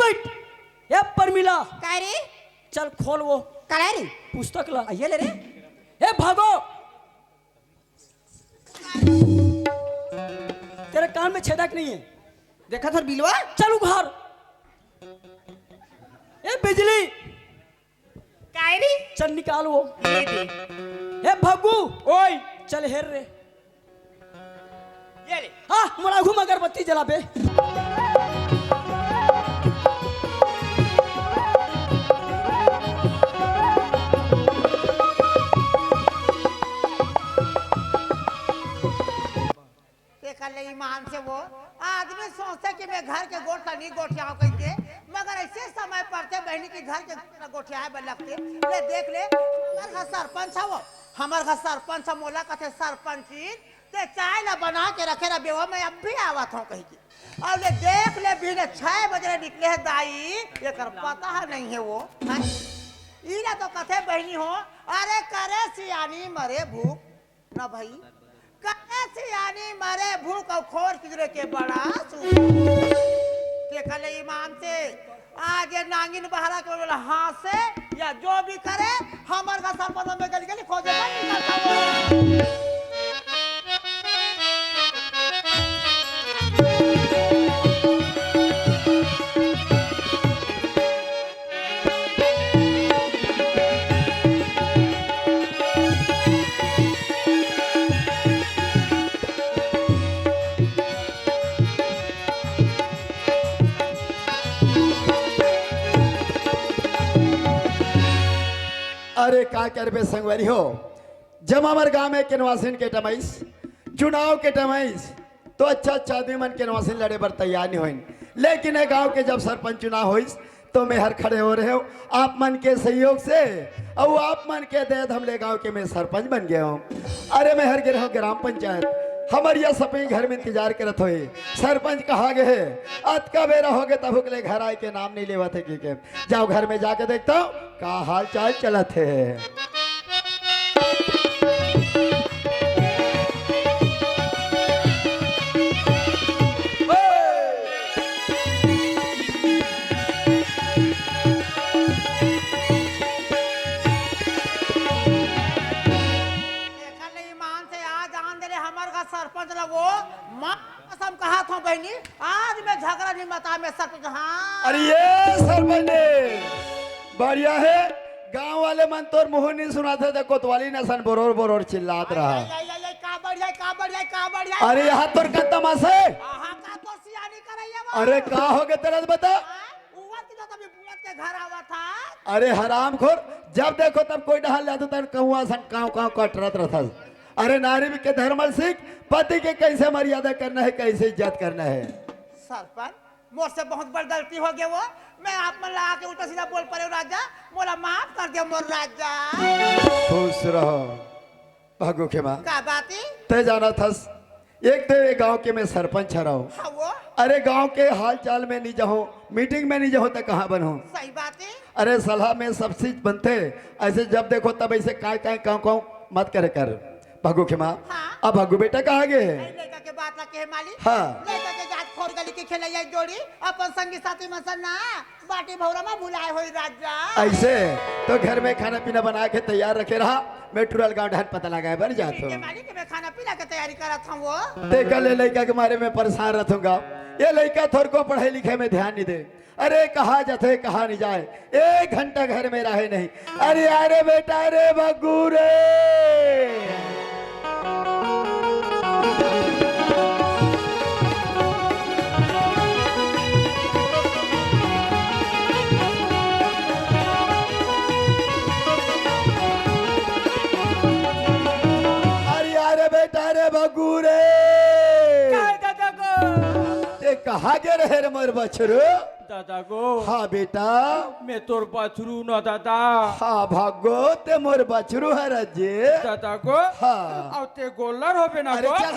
बैठ। ए परमिला काय रे चल खोल वो काय रे पुस्तक ला। ये ले रे ए भागो, तेरे कान में छेदक नहीं है। देखा था बिलवा चल उघार। ए बिजली काय रे चल निकाल वो। ये दे ए भगू ओए चल हेर रे। ये ले हाँ मोड़ा घूम अगरबत्ती जला पे। देखा ले ईमान से वो आदमी सोचते कि मैं घर के गोठ नहीं गोठियाओ कहते, मगर ऐसे समय पड़ते बहनी की घर के गोठियाए बन लगते। ले देख ले हमार घर सरपंच है वो, हमार घर सरपंच मोला कहते सरपंच ते चाय ला बना के रखे रहा बेवा मैं अब भी आवत हूँ कहीं की। और ले देख ले भी 6 बजे निकले है दाई, ये कर पता है नहीं है वो है? इला तो कथे बहनी हो अरे करे सियानी मरे भूख ना भाई, करे सियानी मरे भूख और खोर किधरे के बड़ा देखा ले ईमान से आज ये नांगिन बहरा के बोला हाँ से या जो भी करे हमार का सरपंच में गली गली खोजे मत निकलता वो। अरे का करबे संगवारी हो, जब हमारे गांव में केनवासिन के टमाइस चुनाव के टमाइस तो अच्छा आदमी मन केनवासिन लड़े बर तैयार नहीं होइन, लेकिन गांव के जब सरपंच चुनाव होइस तो मैं हर खड़े हो रहे हो आप मन के सहयोग से और आप मन के देद हमले गांव के मैं सरपंच बन गया हूँ। अरे मैं हर गिर ग्राम पंचायत हमारे यह सभी घर में इंतजार करत होए सरपंच कहा गए है अत का बेरा हो गए तब ले घर आए के नाम नहीं लेवा थे कि जाओ घर में जाके देखता हूँ का हाल चाल चलत है। सरपंच वो मां कसम कहा था बहनी आज मैं झगड़ा नहीं मता में सरपंच। हाँ अरे ये सरपंच बढ़िया है, गांव वाले मन तोर मुंह नहीं सुनाते थे कोतवाली न सन बोरोर बोरोर चिल्लात रहा। का बढ़िया अरे यहाँ तोर का तमाशा है। का तो सियानी करैया अरे का हो गए तेरा बता। उवा की तो तभी बुलत के घर आवा था। अरे हरामखोर जब देखो तब कोई डहाल जाता तन कहूँ सन काव काव कटरत रहता। अरे नारी के धर्म सीख पति के कैसे मर्यादा करना है कैसे इज्जत करना है। सरपंच मोर से बहुत बड़ी गलती हो गया वो, मैं आप मन लगा के उल्टा सीधा बोल पड़े राजा, मोला माफ कर दे मोर राजा। खुश रहो भागो के माँ का बाती ते जाना था एक ते गांव के मैं सरपंच हराऊं। हाँ वो अरे गांव के हाल चाल में नहीं जाऊं मीटिंग में नहीं जाऊं तो कहाँ बनूं। सही बात है। अरे सलाह में सब चीज बनते ऐसे जब देखो तब ऐसे काय काय काव काव मत करे कर भागो के माँ। हाँ? अब भागो बेटा कहाँ गए। लड़का के बात ला के माली हाँ लड़का के जात खोर गली के खेले जाए जोड़ी अपन संगी साथी मसन ना बाटी भौरा में भुलाए होई राजा। ऐसे तो घर में खाना पीना बना के तैयार रखे रहा मैं टूरल गाँव ढाट पता लगाए बन जाता हूँ। माली के मैं खाना पीना के तैयारी करा था वो। देखा ले लड़का के मारे में परेशान रहूंगा, ये लड़का थोड़ को पढ़ाई लिखे में ध्यान नहीं दे। अरे कहा जाते कहा नहीं जाए, 1 घंटा घर में रहे नहीं। अरे अरे बेटा अरे बग्गू रे बग्गू रे दादा को ते कहा गे रहे रे मोर बछरू। दादा को हाँ बेटा मैं तोर बछरू न दादा। हाँ भागो ते मोर बछरू है रजे दादा को हाँ और ते गोलर हो पे ना अरे को क्या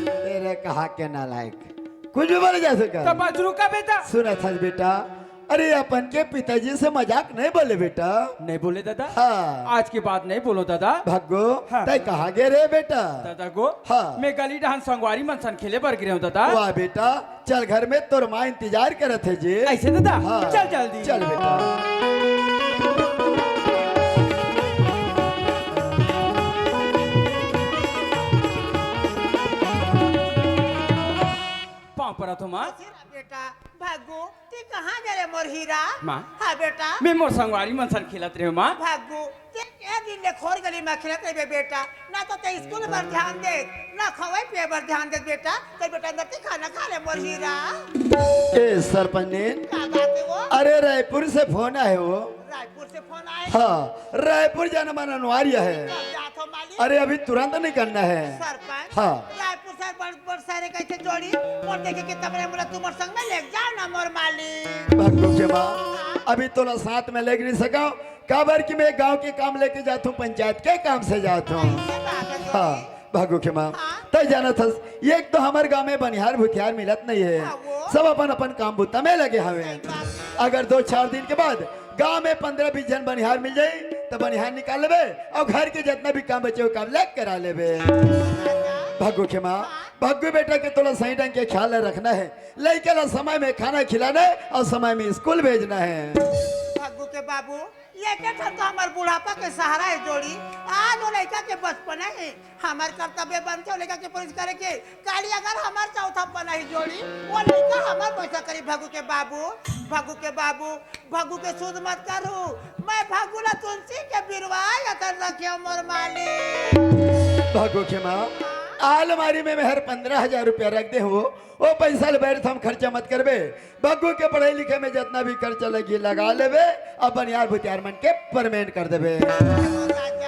तेरे कहा के नालायक कुछ भी बोले जा सका। तो बछरू का बेटा सुना था बेटा अरे अपन के पिताजी से मजाक नहीं बोले बेटा। नहीं बोले दादा। हाँ। आज की बात नहीं बोलो दादा। भागो हाँ। तय कहाँ गे रे बेटा? दादा को हाँ। मैं गली डहान संगवारी मनसन खेले बर गिरे हूँ दादा। वाह बेटा, चल घर में तोर माँ इंतजार करत है जी। ऐसे दादा। हाँ। चल जल्दी। चल बेटा। पाँव पड़ा तो माँ। बेटा भागू ती कहाँ जा रे मोर हीरा? माँ। हाँ बेटा मैं मोर संगवारी मनसन खेलत रहे हूँ माँ। भागू ते ए दिन ले खोर गली में खेलत रहे बेटा। ना तो ते स्कूल पर ध्यान दे ना खवाई पे पर ध्यान दे बेटा। ते बेटा अंदर ते खाना खा ले मोर हीरा। ए सरपंच ने, क्या बात है वो? अरे रायपुर से फोन आए हो। रायपुर से फोन आए? हाँ, रायपुर जाना मन अनिवार्य है। कब जात हो मालिक? अरे अभी तुरंत निकलना है। सरपंच हाँ। रायपुर से बड़ सारे कैसे जोड़ी और देखे कितना बड़े बोला तुम और संग में ले जा ना मोर मालिक। भागो के माँ, अभी तोला साथ में ले नहीं सका। काबर की मैं गांव के काम लेके जाता हूँ, पंचायत के काम से जाता हूँ। ये बात है जोड़ी। हाँ भागो के माँ, हाँ। तय जाना था। एक तो हमारे गांव में बनिहार भुतिहार मिलत नहीं है। हाँ, वो। सब अपन अपन काम बुता में लगे हवे। अगर 2-4 दिन के बाद गांव में 15-20 जन बनिहार मिल जाये तो बनिहार निकाल लेबे और घर के जितना भी काम बचे वो काम लेके करा लेबे। भागो के माँ, भागो बेटा के थोड़ा सही ढंग के ख्याल रखना है। लड़के ला समय में खाना खिलाना है और समय में स्कूल भेजना है। भागू के बाबू ये क्या था तो हमार बुढ़ापा के सहारा है जोड़ी। आज वो लड़का के बचपन है हमार कर्तव्य बनते हो लड़का के पुलिस करे के काली अगर हमार चौथा पना है जोड़ी वो लड़का हमार पैसा करी। भागू के बाबू भागू के बाबू भागू के सूद मत करू। मैं भागू ला तुलसी के बिरवा यतन रखे मोर मालिक। भागो के माँ, अलमारी में हर 15,000 रुपया रख दे हो। वो पैसा ले बैठ हम खर्चा मत करबे। बग्गू के पढ़ाई लिखे में जितना भी खर्चा लगी लगा लेबे और बनियार भुतियार मन के परमेंट कर देबे।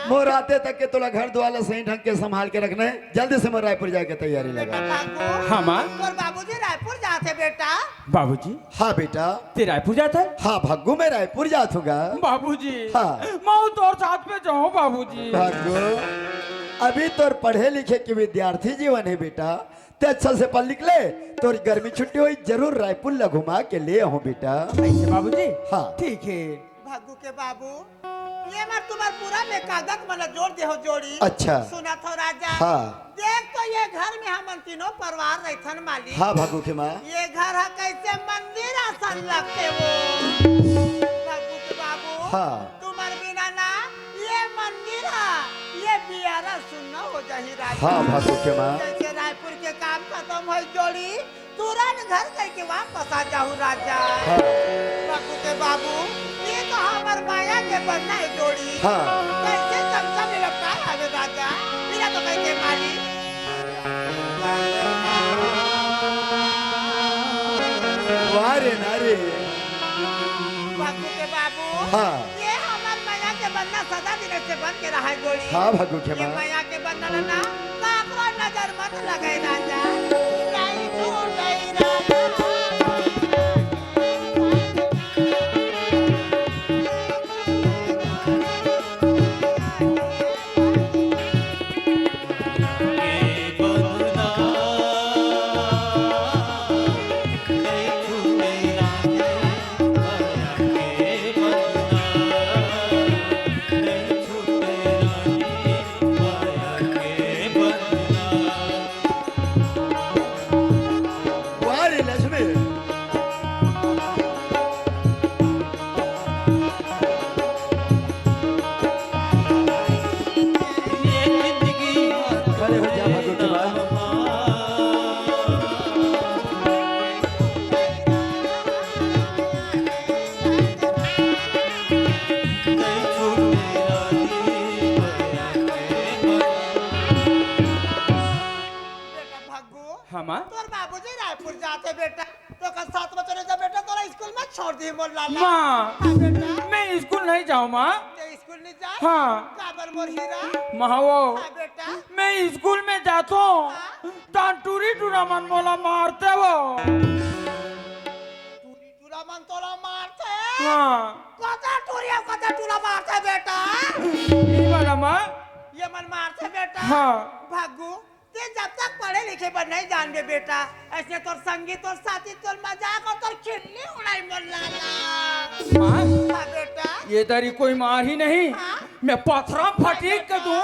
मोर आते तक के तोला घर द्वार सही ढंग के संभाल के रखना है। जल्दी से मोर रायपुर जाए के तैयारी लगा। भागू हाँ माँ। और बाबूजी रायपुर जाते बेटा। बाबूजी हाँ बेटा। ते रायपुर जाता है? हाँ भागू मैं रायपुर जातूंगा। बाबूजी हाँ। मैं तो और साथ में जाऊँ बाबूजी। भागू अभी तोर पढ़े लिखे के विद्यार्थी जीवन है बेटा। ते अच्छा से पढ़ लिख ले, तोर गर्मी छुट्टी हुई जरूर रायपुर ला घुमा के ले आहूं बेटा। ऐसे बाबूजी? हाँ। ठीक है। भागू के बाबू ये मत तुम्हार पूरा में कागज मन जोड़ दे हो जोड़ी। अच्छा। सुना तो राजा। हाँ। देख तो ये घर में हम तीनों परिवार रहथन मालिक। हाँ भागू के माँ। ये घर है कैसे मंदिर आसन लगते वो। भागू के बाबू। हाँ। तुम्हार बिना ना ये मंदिर है ये बियारा सुनना हो जाही राजा। हाँ भागू के माँ। जैसे रायपुर के काम खत्म हो जोड़ी तुरंत घर करके वापस आ जाऊँ राजा। हाँ। बाबू के बाबू ये तो हमार माया के बनना है जोड़ी। हाँ। कैसे चमचा में लपटा है राजा मेरा तो कह के माली। वारे नारे। बाबू के बाबू हाँ। ये हमार माया के बनना सदा दिन से बन के रहा है जोड़ी। हाँ भागू के ये माँ। माया के बनना ना काकरो नजर मत लगाए राजा। नहीं छूट गई राजा। वारे लक्ष्मी। खड़े हो जा भागू के माँ। बेटा भागू हाँ माँ। तोर बाबूजी रायपुर जाते बेटा तो कल 7 बजे जा बेटा तोरा स्कूल में छोड़ दी मोर लाला। माँ हाँ बेटा मैं स्कूल नहीं जाऊँ माँ। ते स्कूल नहीं जा। हाँ। काबर मोर हीरा। महावो हाँ बेटा मैं स्कूल में जाता हूँ तो टूरी टूरा मन मोला मारते वो। टूरी टूरा मन तोरा मारते। हाँ। कता टूरिया कता टूरा मारते बेटा। ये वाला माँ। ये मन मारते बेटा। हाँ। भागू ते जब तक पढ़े लिखे पर नहीं जान बे बेटा ऐसे तोर संगीत और साथी तोर मजाक और तोर खिल्ली उड़ाई मोर लाला। माँ हाँ बेटा ये दरी कोई मार ही नहीं, हाँ? मैं पत्थरा फटीक कर दूं।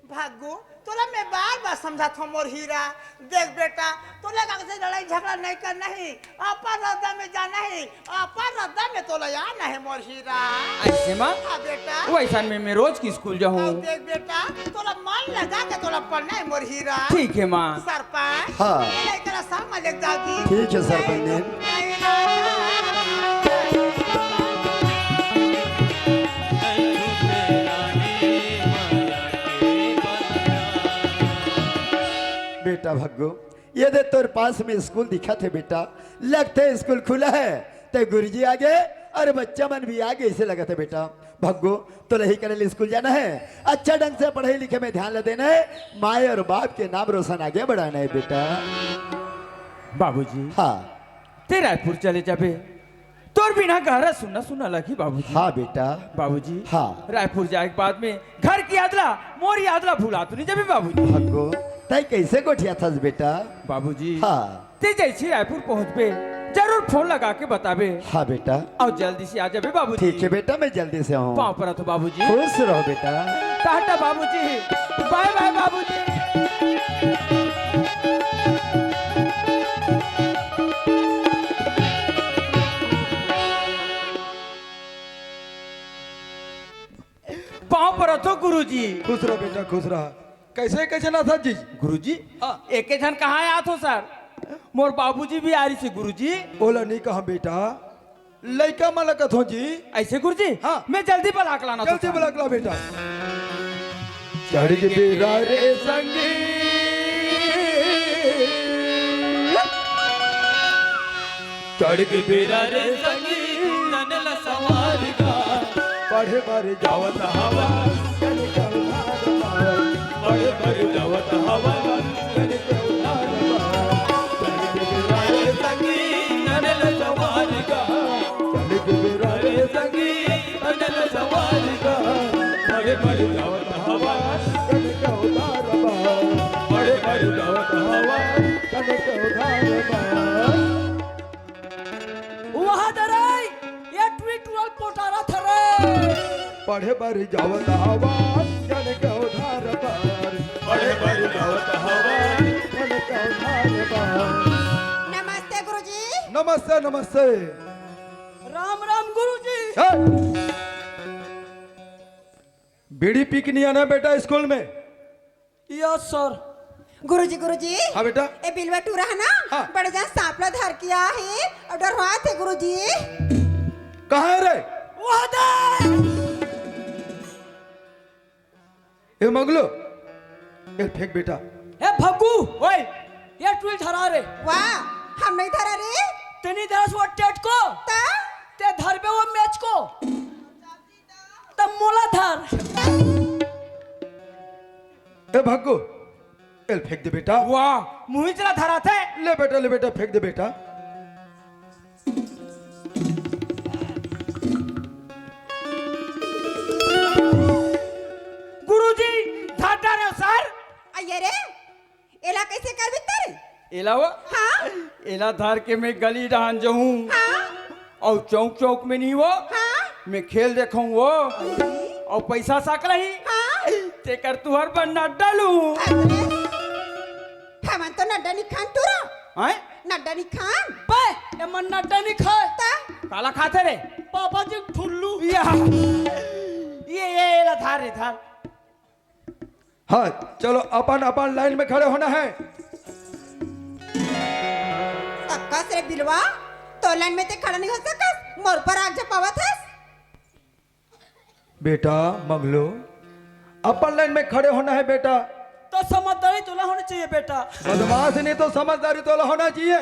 भागू तोला मैं बार बार समझा था मोर हीरा। देख बेटा तोला से लड़ाई झगड़ा नहीं करना है, आपा रद्दा में जाना है, आपा रद्दा में तोला आना है मोर हीरा। ऐसे माँ हाँ बेटा वैसा में मैं रोज की स्कूल जाऊँ। अब देख बेटा तोला मन लगा के तोला पढ़ना है मोर हीरा। ठीक है माँ। सरपंच हाँ। ये लेकर सामने देख जाओगी। ठीक है सरपंच जी। बेटा भग्गू ये दे तोर पास में स्कूल दिखा थे बेटा, लगते स्कूल खुला है ते गुरुजी आगे और बच्चा मन भी आगे, इसे लगा था बेटा भग्गू तो लही करे स्कूल जाना है, अच्छा ढंग से पढ़ाई लिखे में ध्यान देना है, माए और बाप के नाम रोशन आगे बढ़ाना है बेटा। बाबूजी हाँ ते रायपुर चले जाबे, तोर बिना गहरा सुनना सुनना लगी बाबूजी। हाँ बेटा बाबूजी हाँ। रायपुर जाए के बाद में घर की यादला मोर यादला भूला तो नहीं जाबे बाबूजी। भग्गू तय कैसे गोठिया था बेटा। बाबूजी हाँ ते जैसे रायपुर पहुँचबे जरूर फोन लगा के बताबे हाँ बेटा और जल्दी से आ जाबे बाबूजी। ठीक है बेटा मैं जल्दी से हूँ। पाँव पर तो बाबूजी। खुश रहो बेटा। टाटा बाबूजी, बाय बाय बाबूजी। पाँव पर तो गुरुजी। खुश रहो बेटा खुश रहा। कैसे कैसे ना था जी? गुरुजी एक जन कहाँ आया थो सर, मोर बाबूजी भी आ रही थी गुरुजी। बोला नहीं कहा बेटा, लड़का मलकत हो जी। ऐसे गुरुजी हाँ। मैं जल्दी बलाक लाना था जल्दी सर। बुला बेटा। चढ़ के बेरा रे संगी, चढ़ के बेरा रे संगी, ननला सवारी का पढ़े बारे जावत हवा, चल के उधार पार। पढ़े बारे जावत हवा, चल के उधार पार। चढ़ के बेरा रे संगी, ननला सवारी का, चढ़ के बेरा रे संगी, ननला सवारी का। पढ़े बारे जावत हवा, चल के उधार पार। पढ़े बारे जावत हवा, चल के उधार पार। वहाँ दराई ये ट्विटुअल पोटारा थरे पढ़े बर जावत हवा, जन के उधार पार। पढ़े बर जावत हवा, जन के उधार पार। नमस्ते गुरुजी। नमस्ते नमस्ते। राम राम गुरुजी। हे! बीड़ी पी के नहीं आना बेटा स्कूल में। Yes sir. गुरुजी गुरुजी हाँ बेटा। ए बिलवा टूरा है ना, हाँ। बड़े जान सांपला धर किया है और डरवा थे गुरुजी। कहाँ है रे? वहाँ दे ये मंगलो, ये फेंक बेटा। ए भग्गू ओए ये ट्विल धरा रे वाह हम नहीं धरा रे। तेनी दरस वो टेट को ता ते धरबे वो मैच को तब मोला धर। ए भग्गू, ये फेंक दे बेटा। वाह मुँह चला धरा थे। ले बेटा फेंक दे बेटा। गुरुजी धाटा रे सर। अये रे एला कैसे कर बितर? एला वो हाँ एला धार के मैं गली डहान जाऊँ हाँ और चौक चौक में नहीं वो हाँ मैं खेल देखूँ वो और पैसा साक रही हाँ। ते कर तू हर बन्ना डालू। अरे हमन तो नड्डा नहीं खान टूरा, हैं नड्डा नहीं खान। बे ये मन नड्डा नहीं खाए ता काला खाते रे पापा जी ठुल्लू। ये एला धार रे धार। हाँ चलो अपन अपन लाइन में खड़े होना है। सक्कस रे बिलवा तो लाइन में ते खड़ा नहीं हो सकस, मोर पर आग जपावत है। बेटा मंगलो, अपन लाइन में खड़े होना है बेटा। तो समझदारी तुला होनी चाहिए बेटा। बदमाश नहीं तो समझदारी तो होना चाहिए।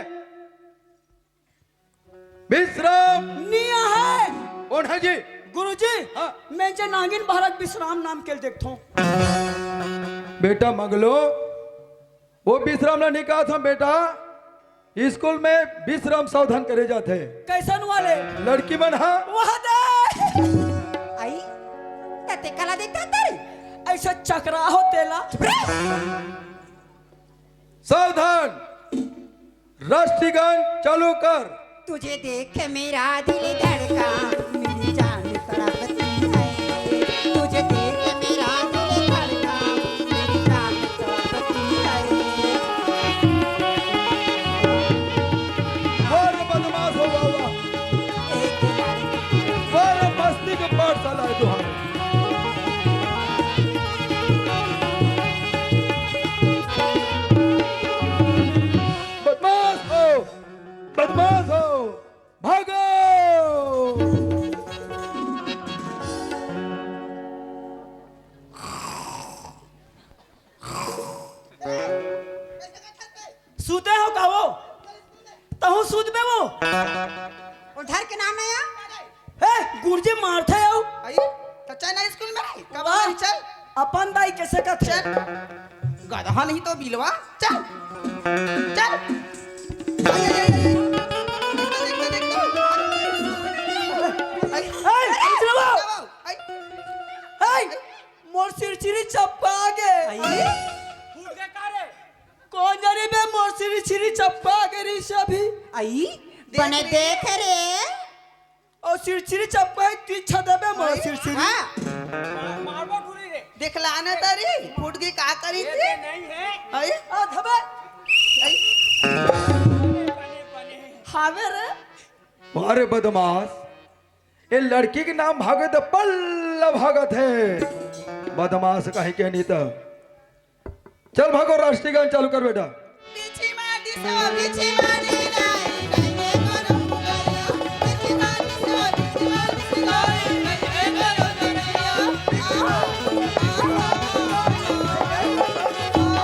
विश्राम। निया है कौन है जी? गुरुजी। हाँ। मैं जे नागिन भारत विश्राम नाम के देखता हूँ। बेटा मंगलो, वो विश्राम ने नहीं कहा था बेटा, स्कूल में विश्राम सावधान करे जाते हैं। कैसन वाले लड़की मन हा वहाँ दे आई तते कला देखता तेरी ऐसा चकरा हो तेला। सावधान। राष्ट्रीय गान चालू कर। तुझे देख मेरा दिल धड़का मेरी जान तड़पती है तुझे देख मेरा दिल धड़का मेरी जान तड़पती है और बदमाश हो बाबा एक लड़की और मस्ती के पाठशाला है तुम्हारे बदमाश हो भागो सूते हो का वो तहु सूत में वो उधर के नाम है ए गुरुजी मारते हो आइए तो चल स्कूल में रही कब वाह। नहीं चल अपन दाई कैसे का थे चल गधा नहीं तो बिलवा चल चल मोर चिरचिरी चप्पा आ गए फूट के कारे कौन जाने बे मोर चिरचिरी चप्पा आ गए रे सभी आई बने देख रे और चिरचिरी चप्पा तू छदे बे मोर चिरचिरी हाँ मारबो टूरी रे देखला ना तारी फूट गई का करी ये थी नहीं है आई आ धबे बने बने हावे रे अरे बदमाश ये लड़की के नाम भागत पल्ल भागत है बदमाश कहीं के नहीं तो चल भागो राष्ट्रीय गान चालू कर बेटा पीछे मार दी सब पीछे मार दी नहीं करो पीछे मार दी सब पीछे मार दी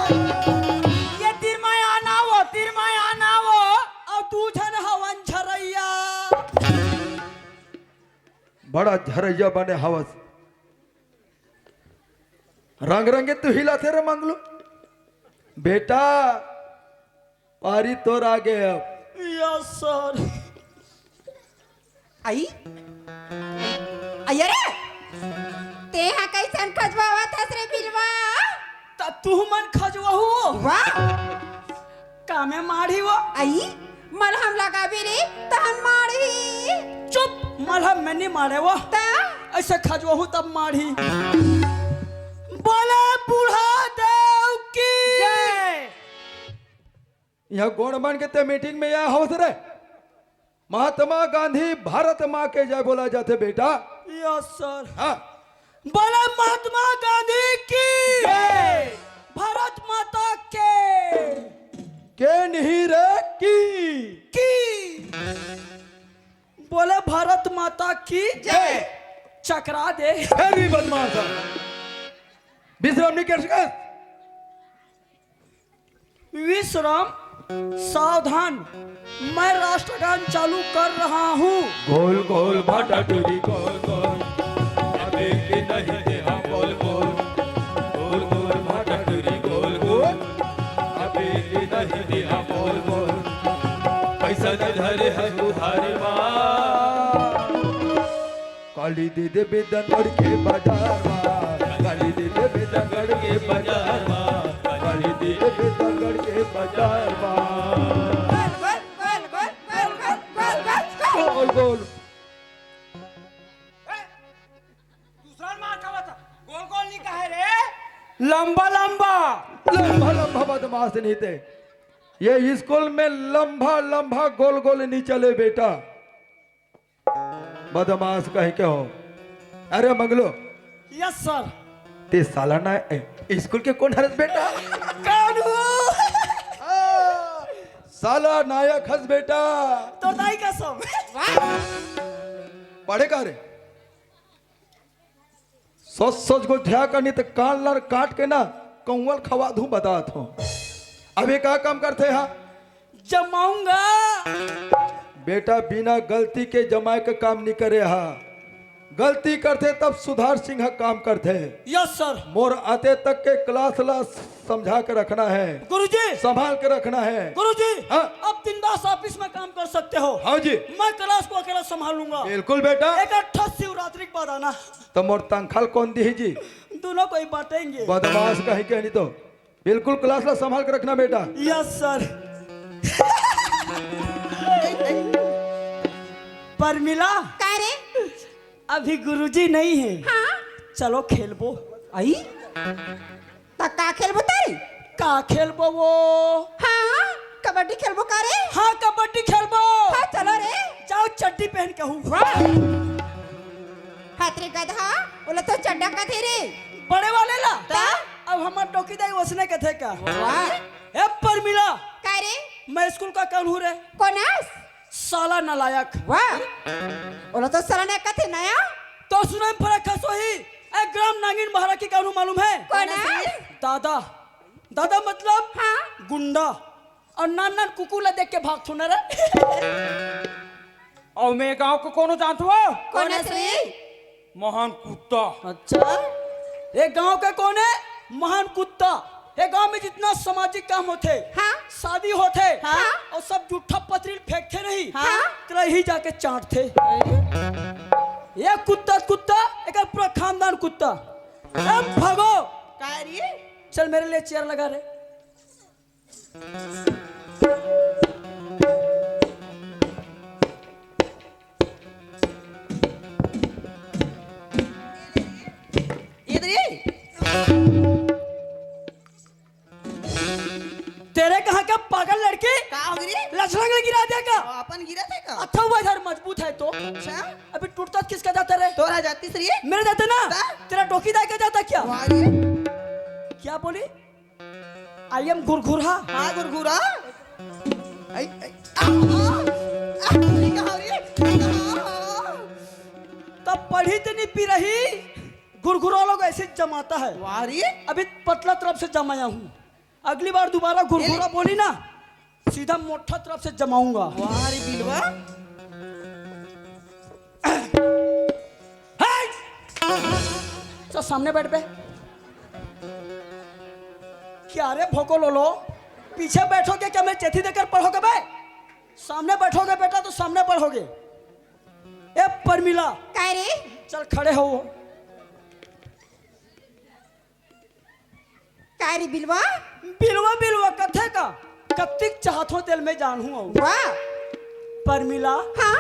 ये तीर माया आना वो और तू झन हवन झरैया बड़ा झरैया बने हवस रंग रंगे तू हिला थे रे मंगलू बेटा पारी तोर आगे अब यस सर आई अरे ते हा कैसन खजवावा थस रे बिलवा ता तू मन खजवहु वाह कामे माढ़ी वो आई मलहम लगा भी रे तहन मारी चुप मलहम में नहीं मारे वो ता ऐसे खजवहु तब माढ़ी बोले बूढ़ा देव की यहाँ गौड़ मान के ते मीटिंग में यह हवस रे महात्मा गांधी भारत माँ के जय बोला जाते बेटा यस सर हाँ बोले महात्मा गांधी की भारत माता के नहीं रे की बोले भारत माता की जय चकरा दे भी बदमाश है। विश्राम नहीं कर सका विश्राम सावधान मैं राष्ट्रगान चालू कर रहा हूँ गोल गोल भाटा टूरी गोल गोल अबे के नहीं दे हम गोल गोल गोल गोल भाटा टूरी गोल गोल अबे के नहीं दे हम गोल गोल पैसा न धरे है उधारी माँ काली दे दे बेदनगढ़ के बाजार माँ काली दे दे बेदनगढ़ के बाजार माँ काली दे दे बेदनगढ़ के बाजार माँ गोल गोल दूसरा मार का बता गोल गोल नहीं कहे रे लंबा लंबा लंबा लंबा बदमाश नहीं थे ये स्कूल में लंबा लंबा गोल गोल नहीं चले बेटा बदमाश कहीं के हो अरे मंगलो यस सर ते सालाना स्कूल के कौन हरस बेटा कानू साला नायक हंस बेटा तो दाई का सब पढ़ेगा रे सोच सोच को ध्या करनी तो कान लड़ काट के ना कंवल खवा दूं बता दो अभी क्या काम करते हैं जमाऊंगा बेटा बिना गलती के जमाए का काम नहीं करे हा गलती करते तब सुधार सिंह काम करते यस सर मोर आते तक के क्लास ला समझा के रखना है गुरुजी संभाल के रखना है गुरुजी हाँ। अब बिंदास ऑफिस में काम कर सकते हो हाँ जी मैं क्लास को अकेला संभालूंगा बिल्कुल बेटा एक 8 शिवरात्रि के बाद आना तो मोर तंखल कौन दी जी दोनों को ही बांटेंगे बदमाश कहीं के नहीं तो बिल्कुल क्लास ला संभाल के रखना बेटा यस सर पर मिला का रे अभी गुरुजी नहीं है, हाँ चलो खेलबो। आई ता का खेलबो तारी का खेलबो वो? हाँ कबड्डी खेलबो का रे हाँ कबड्डी खेलबो। हाँ चलो रे जाओ चड्डी पहन के हूँ। हाथ रे गधा बोला तो चड्डा का थे रे बड़े वाले ला ता? अब हमार टोकी दाई उसने कथे का। वाह ए पर मिला का रे मैं स्कूल का कौन हूँ रे? कोनास साला नालायक। वाह बोला तो सराने का थे नया तो सुनाई फरक खसो ही ए ग्राम नागिन महाराज की कौन मालूम है? कोनास दादा दादा मतलब हाँ गुंडा और नान नान कुकुला देख के भाग थुना रे। और मैं गांव को कौन जानता हो? कोनास रे महान कुत्ता। अच्छा ये गांव का कौन है? महान कुत्ता। ये गांव में जितना सामाजिक काम होते हाँ शादी होते हाँ और सब जूठा पतरील फेंकते नहीं हाँ तेरा ही जाके चाटते। ये कुत्ता कुत्ता एक पूरा खानदान कुत्ता। अब भागो का रे चल मेरे लिए चेयर लगा रे। इधर ये तेरे कहाँ का पागल लड़के का हो गई लछलंग गिरा देगा। अपन गिरा थे का अच्छा हुआ इधर मजबूत है तो। अच्छा अभी टूटता किसका जाता रे? तोरा जाती सर ये मेरे जाते ना। ता? तेरा टोकी दाई का जाता क्या? वाह रे क्या बोली? आई एम गुरगुरा। हाँ गुरगुरा आई आई ये कहाँ रे तब पढ़ी तो नहीं पी रही गुरगुरा लोग ऐसे जमाता है। वाह रे अभी पतला तरफ से जमाया हूँ, अगली बार दोबारा गुरगुरा बोली ना सीधा मोटा तरफ से जमाऊंगा। वाह रे बिलवा चल सामने बैठ बे। क्या रे भोको लो पीछे बैठोगे क्या? मैं चिट्ठी देकर पढ़ोगे बे? सामने बैठोगे बेटा तो सामने पढ़ोगे। ए परमिला का रे चल खड़े हो। का रे बिलवा बिलवा बिलवा कथे का कत्तिक चाहतो दिल में जानू। वाह परमिला हाँ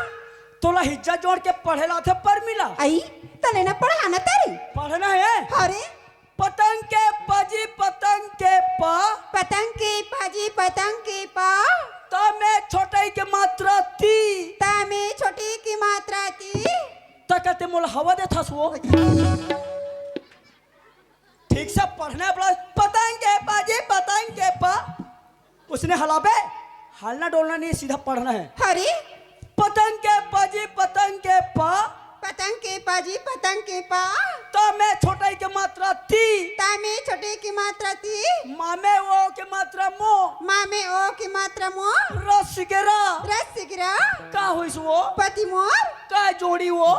तोला हिज्जा जोड़ के पढ़ेला थे परमिला। आई तले ना पढ़ाना तारी पढ़ना है अरे पतंग के पाजी पतंग के पा पतंग के पाजी पतंग के पा तो मैं छोटे के मात्रा ती ता में छोटी की मात्रा थी तकते मोल हवा दे थस वो। ठीक से पढ़ना है पतंग के पाजी पतंग के पा। उसने हलाबे हलना डोलना नहीं सीधा पढ़ना है। अरे पतंग के पाजी पतंग के पा पतंग के पाजी पतंग के पा तो मैं छोटे के मात्रा ती ता में छोटी की मात्रा थी मामे वो के मात्रा मो माँ में ओ की मात्रा मो रस गिरा रस गिरा का होइस वो पति मोर का जोड़ी वो।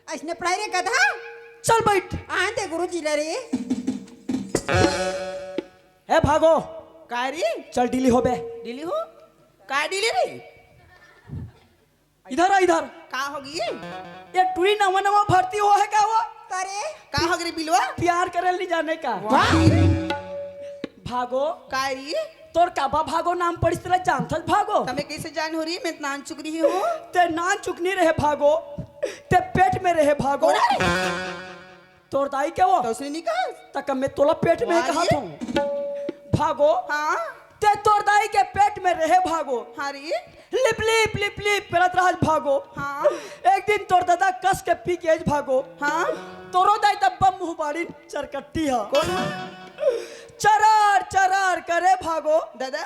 ऐसने पढ़ाई रे गधा चल बैठ। आते गुरु जी रे है भागो का रे चल डीली हो बे। दिल्ली हो का दिल्ली रे इधर आ इधर। का हो गई ये टुरी नवा नवा भर्ती हो है क्या वो? करे का हो गई बिलवा प्यार करे नहीं जाने का। वाह भागो का रे तोर काबा भागो नाम पड़ी तेरा जानथल भागो। तमे कैसे जान हो रही मैं नान चुक रही हूँ ते नान चुकनी रहे भागो ते पेट में रहे भागो। तोर दाई क्या वो तो उसने निकाल तक मैं तोला पेट में वाह कहा ये। था भागो हाँ ते तोर दाई के पेट में रहे भागो। हाँ रे लिप लिप लिप लिप पेरत राज भागो। हाँ एक दिन तोर दादा कस के पी के भागो। हाँ तोरो दाई तब बम मुंह बाड़ी चरकट्टी हा कौन चरार चरार करे भागो। दादा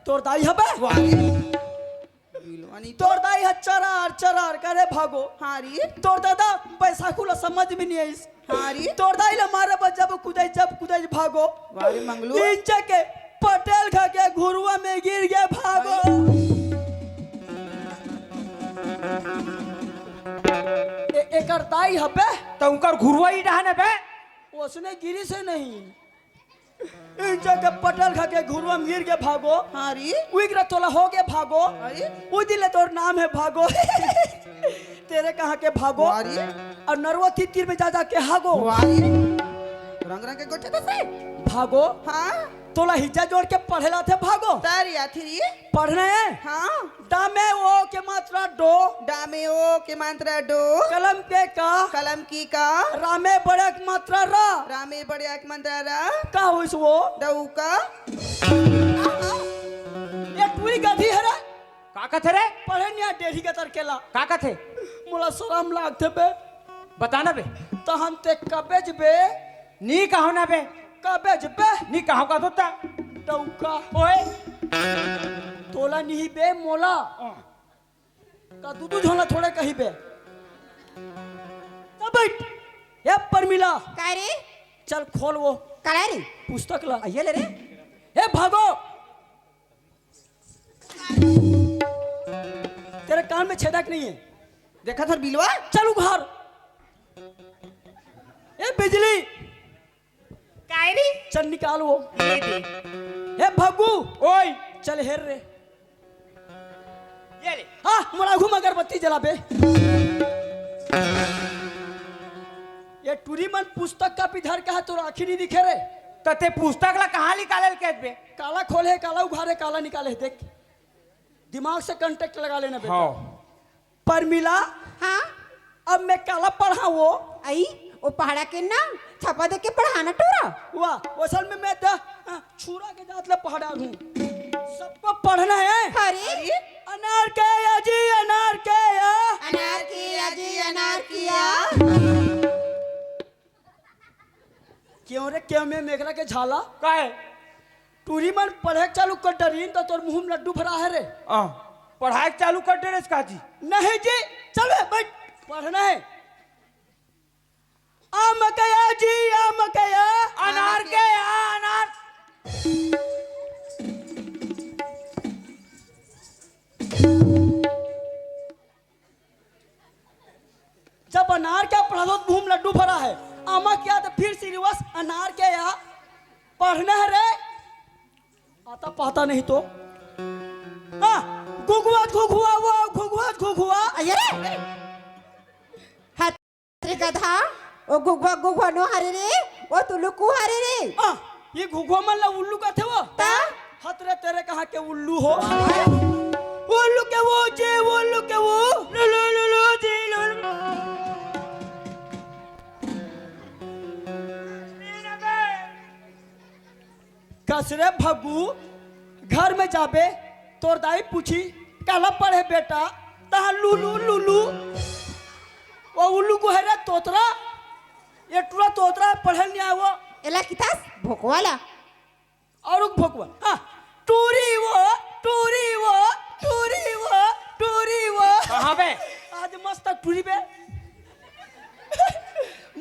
तोर दाई हबे वाह रे बिलवा नहीं तो तोर दाई ह चरार चरार करे भागो। हाँ रे तोर दादा बैसाखू ला समझ में नहीं आई। हाँ रे तोर दाई ला मारे बस जब कुदाई भागो। वाह रे मंगलू नीचे के पटेल खा के घुरुआ में गिर गए भागो। एकर दाई हबे तो उनकर घुरवा ही डहाने बे उसने गिरी से नहीं नीचे के पटेल खा के घुरुआ में गिर के भागो। हाँ रे उइग्र तोला हो गए भागो। अरे उदिले तोर नाम है भागो। तेरे कहाँ के भागो वाह रे और नरवा तीर में जा के हागो वाह रे रंग रंग के गोटे तो से भागो। हाँ तोला हिज्जा जोड़ के पढ़ेला थे भागो। तारी आथी रे पढ़ना है हाँ दामे वो के मात्रा डो डामे ओ के मात्रा डो कलम के का कलम की का रामे बड़क मात्रा रा रामे बड़े एक मात्रा रा का होइस वो डऊ का ये टुई गधी है रे का कथे रे पढ़े नहीं डेढ़ी के तरकेला का कथे मोला शरम लागते बे बताना बे तो हम ते कबेज बे नी कहो ना बे कबेज बे नी कहो का होता डौका ओए तोला नहीं बे मोला का दूधू झोला थोड़े कहीं बे तब बैठ ये परमिला काय रे चल खोल वो काय रे पुस्तक ला ये ले रे ए भागो तेरे कान में छेदक नहीं है देखा था बिलवा चल घर ए बिजली काय रे चल निकाल वो ले दे ए भगू ओए चल हेर रे ये ले हाँ मोरा घूम अगरबत्ती जला बे ये टूरी मन पुस्तक का पिधर का है तो आखिर नहीं दिखे रे तो ते पुस्तक ला कहाँ निकाले कहत बे काला खोले काला उघारे काला निकाले देख दिमाग से कांटेक्ट लगा लेना बेटा हाँ पर मिला हाँ अब मैं काला पढ़ा वो आई ओ पहाड़ा के नाम छपा दे के पढ़ाना टोरा वाह असल में मैं छुरा के दांत ले पढ़ा हूँ सबको पढ़ना है अरे अनार के या जी अनार के या अनार किया जी अनार किया क्यों रे क्यों में मेघला के झाला का है टूरी मन पढ़े चालू कर डरीन तो तोर मुंह में लड्डू भरा है रे पढ़ाई चालू कर दे रे इसका जी नहीं जी चल बे, बैठ पढ़ना है आम कया जी आम कया अनार के अनार जब अनार क्या पढ़ा दो मुंह में लड्डू भरा है आमा क्या तो फिर सीरियस अनार के या पढ़ना है रे आता पता नहीं तो हाँ घुघुआ घुघुआ वो घुघुआ घुघुआ अरे हाथ रे गधा ओ गुगवा गुगवा नो हरे रे ओ तुलु कु हरे रे हाँ ये घुघुआ मन ला उल्लू का थे वो ता हतरे तेरे कहाँ के उल्लू हो उल्लू के वो जे उल्लू के वो लुलु लुलु जी लुलु कसरे भगू घर में जाबे तोर दाई पूछी काला पढ़े बेटा तहा लुलु लुलु वो उल्लू को है रे तोतरा ये टूरा तोतरा पढ़े नहीं आया वो एला कितास भोकवाला और भोकवा हाँ टूरी वो टूरी वो टूरी वो टूरी वो कहाँ बे आज मस्त टूरी बे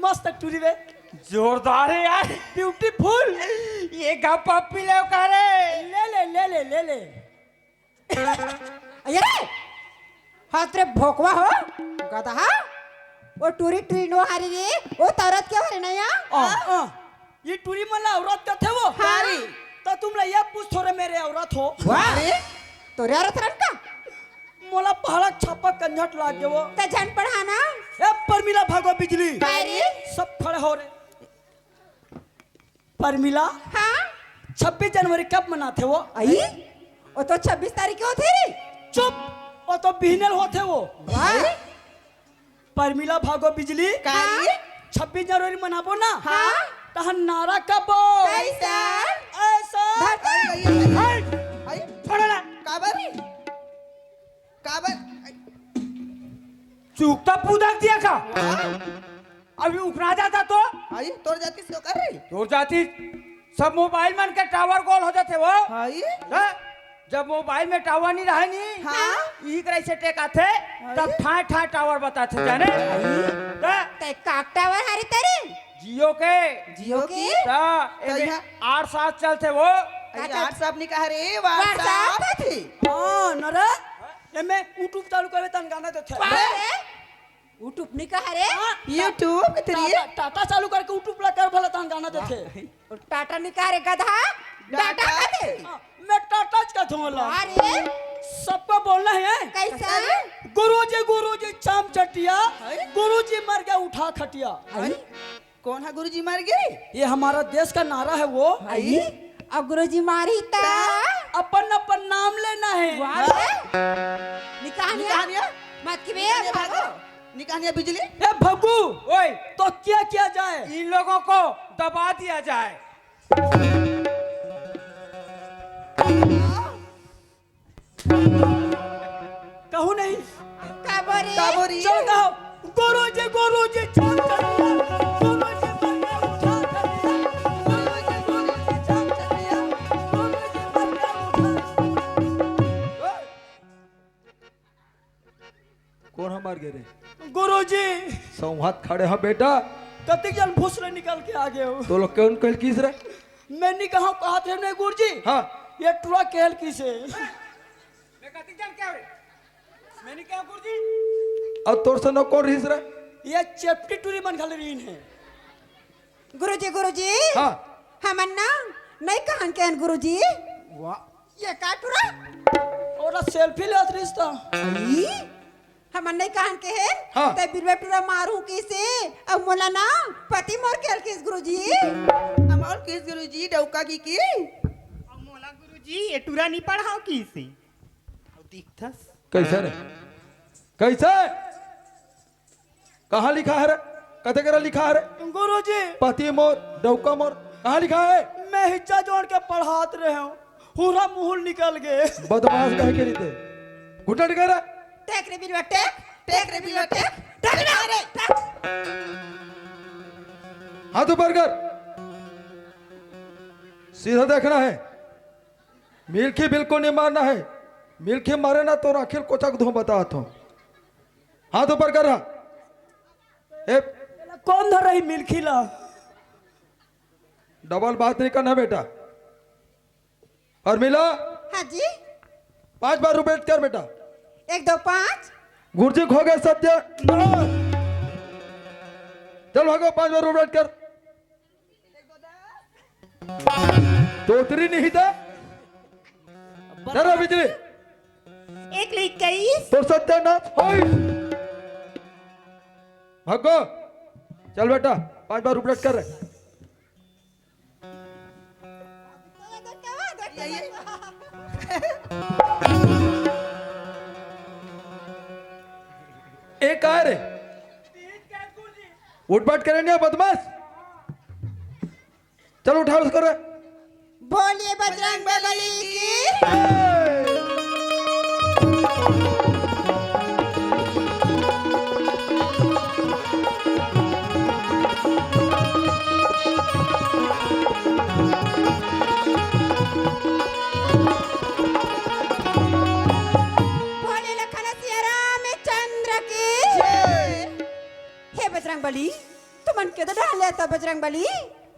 मस्त टूरी बे जोरदार है यार ब्यूटीफुल ये गप्पा पी ले करे ले ले ले ले ले ले अरे हाथ रे भोकवा हो गधा ओ टूरी टूरी नो हरे रे ओ तरत क्या हरे नया ये टूरी मला औरत का थे वो हारी तो तुम ला ये पूछ थोड़े मेरे औरत हो वाह तोरे औरत रंका मोला पहाड़ा छापा कंझट लाग गए वो त जन पढ़ाना ए परमिला भागो बिजली अरे सब खड़े हो रहे परमिला हाँ 26 जनवरी कब मनाते वो आई ओ तो 26 तारीख के होते रे चुप वो तो बिहनल होते वो वाह परमिला भागो बिजली काली 26 जनवरी मनाबो ना हाँ तहन नारा कबो कैसा ऐसा धरती छोड़ो ना काबर काबर चूकता पूदक दिया का अभी उखना जाता तो आई तोड़ जाती से कर रही तोड़ जाती सब मोबाइल मन के टावर गोल हो जाते वो आई हाँ? जब मोबाइल में टावर नहीं रहे नहीं हाँ? ई करे से टेक आथे तब ठाए ठाए टावर बताते जाने हाँ? ते काक टावर हरे तेरे जियो के जियो की एमे 8-7 चलते वो व्हाट्सएप नहीं कह रे व्हाट्सएप थी हाँ नरे ये मैं यूट्यूब चालू करे तन गाना देते यूट्यूब नहीं कह रे हाँ, यूट्यूब टाटा चालू करके यूट्यूब ला कर भला तन गाना देते टाटा नहीं कह रे गधा डाटा कहते हाँ, मैं टाटा का धोला अरे सबको बोलना है कैसा गुरुजी चाम चटिया गुरुजी मर गया उठा खटिया कौन है गुरुजी मार गए ये हमारा देश का नारा है वो आई अब गुरुजी मारी ता अपन अपन नाम लेना है निकाह मत की बे भागो। निकालिए बिजली। ए भगू ओए तो क्या किया जाए? इन लोगों को दबा दिया जाए। कहूँ नहीं काबोरी काबोरी। चल कहो गुरुजी गुरुजी चल चलिए गुरुजी बरका उठा चलिए गुरुजी गुरुजी चल चलिए गुरुजी बरका उठा। कौन हमार गे रे? गुरुजी संवाद खड़े हैं बेटा। कतिक जन भूसले निकल के आ गए हो। तो लोग कौन कहल किस रे? मैंने कहा थे नहीं गुरुजी हाँ ये टुरा कहल किसे? मैं कतिक जान क्या रे? मैंने क्या गुरुजी? और तोर से न कौन रहीस रे? ये चेप्टी टूरी मन खाली रहीन है। गुरुजी हाँ हमन ना नहीं कहन के गुरुजी वाह ये काटुरा और सेल्फी लेत रिश्ता हमन नहीं कहन के है हाँ। ते बिरवे टुरा मारू किसे अब मोला ना पति मोर केल किस गुरुजी हमार किस गुरुजी डौका की मोला गुरुजी ये टूरा नहीं पढ़ाओ की से दिखथस कैसे रे? कैसे? कहाँ लिखा है रे? कते करा लिखा है रे? गुरुजी पति मोर डौका मोर कहाँ लिखा है? मैं हिच्चा जोड़ के पढ़ात रहे हूँ पूरा मुहुल निकल गए। बदमाश कहे के रीते घुटन कर रे? टेक रे बिरवे टेक रे बिरवे टेक रे टेक हाथ ऊपर कर। सीधा देखना है। मिल्की बिल्कुल नहीं मारना है। मिल्की मारे ना तो आखिर कोचक धो बताता हूँ। हाथ ऊपर कर रहा। ए कौन धर रही मिल्खीला? डबल बात नहीं करना बेटा। और मिला हाँ जी 5 बार रुपए कर बेटा। 1 2 5 गुरुजी खो गए सत्य। चल भागो 5 बार रुपए कर। तोतरी नहीं था डरा बिजली 1 ले 21 तो सत्यानाश होई। भागो चल बेटा 5 बार रुपए कर रहे। एक आ रे उठ बैठ करे नहीं बदमाश। चलो उठा उसको रे। बोलिए बजरंग बली की भोले लखन सिया रामचंद्र की हे बजरंग बली तुमन के तो डाल लेता बजरंग बली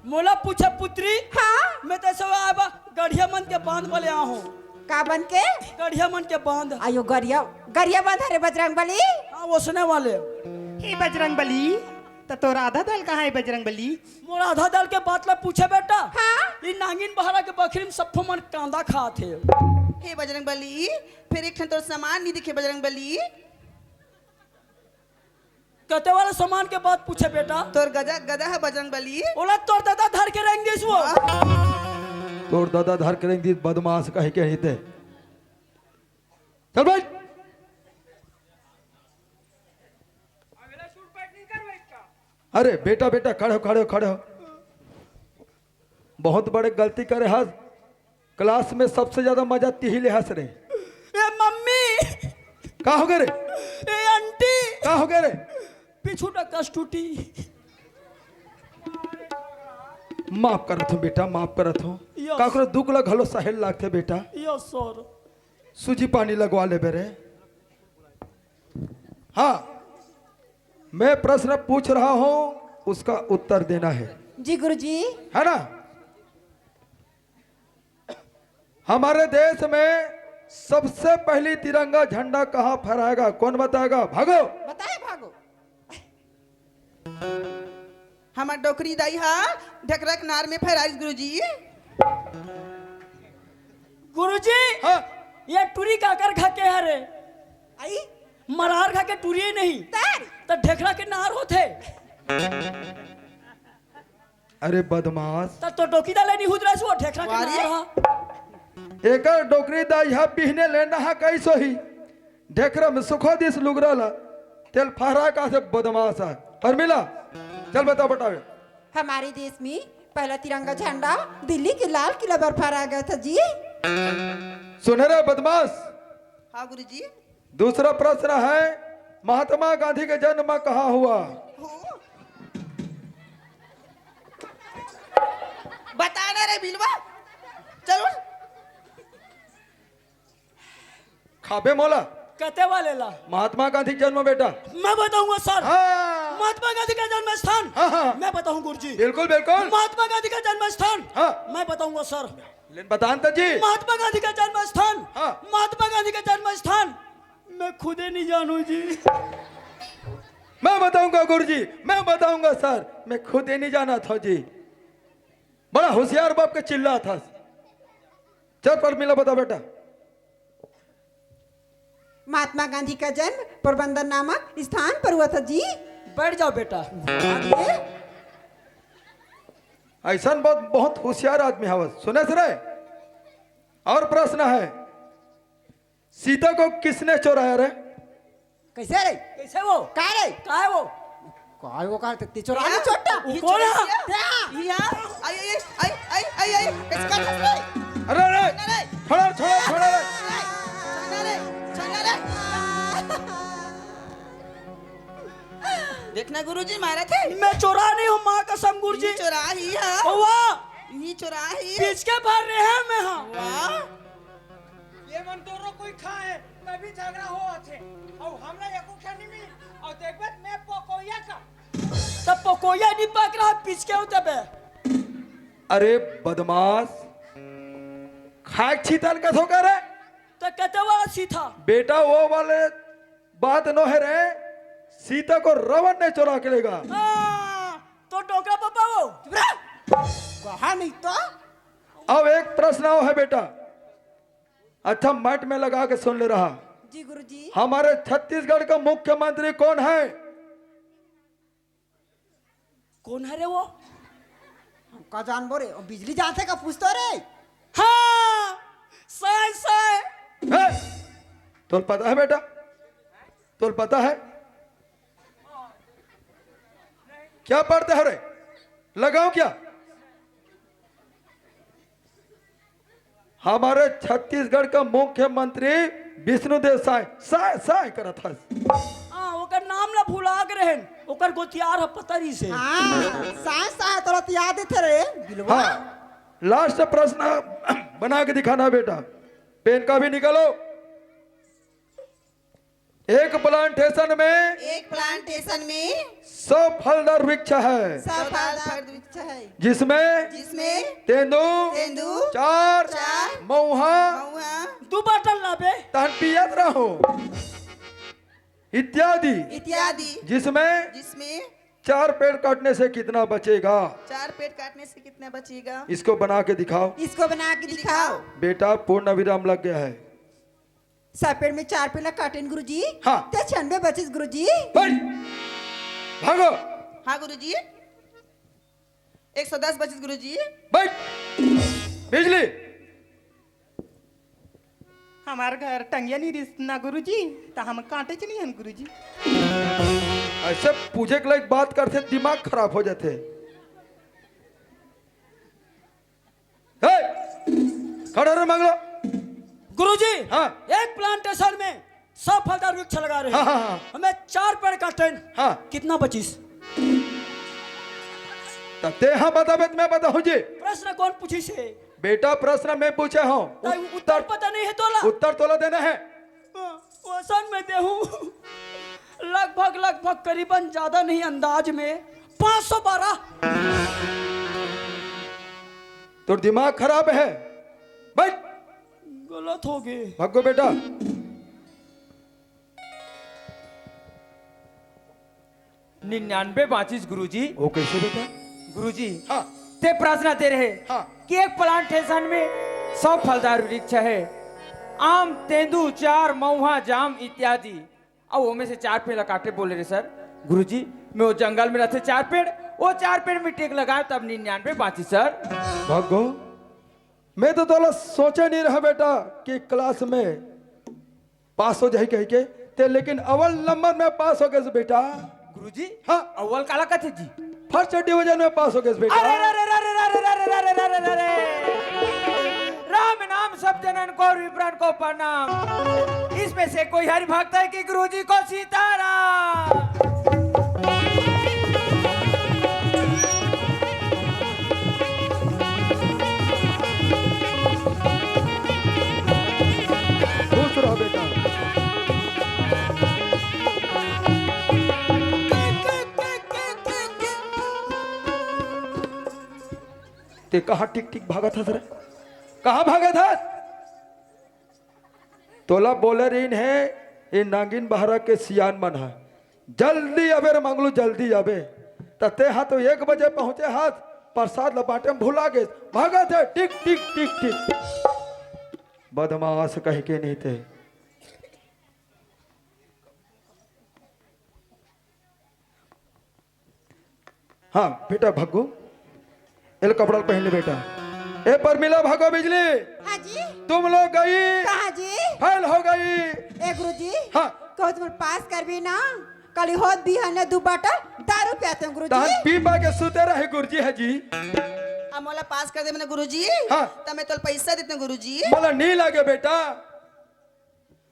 मोला पूछा पुत्री हाँ मैं तो आबा गढ़िया मन के बांध वाले आ हूँ। का बन के गढ़िया मन के बांध आयो गरिया गरिया बांधा रे बजरंग बली हाँ वसने वाले। हे बजरंग बली तो तोरा आधा दल कहाँ है बजरंग बली? मोर आधा दल के बात ला पूछे बेटा। हाँ ये नागिन बहरा के बकरी में सफो मन कांदा खाते। हे बजरंग बली फिर एक ठन तोर सामान नहीं दिखे बजरंग बली। कते वाले सामान के बात पूछे बेटा। तोर गदा गदा है बजरंग बली। ओला तोर दादा धर के रंग दिस वो। तोर दादा धार करेंगे बदमाश कहे के रीते। चल भाई अरे बेटा बेटा खड़े हो खड़े हो खड़े हो। बहुत बड़े गलती करे हंस। क्लास में सबसे ज्यादा मजा तिहिले हंस रहे। ए मम्मी का हो गए रे? ए आंटी का हो गए रे? पीछू कस टूटी। माफ करत हूँ बेटा माफ करत हूँ। यस। काकरो दुख लग हलो सहेल लागते बेटा। Yes sir. सूजी पानी लगवा ले बेरे। हाँ मैं प्रश्न पूछ रहा हूँ उसका उत्तर देना है जी गुरुजी है ना? हमारे देश में सबसे पहली तिरंगा झंडा कहाँ फहराएगा? कौन बताएगा? भागो। बताए भागो हमार डोकरी दाई हा ढकरक नार में फहराइस गुरुजी। गुरुजी हाँ ये टूरी काकर खा के है रे? आई मरार खा के टूरी ही नहीं तार तो ढेकड़ा के नार होते। अरे बदमाश तो डोकी डाले नहीं हुद रहा वो ढेकड़ा के वारी। नार रहा। एक डोकरी दा यह बिहने लेना है कैसो ही ढेकरा में सुखो दिस लुगराला तेल फहरा का से बदमाश है और मिला चल बताओ बताओ हमारे देश में पहला तिरंगा झंडा दिल्ली के लाल किला पर फहराया गया था जी। सुनहरे बदमाश। हाँ गुरुजी। दूसरा प्रश्न है महात्मा गांधी का जन्म कहाँ हुआ? बताना रे बिलवा चलो। खाबे मोला कहते वाले ला महात्मा गांधी का जन्म बेटा। मैं बताऊंगा सर। हाँ महात्मा गांधी का जन्म स्थान हाँ। मैं बताऊं गुरुजी। बिल्कुल बिल्कुल महात्मा गांधी का जन्म स्थान हाँ। मैं बताऊंगा सर। लेकिन बतान जी महात्मा गांधी का जन्म स्थान हाँ। महात्मा गांधी का जन्म स्थान मैं खुद ही नहीं जानू जी। मैं बताऊंगा गुरुजी मैं बताऊंगा सर मैं खुद ही नहीं जाना था जी। बड़ा होशियार बाप के चिल्ला था। चल पर मिला बता बेटा। महात्मा गांधी का जन्म पोरबंदर नामक स्थान पर हुआ था जी। बैठ जाओ बेटा। ऐसा बहुत होशियार आदमी है सुने से रहे। और प्रश्न है सीता को किसने चुराया रे? कैसे रे? कैसे वो का रे? का है वो? काय वो का ते चोरा नहीं छोटा। कौन है? अरे अरे छोड़ा छोड़ा छोड़ा रे। देखना गुरुजी मारा थे। मैं चोरा नहीं हूँ माँ कसम गुरुजी। चोरा ही है। वाह ये चोरा ही। बीच के भर रहे हैं मैं हाँ। वाह ये मन दोनों कोई खाए तभी झगड़ा हो थे और हमरा एको खानी में और देखबत मैं पकोया का तब पकोया नहीं पक रहा बीच के होते बे। अरे बदमाश खाक छीतल का ठोकर है तो कहते वाला सीधा बेटा वो वाले बात नो है रे। सीता को रावण ने चुरा के लेगा। तो टोकरा पापा वो कहा नहीं तो। अब एक प्रश्न और है बेटा अच्छा मट में लगा के सुन ले रहा। जी गुरुजी। हमारे छत्तीसगढ़ का मुख्यमंत्री कौन है? कौन है रे वो? का जान बोरे और बिजली जाते का पूछतो रे। हाँ साय साय। तो पता है बेटा तो पता है क्या पढ़ते हो रे? लगाओ क्या? हमारे छत्तीसगढ़ का मुख्यमंत्री विष्णुदेव साय साय साय करा था। हाँ ओकर नाम ना भुला के रहन ओकर गोतियार है पतरी से। हाँ साइंस साइंस तुरंत याद थे रे बिलवा। हाँ लास्ट प्रश्न बना के दिखाना बेटा। पेन का भी निकालो। एक प्लांटेशन में 100 फलदार वृक्ष है जिसमें तेंदू 4 महुआ दो बाटल लाबे तहन पियत रहो इत्यादि जिसमें 4 पेड़ काटने से कितना बचेगा? 4 पेड़ काटने से कितना बचेगा? इसको बना के दिखाओ। इसको बना के दिखाओ। बेटा पूर्ण विराम लग गया है। 100 पेड़ में 4 पेड़ काटें गुरुजी। हाँ। तो 96 बचे गुरुजी। भागो। हाँ गुरुजी 110 बचे गुरुजी। बैठ बिजली। हमार घर टंगिया नहीं रिश्ता गुरुजी तो हम काटे च नहीं हन गुरुजी। ऐसे पूछे के लायक बात करते दिमाग खराब हो जाते। खड़ा रहो मांगलो। गुरुजी हाँ। एक प्लांटेशन में 100 फलदार वृक्ष लगा रहे हैं। हाँ। हमें 4 पेड़ काटे हाँ। कितना बचीस? ते हाँ बताबे मैं बताऊं जी। प्रश्न कौन पूछी से? बेटा प्रश्न मैं पूछे हूँ उत्तर पता नहीं है तोला। उत्तर तोला देना है। वसन में देहूं लगभग करीबन ज्यादा नहीं अंदाज में 512। तो दिमाग खराब है। बैठ गलत हो गए। भागो बेटा। 99 25 गुरुजी। वो कैसे बेटा? गुरुजी हाँ। ते प्रश्न दे रहे हाँ। कि एक प्लांटेशन में 100 फलदार वृक्ष है आम तेंदू 4 महुआ जाम इत्यादि और वो में से 4 पेड़ काटे बोले रे सर। गुरुजी मैं वो जंगल में रहते 4 पेड़ वो 4 पेड़ में टेक लगाए तब 99 25 सर। मैं तो तोला सोचा नहीं रहा बेटा कि क्लास में पास हो जाए कह के ते, लेकिन अव्वल नंबर में पास हो गए बेटा। गुरुजी हाँ अव्वल काला कथे जी। फर्स्ट डिवीजन में पास हो गए बेटा। अरे रे रे रे रे रे रे रे रे रे रे रे। राम नाम सब जनन को और विप्राण को प्रणाम। इसमें से कोई हरि भक्त है कि गुरुजी को सीताराम। खुश रहो बेटा। ते कहा टिक टिक भागा था सर, कहा भागा था? तोला बोले रीन है ये नागिन बहरा के सियान मन है, जल्दी अबे रे मंगलू जल्दी अबे। तते हाँ तो 1 बजे पहुंचे, हाथ प्रसाद लपाटे में भुला गए, भागा थे टिक टिक टिक टिक। बदमाश कह के नहीं थे। हाँ बेटा भग्गू एल कपड़ा पहन ले बेटा। ए पर मिला भागो बिजली, हाँ जी। तुम लोग गई कहाँ जी? फेल हो गई। ए गुरुजी, हाँ कहो तुम पास कर भी ना, कल होत भी है 2 बाटल दारू पियाते हैं तहन गुरुजी। पी पा के सुते रहे गुरुजी है जी। अब मोला पास कर दे मैंने गुरुजी। हाँ। तब मैं तो पैसा देते गुरुजी। मला नहीं लगे बेटा।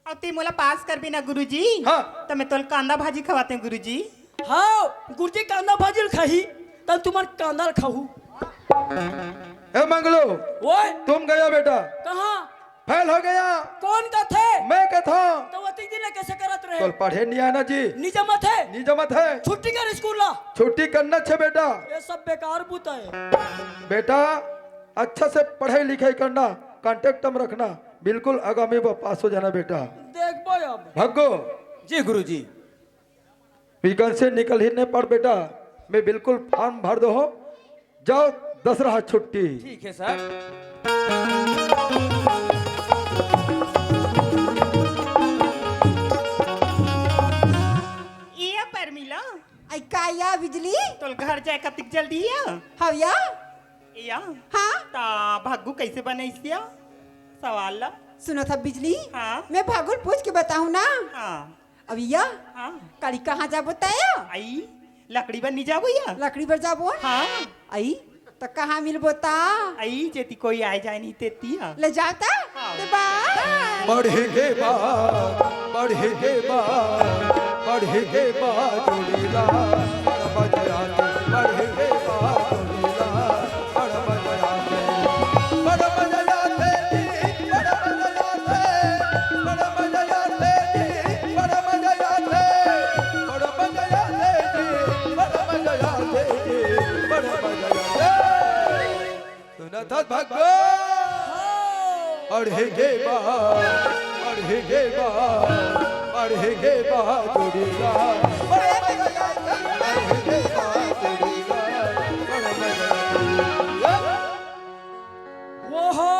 और ती मोला पास कर भी ना गुरुजी। हाँ। तो मैं तोल कांदा भाजी खवाते हैं गुरुजी। हाँ गुरुजी कांदा भाजिल खाही तब तुम्हार कांदा खाहू। ए मंगलू ओए तुम गया बेटा, कहाँ? फेल हो गया। कौन का थे? मैं कथा तो वती दिन कैसे करत रहे? तो पढ़े नहीं आना जी, निजमत है, निजमत है। छुट्टी कर स्कूल ला। छुट्टी करना छे बेटा। ये सब बेकार बुता है। बेटा अच्छा से पढ़ाई लिखाई करना, कांटेक्ट में रखना, बिल्कुल आगामी वो पास हो जाना बेटा। देखबो अब। भग्गो जी गुरुजी। विगन से निकल ही नहीं पड़ बेटा, मैं बिल्कुल फॉर्म भर दो, जाओ 10 रहा छुट्टी। ठीक है सर। ये पर मिला आई का या बिजली? तोल घर जाए कतिक जल्दी या हाँ या? या हाँ ता भागू कैसे बनैसिया सवाल ला। सुनो था बिजली, हाँ। मैं भागुल पूछ के बताऊँ ना। हाँ अब या हाँ कल कहाँ जा बताया? आई लकड़ी बन नहीं जाबो या। लकड़ी पर जाबो। हाँ आई तो कहाँ मिलबो ता? आई जेती कोई आए जाए नहीं तेती या। ले जाता हाँ। तो बाय। पढ़ेगे बा पढ़ेगे बा पढ़ेगे बा जोड़ीला बजाते, पढ़ेगे बा जोड़ीला बजाते, बड़ बजाते बड़ बजाते बड़ बजाते बड़ बजाते बड़ बजाते बड़ बजाते। सुना था भगवान पढ़ेगे बा पढ़ेगे बा पढ़ेगे बा जोड़ीला पढ़ेगे बा जोड़ीला वो हो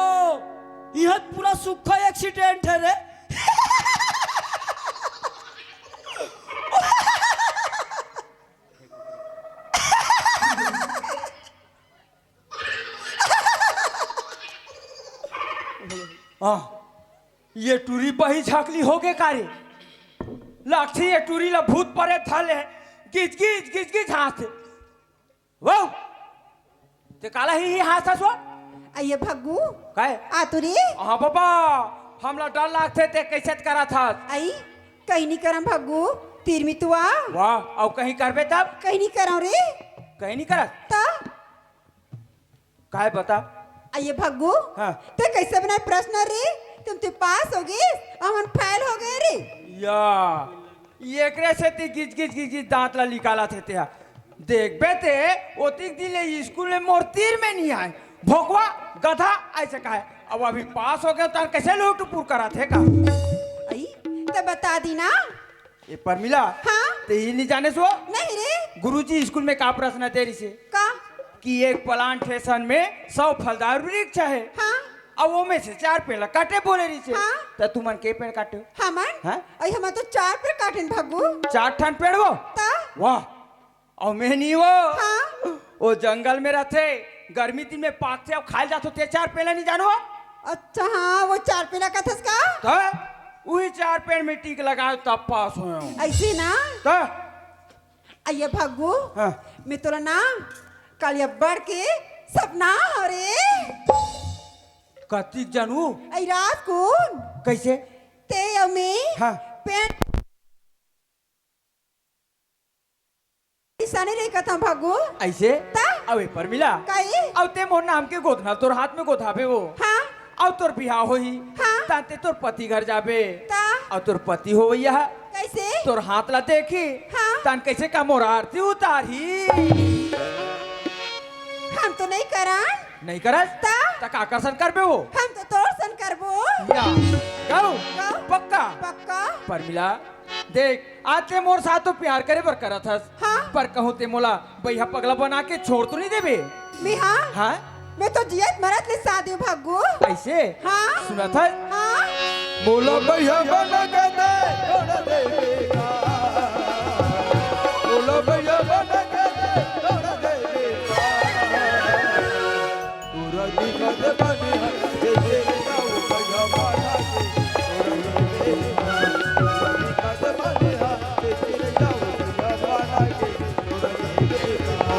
यह पूरा सूखा एक्सीडेंट है रे। हाँ ये टूरी बही झाकली हो गए कारे लाठी ये टूरी ला भूत परे थाले गिज गिज गिज गिज हाथ वो ते काला ही हाथ सो आइए भग्गू काय आतुरी। हाँ बाबा हमला डर लागते ते कैसे करा था आई कहीं नहीं करम भग्गू, तीर में तू आ। वाह और कहीं करबे तब कहीं नहीं करम रे कहीं नहीं करत ता। काय बता आइए भग्गू, हाँ। ते कैसे बनाए प्रश्न रे? तुम तो पास हो गए, हम फेल हो गए रे। या एकरे से ती गिज गिज गिज गिज दांत ला निकाला थे ते देख बेते ओतिक दिले स्कूल में मोर तीर में नहीं आए भोकवा गधा ऐसे कहा अब अभी पास हो गया तो कैसे लूटपुर करा थे का आई तो बता दी ना। ये पर मिला हाँ। ते ही नहीं जाने सो नहीं रे। गुरुजी स्कूल में का प्रश्न है तेरी से का? कि एक प्लांटेशन में 100 फलदार वृक्ष है हाँ। अब वो में से 4 पेड़ काटे बोले रही से हाँ। तो तुमन के पेड़ काटे हमन हाँ? आई हम तो 4 पे काटन भग्गू 4 ठन पेड़ वो ता। वाह और मैं नहीं वो हाँ। वो जंगल में रहते गर्मी दिन में पाकते अब खाए जाते ते 4 पेड़ नहीं जानो अच्छा हाँ वो 4 पे का थस का। तो वही 4 पेड़ में टीक लगाए तब पास हुए हूँ। ऐसे ना तो आइए भागू हाँ। मैं तोरा नाम कालिया बढ़ के सपना हो रे कतिक जानू आई रात कौन कैसे ते में हाँ। पेट साने रे कथा भागू ऐसे ता? अवे पर मिला काई अब ते मोर नाम के गोदना तोर हाथ में गोधाबे वो हाँ अब तोर बिहाव होई हाँ। ताते तोर पति घर जाबे ता और तोर पति हो भैया कैसे तोर हाथ ला देखी हाँ। तान कैसे का मोर आरती उतारी हम तो नहीं करा नहीं करस ता? तक आकर्षण करबे वो हम तो तोर सन करबो या गाओ गाओ। पक्का पक्का पर मिला देख आज ते मोर साथ तो प्यार करे पर करत हस हाँ। पर कहूं ते मोला भैया पगला बना के छोड़ तो नहीं देबे मैं हाँ हाँ मैं तो जियत मरत ले शादी भागू ऐसे हाँ सुना था हाँ बोला भैया बना के दे छोड़ देगा बोला भैया बना के दे छोड़ देगा पूरा दिखत बने जे देगा वो भैया बना के छोड़ देगा दिखत बने जे देगा वो भैया बना के छोड़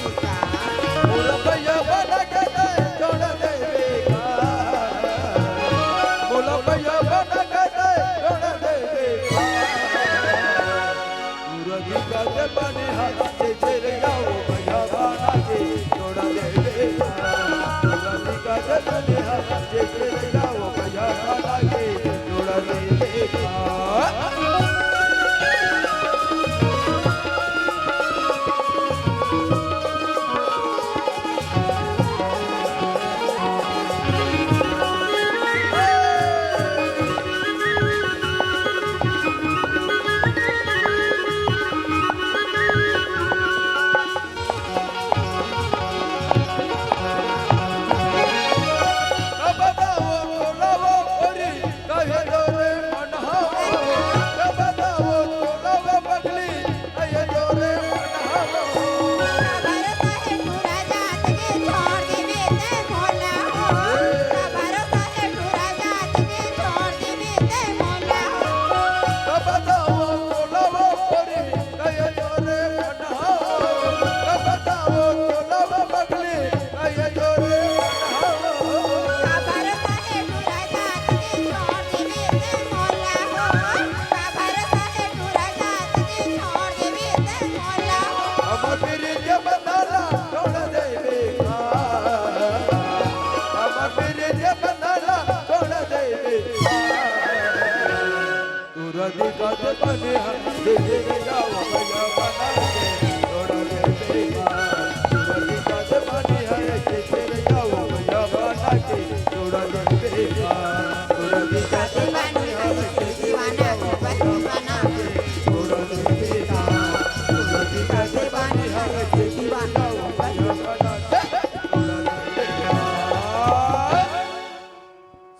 बोला भैया बना के दे छोड़ देगा बोला भैया बना के दे छोड़ देगा पूरा दिखत बने जे देगा वो भैया बना के छोड़ देगा पूरा दिखत बने जे देगा वो भैया बना के छोड़ देगा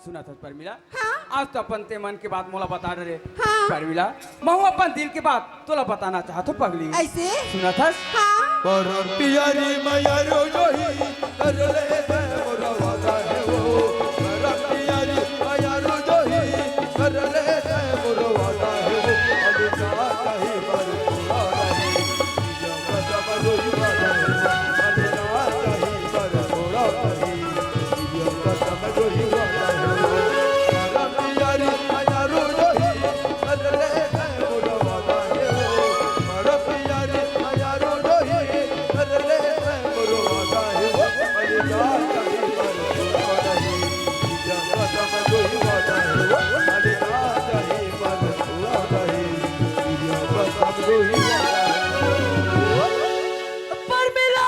सुना था परमिला हाँ। आज तो अपन ते मन के बात मोला बता रहे हाँ। परमिला मैं अपन दिल के बात तोला बताना चाहत हूँ पगली ऐसे सुना था हाँ पर पियारी मैया रो जोही कर ले दे मोरा वादा है वो पर पियारी मैया रो जोही कर ले दे मोरा वादा है वो अभी का कहीं पर पूरा नहीं जब सब रोई वादा है अभी का कहीं पर पूरा नहीं जब सब रोई वादा है पर पियारी मैया रो जोही कर ले दे मोरा वादा है वो पर पियारी मैया रो जोही कर ले दे मोरा वादा है वो अभी का कहीं पर पूरा नहीं जब सब रोई वादा है वो अभी का कहीं पर पूरा नहीं जब सब रोई वादा है परमिला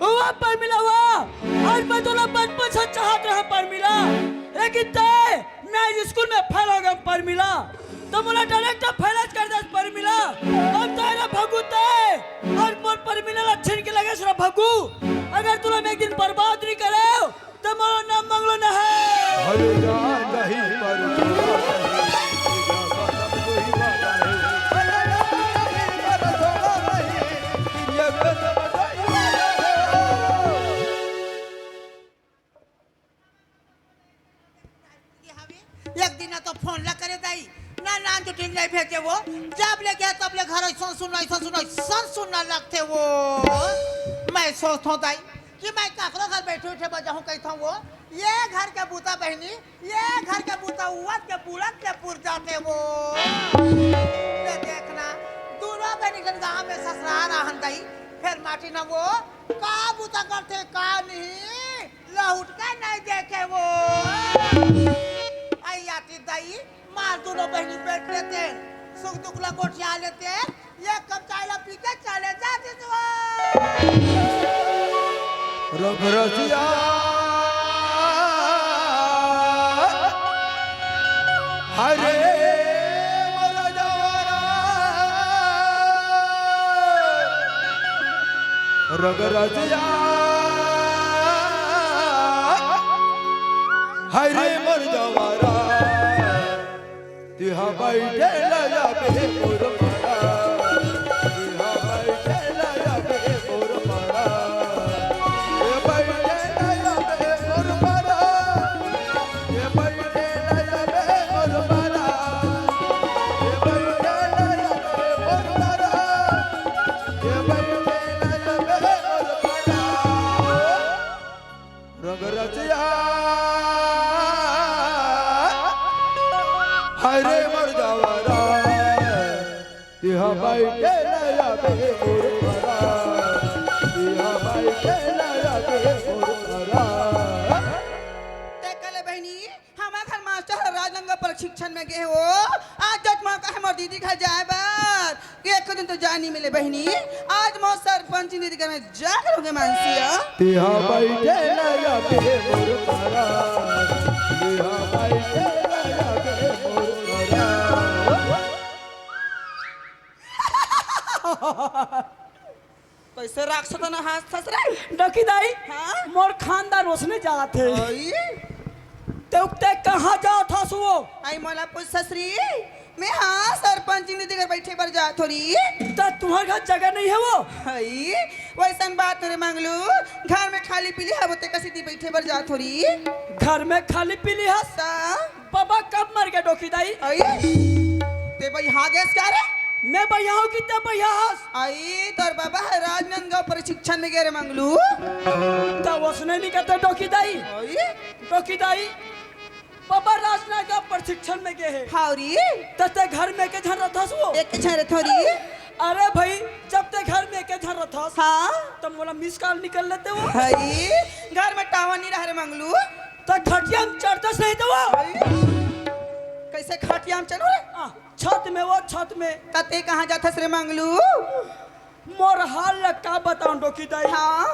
वाह परमिला वाह आज मैं तो बचपन से चाहत रहा परमिला लेकिन ते मैं स्कूल में फेल हो गया परमिला तो मोला डायरेक्ट फाइनेंस कर दस पर मिला हम तेरा भगुते और मोर पर मिला लक्षण के लगे सरा भगु अगर तुला मैं एक दिन बर्बाद नहीं करे तो मोरा नाम मंगलो न है हर जान नहीं पर एक दिन तो फोन ला करे दाई ना नान जो ठीक नहीं भेजे वो जब ले गया तब ले घर सुनना लगते वो मैं सोचता हूँ दाई कि मैं काकरो घर बैठे उठे बजाऊँ कहता हूँ वो ये घर के बूता बहनी ये घर के बूता उवत के बुलत के पुर जाते वो ले देखना दोनों बहनी जन गाँव में ससुराल रहन दाई फिर माटी ना वो का बूता करते का नहीं लौट के नहीं देखे वो आई आती दाई मार दोनों बहनी बैठ लेते सुख दुख ला गोठिया लेते ये कब चाय ला पी के चले जाते रब रसिया हरे मोरा जवारा रब रसिया हरे मोर जवारा तिहा बैठे लया बे मोर मारा तिहा बैठे लया बे मोर मारा ये बैठे लया बे मोर मारा ये बैठे लया बे मोर मारा ये बैठे लया बे मोर मारा ये बैठे लया बे मोर मारा रंग रचिया हरे मर जावारा तिहा बैठे लया बे मोर मारा तिहा बैठे लया बे मोर मारा ते कले बहनी हमार घर मास्टर राजनंगा प्रशिक्षण में गए हो आज जज मां का हमर दीदी घर जाए बात एक दिन तो जानी मिले बहनी आज मो सरपंच दीदी घर में जा करोगे मानसिया तिहा बैठे लया बे मोर मारा तिहा बैठे लया बे मोर मारा कैसे राक्षस तो ना हाथ फंस रहे डकी दाई हाँ? मोर खानदान उसने जात थे आई ते कहाँ जाओ था सो आई मोला पूछ ससरी मैं हाँ सरपंच दीदी घर बैठे पर जा थोड़ी तो तुम्हारे घर जगह नहीं है वो आई वैसन बात तोरे मांगलू घर में खाली पीली है बोते कसी दी बैठे पर जा थोड़ी घर में खाली पीली हस सा बाबा कब मर गए डोकी दाई आई ते भाई हाँ गैस क्या रे मैं भैया हूँ कि ते भैया हस आई तोर बाबा राजनांदगांव प्रशिक्षण में गए रे मांगलू तो उसने नहीं कहते डोकी दाई आई डोकी दाई बाबा राजनांदगांव प्रशिक्षण में गए हैं हाउरी ते घर में के झन रथा वो एक छरे थोड़ी अरे भाई जब ते घर में के झन रथा हाँ तब मोला मिस कॉल निकल लेते वो आई घर में टावर नहीं रह रे मांगलू तो खटिया में चढ़ते नहीं तो वो कैसे खटिया में चलो रे छत में वो छत में तते कहाँ जाता रे मांगलू मोर हाल का बताऊं डोकी दाई हाँ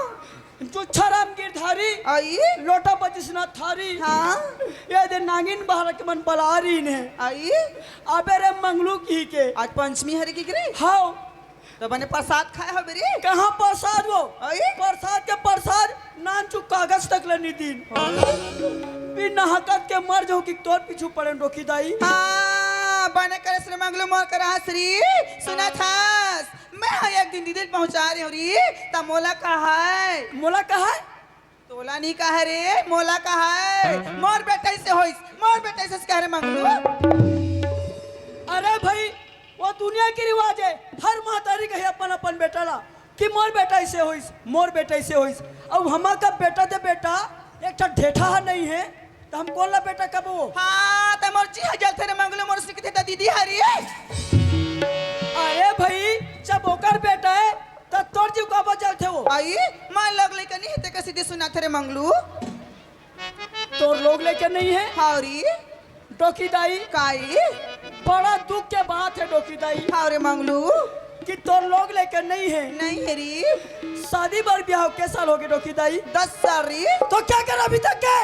जो छराम गिरधारी आई लोटा बजिसना थारी हाँ ये दे नागिन बहर के मन पलारी ने आई अबे रे मंगलू की के आज पंचमी हरी की गिरी हाँ तो बने प्रसाद खाए हो बेरी कहाँ प्रसाद वो आई प्रसाद के प्रसाद नान चुक कागज तक लेनी दिन बिना हकत के मर जाओ कि तोर पीछू पड़े डोकी दाई हाँ बने करे श्री मंगलू मोर करा श्री सुना था मैं हाँ एक दिन दीदी पहुंचा रही हूँ री ता मोला कहा है मोला कहा है तोला नहीं कहा रे मोला कहा है मोर बेटा से होइस मोर बेटा से कह रे मंगलू अरे भाई वो दुनिया की रिवाज है हर महतारी कहे अपन अपन बेटा ला कि मोर बेटा ऐसे होइस मोर बेटा ऐसे होइस अब हमार का बेटा दे बेटा एक ठा ढेठा नहीं है तो हम कौन ला बेटा कब वो हाँ तो मोर जी हजार थे रे मंगलू मोर से कहते दीदी हरी अरे भाई जब ओकर बेटा है तो तोर जीव का बचल थे वो आई मान लग ले कनी हेते के सीधे सुना थे रे मंगलू तोर लोग लेके नहीं है हाउरी डोकी दाई काई बड़ा दुख के बात है डोकी दाई हाउरे मंगलू कि तोर लोग लेके नहीं है नहीं हेरी शादी बार ब्याह के साल हो गए डोकी दाई 10 साल री तो क्या कर अभी तक के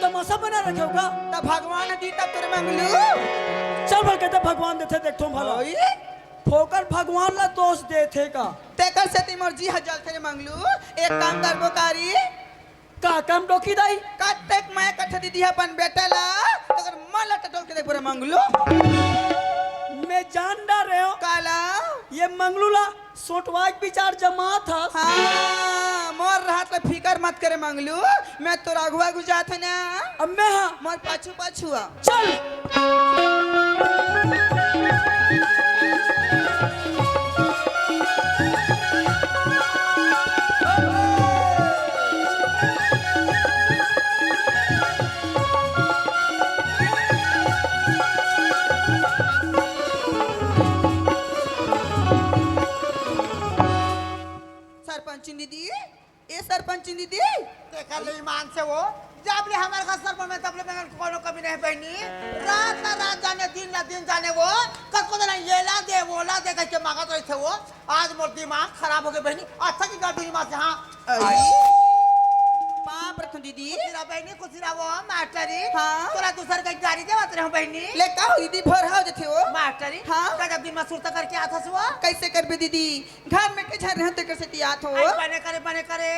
तमाशा बना रखे होगा तब भगवान दी तब तेरे मंगलू चल भर कहते भगवान देते देख तुम भला ओए ठोकर भगवान ला दोष देते का तेकर से ती मर्जी हजल थे मंगलू एक काम करबो कारी का काम डोकी दाई कतेक मैं कठ दीदी अपन बेटा ला अगर मन लट डोल के देख पूरा मंगलू मैं जान डा रहे हो काला ये मंगलूला सोटवाज विचार जमा था हाँ मोर रात ले फिकर मत करे मंगलू मैं तो अगुआ गुजात है ना अब मैं हाँ मोर पाछू पाछू आ चल सरपंच दीदी ए सरपंच दीदी देखा ले ईमान से वो जब ले हमारे घर सर पर में तब ले मैं कोनो कभी नहीं बहनी रात ना रात जाने दिन जाने वो कसको ना ये ला दे वो ला दे करके मांगा तो थे वो आज मोर दिमाग खराब हो गया बहनी अच्छा की गाड़ी दिमाग से हाँ पाप रख दीदी कुछ बहनी कुछ वो मास्टरी हाँ। तोरा दूसर का गाड़ी देवत रहे बहनी ले का हो दीदी भर हाउ जथे हो मास्टरी हाँ। का जब दिन में सुरता करके आता से वो कैसे करबे दीदी घर में के झर रहते कैसे तियात हो आई बने करे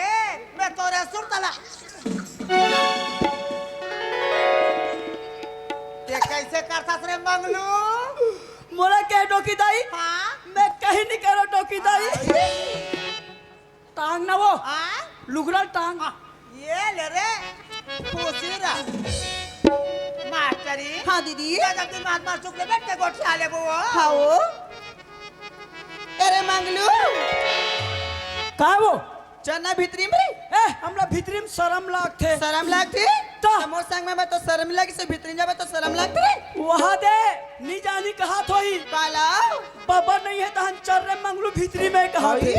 मैं तोरे सुरतला ये कैसे करता रे मंगलू मोला कह डोकी दाई हाँ मैं कहीं नहीं करो डोकी दाई टांग ना वो हाँ लुगड़ा टांग ये ले रे खुशी रा मास्टरी हाँ दीदी जब दिन मार चुक ले बैठ के गोठिया ले वो हाँ वो अरे मंगलू का वो चना भीतरी में ए हमरा भीतरी में शर्म लागते शर्म लागती तो मोर संग में तो शर्म लगी से भीतरी जाबे तो शर्म लागती वहाँ दे नहीं जानी कहा थोई काला बाबा नहीं है तहन चल रहे मंगलू भीतरी में कहा थी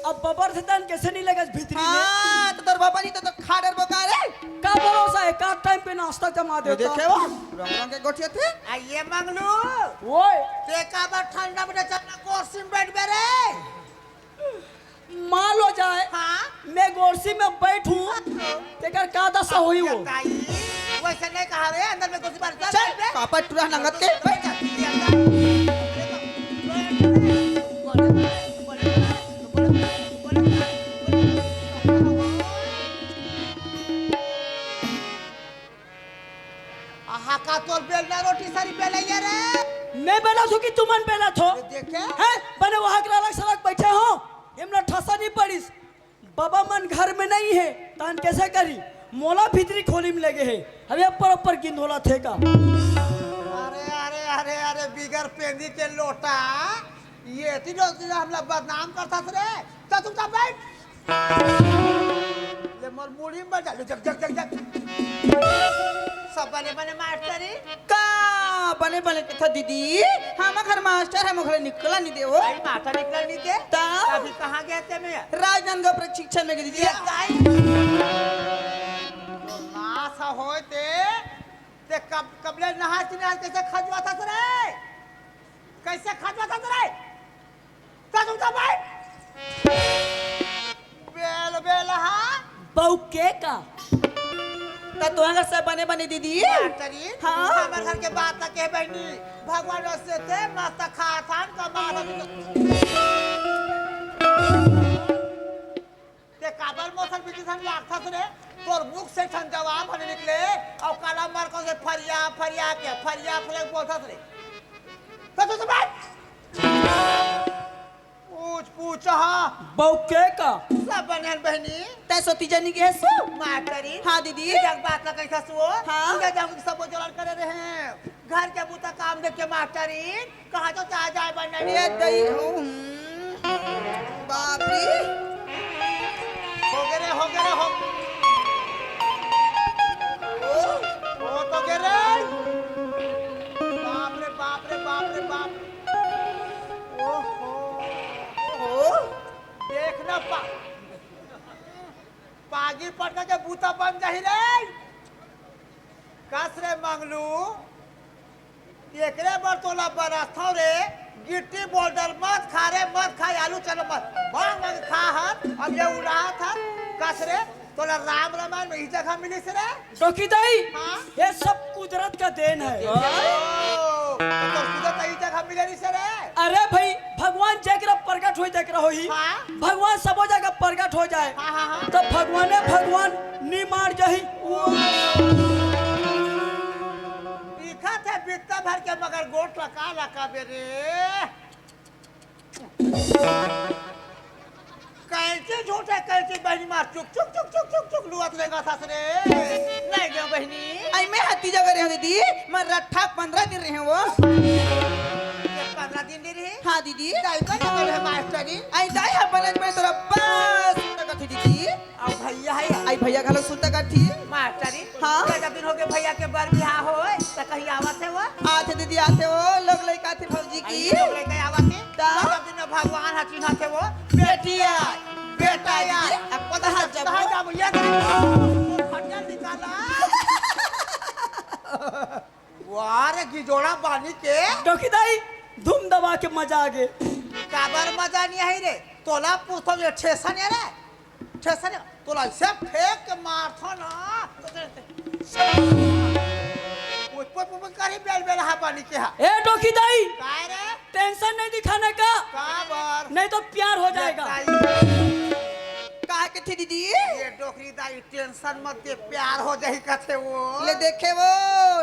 अब बबर थे तहन कैसे नहीं लगा भीतरी में हाँ तो तोर बाबा नहीं तो खाडर बोकार है का भरोसा है का टाइम पे नाश्ता जमा देता देखे वो रंग रंग के गोठिया थे आ ये मंगलू ओए ते का बार ठंडा में चलना कोर्सी में बैठ बे रे मान लो जाए हाँ मैं गोरसी में बैठूं तेकर का दशा हुई वो ताई वैसे नहीं कहा रे अंदर में कुछ बार चल कापट टूरा नंगत के बैठ आहा का तोर बेलना रोटी सारी बेलैया रे मैं बेला थू कि तुमन बेला थो देखे हैं बने वहां के अलग सड़क बैठे हो इमला ठसा नहीं पड़ीस बाबा मन घर में नहीं है तान कैसे करी मोला भीतरी खोली में लगे है अबे ऊपर गिंधोला थे का अरे अरे अरे अरे बिगर पेंदी के लोटा ये तीनों हमला बदनाम करता रे तो तुम सब बैठ ले मोर मुड़ी में बैठ जग जग जग जग सब बने बने मास्टरी का बने बने के था दीदी हम घर मास्टर है मुखले निकला नहीं दे वो भाई माथा निकल नहीं दे ता अभी कहाँ गए थे मैं राजनांदगांव प्रशिक्षण में गई दीदी ये गाय नासा होए ते कबले नहा चिना कैसे खजवा था रे कैसे खजवा था रे तुम सब बैठ बेल बेल हाँ बहु के का ता तो अगर सब बने बने दीदी मास्टरी हाँ। हमारे घर के बात तक है बहनी भगवान से थे मस्त खा थान का मारा ते काबर मौसम बीच हम लागता रे तोर मुख से ठन जवाब हने निकले और काला मार को से फरिया फरिया के फरिया फले बोलता रे तो तू बात पूछ हाँ बहु के का सब बहन बहनी तै सोती जनी के सो मास्टरी हाँ दीदी जग बात लगा कैसा सुओ हाँ। तुझे जब सब जोड़न करे रहे हैं घर के बूता काम देख के मास्टरी कहाँ तो चाह जाए बनने ये दई बाप रे हो गए हो ओ तो गे रे बाप रे बाप रे बाप रे बाप ओहो ओ देखना पागी पटका के बूता बन जाही रे कस रे मंगलू एकरे बर तोला बरस्थौ रे गिट्टी बोल्डर मत खा रे मत खा आलू चलो मत मांग मांग खा हत अब ये उड़ा था कस रे तोला राम रामायण में ही जगह मिली से रे डोकी दाई हाँ? ये सब कुदरत का देन है ओ, तो खुदा कई जगह मिले नहीं सर अरे भाई भगवान जगह प्रकट हो देख रहो ही हाँ। भगवान सबो जगह प्रकट हो जाए हाँ हाँ हाँ तो भगवान नी मार जही लिखा थे बित्ता भर के मगर गोट लका बेरे कैसे झूठ है कैसे बहनी मार चुक चुक चुक चुक चुक चुक लुआत लेगा था रे नहीं गया बहनी आई मैं हत्ती जगह रहे दीदी मैं रट्ठा 15 दिन रहे वो 15 दिन दे रही हाँ दीदी दाई का नकल है मास्टरी आई दाई हा बनज में तोरा बस सुनता थी दीदी अब भैया है आई भैया घालो सुनता थी मास्टरी हाँ। कई दिन हो गए भैया के बर बियाह होए त कहीं आवत है वो आते दीदी आते वो लोग लइका थे भौजी की आई लोग लेके आवत है ता? कई दिन भगवान हची ना थे वो बेटिया बेटा यार अब पता है जब कहां जा भैया वो खंडन निकाला वार गिजोड़ा पानी के डोकीदाई धूम दबा के मजा आ गए काबर मजा नहीं है रे तोला पूछो ये ठेसन है रे ठेसन तोला से फेंक के मारथो ना पुष्प करी बेल बेल हा पानी के हा ए डोकीदाई काय रे टेंशन नहीं दिखाने का काबर नहीं तो प्यार हो जाएगा कहा के थी दीदी ये डोकरी दाई टेंशन मत दे प्यार हो जाई कथे वो ले देखे वो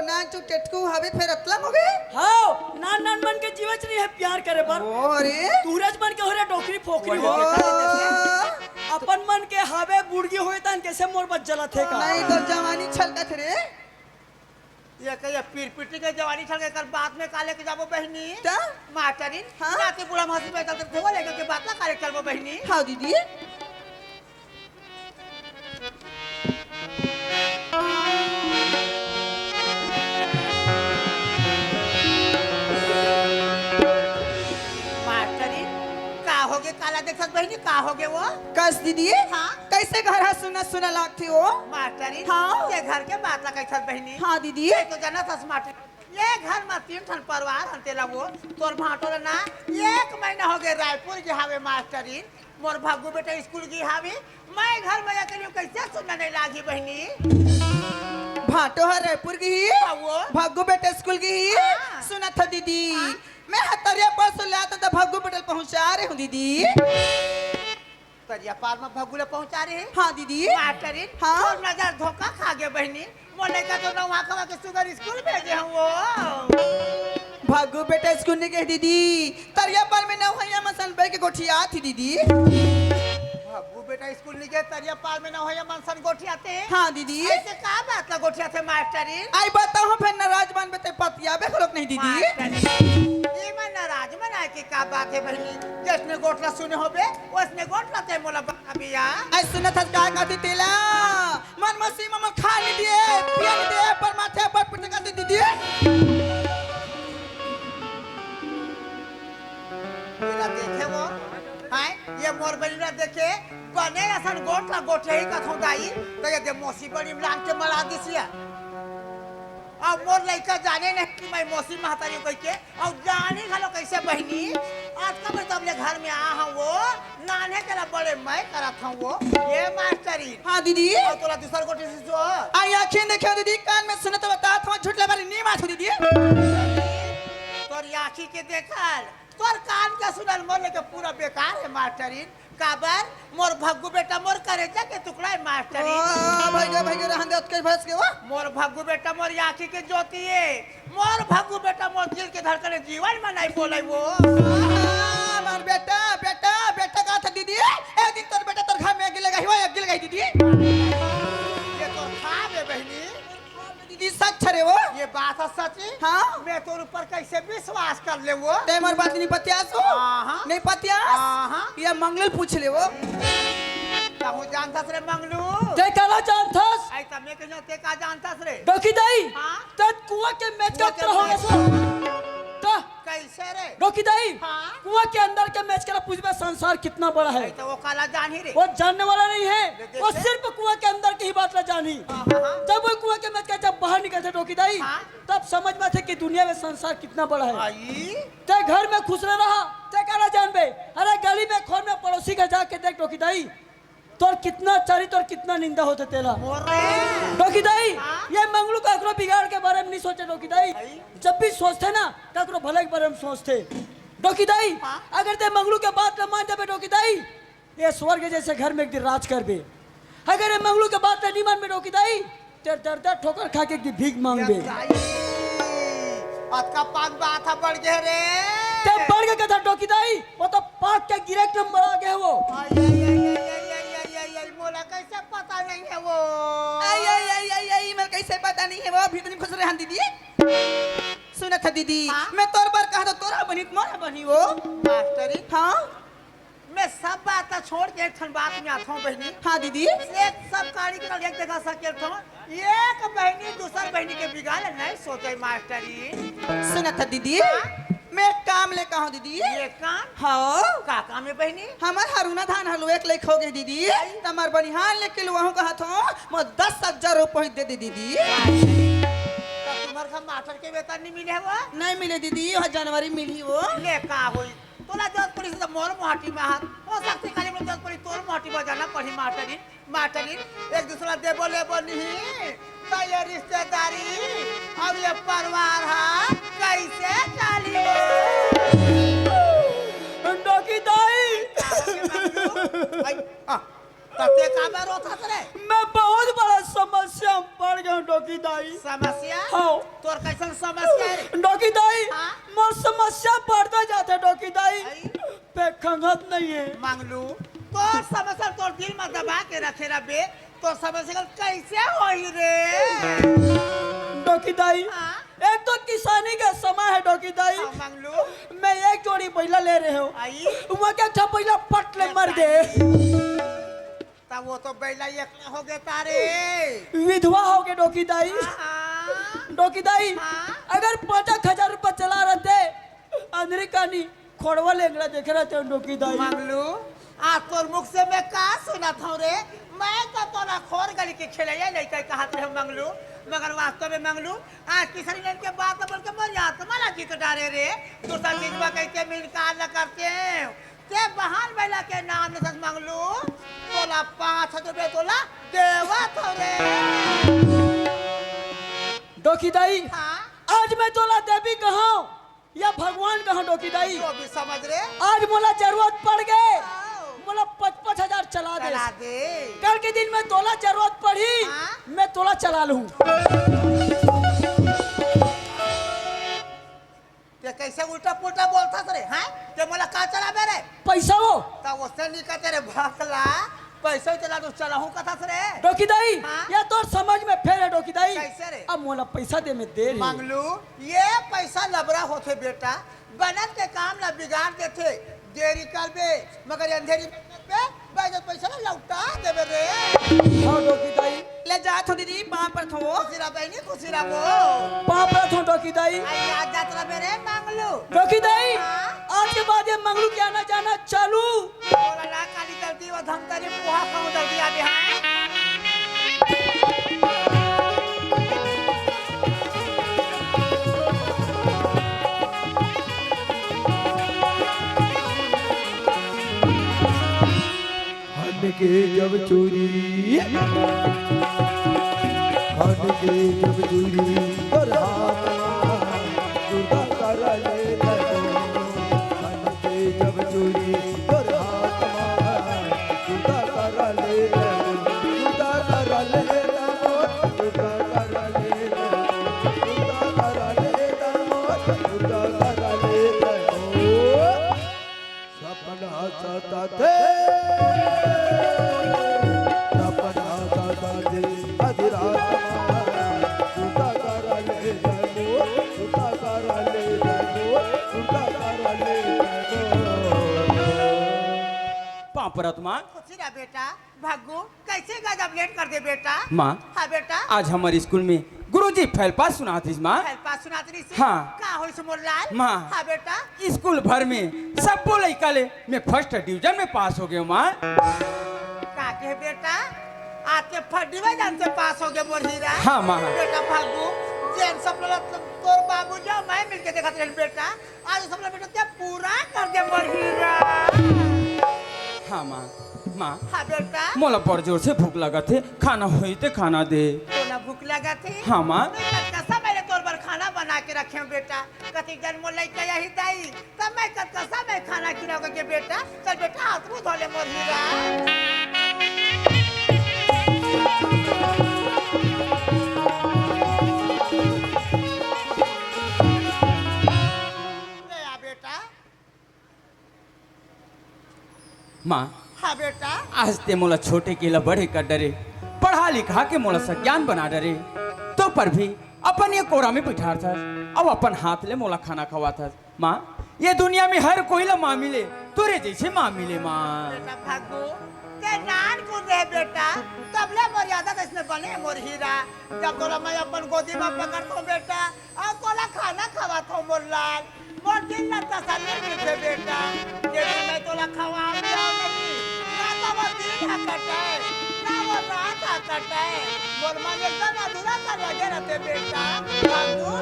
नान चु टेटकू हवे फिर अतलम हो गए हाँ नान नान मन के जीवच नहीं है प्यार करे पर ओ अरे सूरज मन के हो रे डोकरी फोकरी हो अपन मन के हावे बुड़गी होए तन कैसे मोर बच जलत है का नहीं तो जवानी छलका थे रे ये कहे पीर पिटी के जवानी छल के कर बाद में काले के जाबो बहनी ता? मास्टरी हाँ? नाती बुढ़ा मासी पे चलते थे वो लेके के बात ना काले चलबो बहनी हाँ दीदी मास्टरी का होगे काला देखत बहनी का होगे वो कस दीदी हाँ? कैसे घर हा सुना सुना लागती हो मास्टरी हाँ? ये घर के बात लगा छत बहनी हाँ दीदी ये तो जाना था मास्टरी ये घर में 3 ठन परिवार हंते लगो तोर भाटो ना 1 महीना हो गए रायपुर के हावे मास्टरी मोर भागू बेटा स्कूल की हावे मैं घर में अकेले कैसे सुनने नहीं लागी बहनी भाटो है रायपुर की ही हाँ वो भागो बेटा स्कूल की ही हाँ। सुना था दीदी मैं हतरिया पर से लाता था भागो बेटा पहुंचा रही हूँ दीदी तरिया पार में भगुले पहुंचा रहे हैं हाँ दीदी मास्टरी हाँ? और नजर धोखा खा गए बहनी मोले का तो ना वहाँ कमा के सुगर स्कूल भेजे हम वो भागो बेटा स्कूल ने कह दीदी तरिया पर में ना भैया मसन भाई के गोठिया थी दीदी भगू बेटा स्कूल नहीं गए तरिया पार में ना हो या मनसन गोठी आते हैं हाँ दीदी ऐसे का बात का गोठी आते मास्टरी आई बताओ फिर नाराज बन बते पतिया बे खलोक नहीं दीदी ये मैं नाराज मन आए की का बात है बहनी जिसने गोठला सुने होबे उसने गोठला ते मोला अबिया आई सुना था का कहती तेला मन मसी मम खा नहीं दिए पिया नहीं दिए पर माथे पर पिट का दीदी मेरा देखे वो हाय ये मोर बलिना देखे बने असन गोठला गोठे ही कथो दाई तो ये दे मोसी बड़ी लान के मला दिसिया अब मोर लइका जाने नहीं कि मैं मौसी महतारी कह के और जाने घलो कैसे बहनी आज का मैं तबले घर में आ हूं वो नाने के ला बड़े मैं करत हूं वो ये मास्टरी हाँ दीदी और तोला दूसर गोटी से जो आई आंखें देखे दीदी कान में सुने तो बता था झूठले बारी नी माथ दीदी तोर आँखी के देखल तोर कान के सुनल मोर लेके पूरा बेकार है मास्टरी काबर मोर भग्गू बेटा मोर करेजा के टुकड़ा है मास्टरी भाई रहन दे के भस के वो मोर भग्गू बेटा मोर आँखी के ज्योति है मोर भग्गू बेटा मोर दिल के धड़कन जीवन में नहीं बोले वो मार बेटा बेटा बेटा का था दीदी एक दिन तोर बेटा तोर घर में गिल गई हो गिल गई दीदी ये तो खाब है बहनी दीदी सच रे वो ये बात है सच हाँ मैं तोर ऊपर कैसे विश्वास कर ले वो ते मार बात नहीं पतियास हो हाँ। नहीं पतियास हाँ। ये मंगल पूछ ले वो तू जानता रे मंगलू ते काला जानथस आई तमे के ते का जानता रे डोकीदाई हाँ? तत कुआं के मैच कुआं का के होगा मैच। सो ता कैसे रे डोकीदाई हाँ? कुआं के अंदर के मैच का पूछबे संसार कितना बड़ा है आई तो वो काला जान ही रे वो जानने वाला नहीं है देखे? वो सिर्फ कुआं के अंदर की ही बात ला जानी हाँ। जब वो कुआं के मैच का जब बाहर निकलते डोकीदाई हाँ? तब समझ में थे कि दुनिया में संसार कितना बड़ा है आई ते घर में खुश रह रहा ते काला जान बे अरे गली में खोन में पड़ोसी का जाके देख डोकीदाई तोर कितना चरित और कितना निंदा होते तेला मोरे डोकी दाई ये मंगलू ककरो बिगाड़ के बारे में नहीं सोचे डोकी दाई जब भी सोचते ना ककरो भले के बारे में सोचते डोकी दाई अगर ते मंगलू के बात न मान जाबे डोकी दाई ये स्वर्ग जैसे घर में एक दिन राज कर बे अगर ये मंगलू के बात नहीं मान में डोकी दाई तेरे दर ठोकर खा के एक दिन भीख मांग बे का पाक बात बढ़ गए रे ते बढ़ के कथा डोकी दाई वो तो पाक के गिरेक नंबर आ गए वो मोला कैसे पता नहीं है वो आई मैं कैसे पता नहीं है वो अभी इतनी खुश रहे दीदी सुना था दीदी मैं तोर पर कहा तो तोरा बनी तुम्हारा बनी वो मास्टरी हाँ मैं सब बात छोड़ के एक बात में आता हूँ बहनी हाँ दीदी एक सब कार्यक्रम एक जगह सके एक बहनी दूसर बहनी के बिगाड़ नहीं सोचे मास्टरी सुना था दीदी मैं एक काम ले कहा दीदी ये काम हाँ का काम है बहनी हमार हरुना धान हलवे एक लेख हो गए दीदी तमार बनिहान लेके लो वहाँ कहा था मैं 10,000 रुपये दे दे दीदी तुम्हारे का मास्टर के वेतन नहीं मिले वो नहीं मिले दीदी वहाँ जनवरी मिली वो ले का हुई तोला जब पुलिस तो मोर मोहटी में हाथ हो सकती खाली में जब पुलिस तोर मोहटी में जाना पड़ी मास्टरी एक दूसरा दे बोले नहीं ये रिश्तेदारी अब ये परिवार है कैसे चली डोकी दाई तते का में रोता रे मैं बहुत बड़ा समस्या में पड़ गया हूँ डोकी दाई समस्या हाँ तोर कैसन समस्या है डोकी दाई हाँ? मोर समस्या बढ़ता जाता डोकी दाई पे खंगत नहीं है मांगलू तोर समस्या तोर दिल में दबा के रखे रबे तो समस्या कैसे होई रे डोकी दाई हाँ? एक तो किसानी का समय है डोकी दाई हाँ, मांगलू मैं एक जोड़ी बैला ले रहे हो आई वहाँ क्या था बैला पट ले मर गए तब वो तो बैला एक हो गए तारे विधवा हो गए डोकी दाई हाँ? डोकी दाई हाँ? अगर 50,000 रुपये चला रहते अंधरी कहानी खोड़वा लेंगड़ा देख रहे थे डोकी दाई मांगलू आज तोर मुख से मैं कहा सुना था रे मैं तो तोरा खोर गली के खेले नहीं कह कहा थे मांगलू मगर वास्तव में मांगलू आज किसी ने के बात बोल के मर जाता माला की तो डारे रे दूसरा चीज में कहते मिल कार न करते ते बहान बैला के नाम से मांगलू तोला 5,000 रुपये तोला देवा था रे डोकी दाई हाँ आज मैं तोला देवी कहाँ या भगवान कहाँ डोकी दाई जो भी समझ रे आज मोला जरूरत पड़ गए मोला 5,000 चला दे चला दे कल के दिन में तोला जरूरत पड़ी हाँ? मैं तोला चला लूं ते कैसे उल्टा पुल्टा बोलता रे हैं ते मोला का चला बे रे पैसा वो तब उससे नहीं कहते रे भागला पैसा चला तो चला हूं कथा से रे डोकी दाई हाँ? या तो समझ में फेर है डोकी दाई कैसे रे? अब मोला पैसा दे में देर है मांगलू ये पैसा लबरा होते बेटा बनत के काम ला बिगाड़ देते देरी कर बे मगर अंधेरी पे बाजो पैसा ना लौटा देबे रे हाँ डोकी दाई ले जा थो दीदी पाँव पर थो खुशीरा बहनी खुशीरा बो पाप रथ हूँ डोकी दाई आई आज जात्रा मेरे मांगलू डोकी दाई हाँ? आज के बाद ये मंगलू क्या ना जाना चालू बोला ला काली जल्दी वो धमतरी पोहा खाऊं जल्दी आ बिहार हन के जब चोरी हन के जब चोरी और दुर्गा कर ले हन के जब चोरी और दुर्गा कर ले दुर्गा कर ले दुर्गा कर ले दुर्गा कर ले दुर्गा कर ले सपना सता थे सपना सता थे अधिरात सुता कर ले जानो सुता कर ले जानो सुता कर ले जानो पापरत माँ खुशीरा बेटा भागू कैसे गजब लेट कर दे बेटा माँ हाँ बेटा आज हमारे स्कूल में गुरुजी फैलपा सुनाती माँ हेल्पा सुनातनी से हाँ। का होई से मोरलाल माँ। हाँ बेटा स्कूल भर में सब बोले कल मैं फर्स्ट डिवीजन में पास हो गया माँ का के बेटा आज के फर्स्ट डिवीजन से पास हो गए मोर हीरा हाँ, माँ। बेटा भागू जेन सपना तोर बाबू जो मैं मिलके देखत रहे बेटा आज सपना बेटा क्या पूरा कर दे मोर हीरा हाँ माँ माँ हाँ बेटा मोला बड़ जोर से भूख लगा थे खाना हुई ते खाना दे तोला भूख लगा थी हाँ माँ कसा मैंने तोर पर खाना बना के रखे हूँ बेटा कति जन्म लैके यही दाई तब मैं कसा मैं खाना खिलाऊंगा के बेटा चल बेटा हाथ मुँह धोले मोर हीरा ले आ बेटा माँ हाँ बेटा आज ते मोला छोटे केला बड़े का डरे पढ़ा लिखा के मोला सज्ञान बना डरे तो पर भी अपन ये कोरा में बिठा था अब अपन हाथ ले मोला खाना खवा था माँ ये दुनिया में हर कोई ला माँ मिले तुरे जैसे माँ मिले माँ बेटा भागो ते नान को दे बेटा तबले मर्यादा इसने बने मोर हीरा जब तोला मैं अपन गोदी में पकड़ता हूँ बेटा और तोला खाना खवाता हूँ मोर लाल मोर दिल न तसल्ली मिलते बेटा ये दिन मैं तोला खवा नहीं ना तो वो दिन हकटे ना वो रात हकटे मोर मन एकदम अधूरा सा लगे रहते बेटा भागो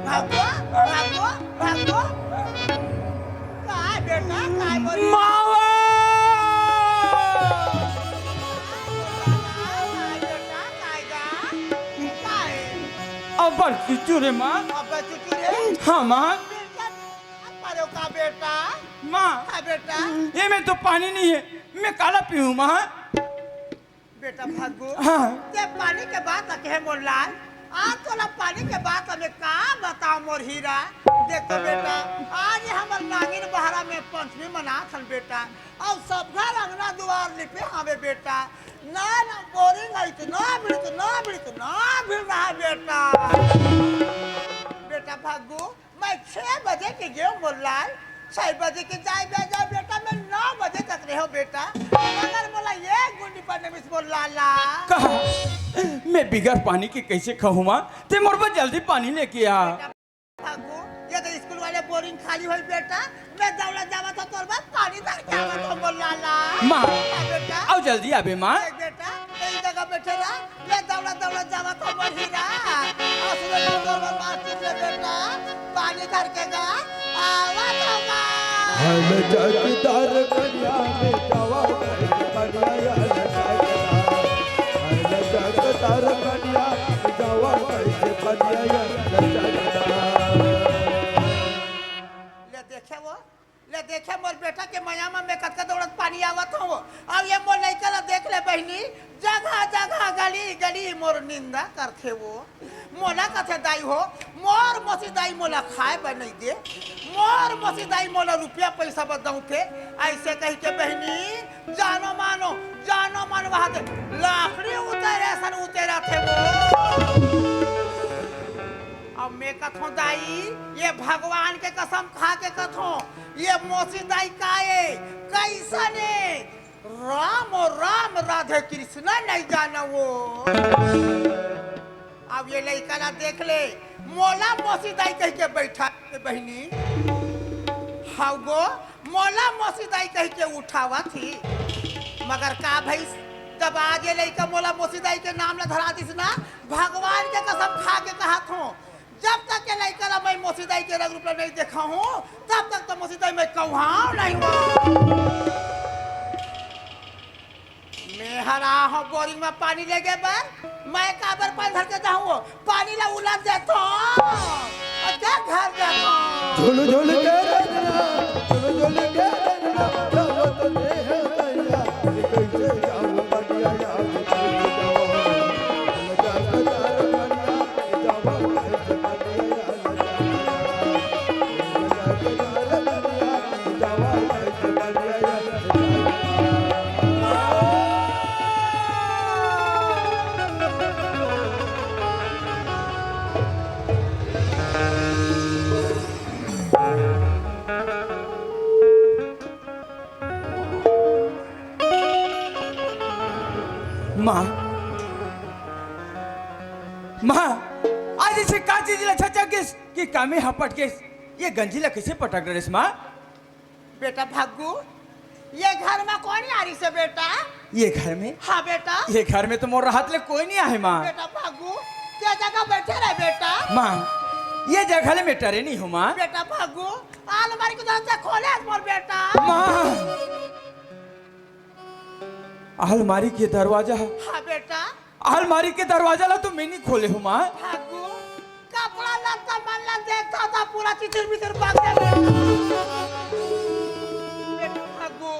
भागो भागो भागो काय बेटा काय मोर मावा अब चुचुरे माँ हाँ माँ का बेटा माँ हाँ बेटा ये में तो पानी नहीं है मैं काला पीऊँ माँ बेटा भागो हाँ ते पानी के बात है मोर लाल आज तोला पानी के बात हमें का बताओ मोर हीरा देखो बेटा आज हमर नागिन बहरा में पंचमी मना थन बेटा और सब घर अंगना दुआर लिपे हमें बेटा ना ना बोरिंग आई तो ना भिड़ रहा बेटा बेटा भागो मैं 6 बजे के गए मोर लाल 6 बजे के जाए बेटा मैं 9 बजे तक रहो बेटा मगर बोला ये गुंडी पर मिस बोल लाला कहा मैं बिगर पानी के कैसे खाऊं माँ ते मोर पर जल्दी पानी लेके आ भागो ये तो स्कूल वाले बोरिंग खाली हुई बेटा मैं दौड़ा जावा तो तोर बाद पानी धर के आवा तो बोल लाला माँ बेटा आओ जल्दी आबे माँ देख बेटा एक जगह बैठे रहा मैं दौड़ा जावा तो बोल हीरा असले तो तोर बाद मार ले बेटा पानी धर के गा आवा तो गा हल जगदार कन्या में जावा कन्या हल जगदार कन्या जावा कन्या ले देखे मोर बेटा के मयामा में कतका दौड़त पानी आवत हो अब ये मोर लइका ला देख ले बहनी जगह जगह गली गली मोर निंदा करथे वो मोला कथे दाई हो मोर मोसी दाई मोला खाए बन नहीं दे मोर मोसी दाई मोला रुपया पैसा बदाऊ थे ऐसे कह के बहनी जानो मानो वहां से लाकड़ी उतरे सन उतरा थे वो अब मैं कथो दाई ये भगवान के कसम खा के कथो ये मोसी दाई काए कैसा ने राम राधे कृष्ण नहीं जाना वो अब ये लड़का ना देख ले मोला मोसी दाई कह के बैठा बहनी हाँ गो मोला मोसी दाई कह के उठावा थी मगर का भाई जब आज ये लड़का मोला मोसी दाई के नाम ला धरा दिस ना भगवान के कसम खा के कहा थो जब तक के लड़का मैं मोसीदाई के रंग रूप नहीं देखा हूँ तब तक तो मोसीदाई मैं कहूँ नहीं हुआ मैं हरा हूँ बोरिंग में पानी ले गए पर मैं काबर पानी भर के जाऊँ पानी ला उलझ जाता और क्या घर जाता झुल झुल के झुल झुल के जाओ तो दे है दैया कैसे जाऊं बढ़िया माँ आज इसे का चीज ला छचा किस कि कामे हपट के ये गंजी ला कैसे पटक रहे माँ बेटा भागू ये घर में कौन आ रही से बेटा ये घर में हाँ बेटा ये घर में तो मोर हाथ ले कोई नहीं आए माँ बेटा भागू क्या जगह बैठे रहे बेटा माँ ये जगह ले मैं टरे नहीं हूँ माँ बेटा भागू अलमारी को दरवाजा खोले मोर बेटा माँ अलमारी के दरवाजा हाँ बेटा अलमारी के दरवाजा ला तो मैं नहीं खोले हो माँ। भागू कपड़ा लत्ता मन देखता था पूरा चितर बितर भाग गया बेटा भागू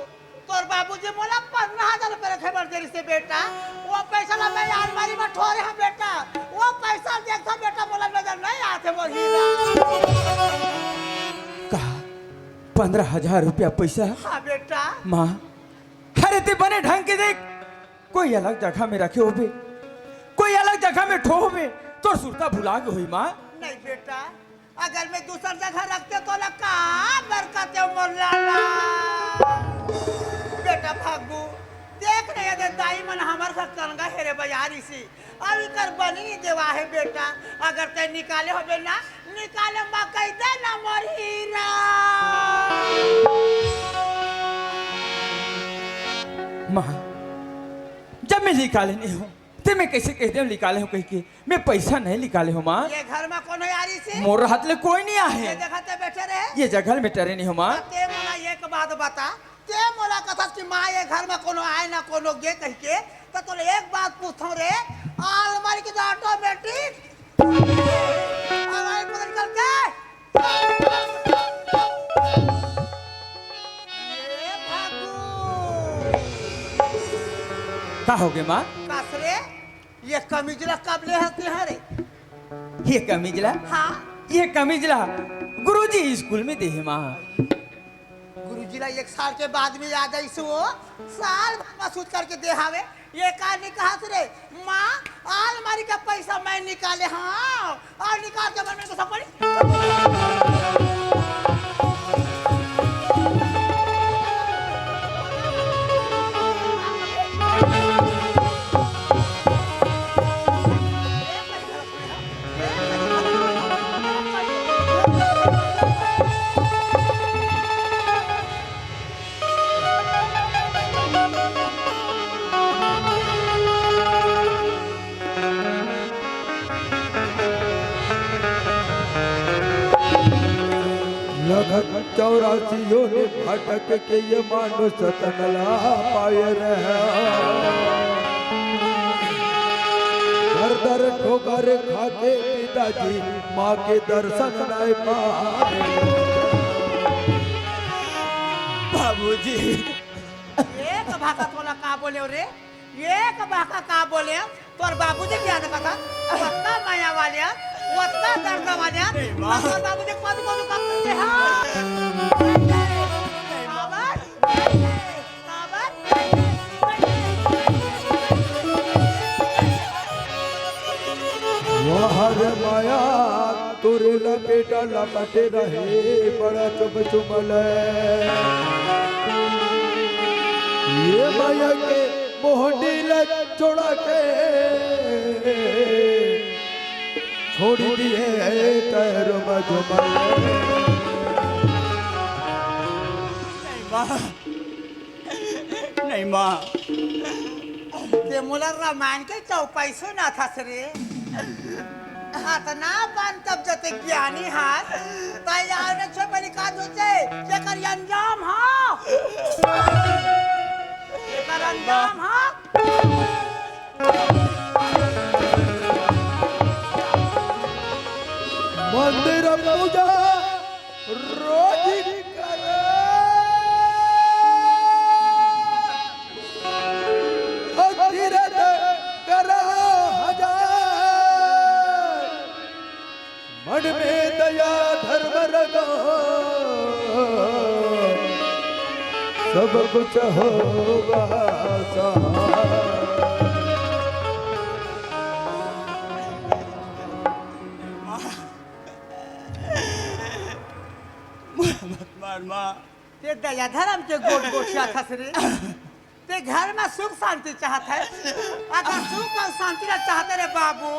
तोर बाबूजी मोला 15,000 रुपए रखे बर देरी से बेटा वो पैसा ला मैं अलमारी में ठोरे हैं बेटा वो पैसा देखता बेटा मोला नजर नहीं आते वो हीरा कहा 15,000 रुपया पैसा। हाँ बेटा माँ अरे ते बने ढंग के देख कोई अलग जगह में रखे होबे कोई अलग जगह में ठो होबे तो सुरता भुला गई हुई माँ। नहीं बेटा अगर मैं दूसर जगह रखते तो लगा बरकत मोला बेटा भागू देख रहे हैं दाई मन हमार घर कनगा हेरे बाजारी से अभी कर बनी देवा है बेटा अगर ते निकाले होबे ना निकाले मकई दे ना मोर हीरा माँ जब मैं निकाले नहीं हूँ ते मैं कैसे कहते हूँ निकाले हूँ कह के मैं पैसा नहीं निकाले हूँ माँ। ये घर में कौन यारी से मोर हाथ ले कोई नहीं ये आहे जगह ते बैठे रहे ये जगह में टरे नहीं हूँ माँ। ते मोला एक बात बता ते मोला कथा कि माँ ये घर में कोनो आए ना कोनो गे कह के तो तोले एक बात पूछूं रे अलमारी की तो ऑटोमेटिक अलमारी पकड़ निकल के ये भागू क्या हो गया माँ। कसरे ये कमीजला कब ले हंसते हैं रे ये कमीजला हाँ ये कमीजला गुरुजी स्कूल में दे है माँ। गुरुजी ला 1 साल के बाद में याद आई सो साल महसूस करके दे हावे ये का नहीं कहा रे माँ अलमारी का पैसा मैं निकाले हाँ और निकाल के मन में को सब पड़ी लगन 84 योनि भटक के ये मानुष तनला पाए रहे दर दर ठोकर खाके पिताजी माँ के दर्शन नहीं पाए। बाबूजी एक भाका तोला का बोले रे एक भाका का बोले तोर बाबूजी क्या ने कहा वत्ता माया वालिया वत्ता दर्द वालिया तोर बाबूजी कौन कौन करते हैं वहर माया तोरे लपेटा लपटे रहे बड़ा चुप चुमल ये माया के मोहनी लग छोड़ा के छोड़ दिए तैर मजुमल। नहीं माँ ते मोला रामायण के चौपाई सुना था रे अतना बन तब जते ज्ञानी हाथ तैयार में छपनी का जोते जेकर अंजाम हा जेकर अंजाम हा मंदिर पूजा रोज करे अतिरथ करो हजार मन में दया धर्म रखो सब कुछ होगा सहाय। माँ ते दया धर्म के गोट गोटिया था रे ते घर में सुख शांति चाहत है अगर सुख और शांति ना चाहते रे बाबू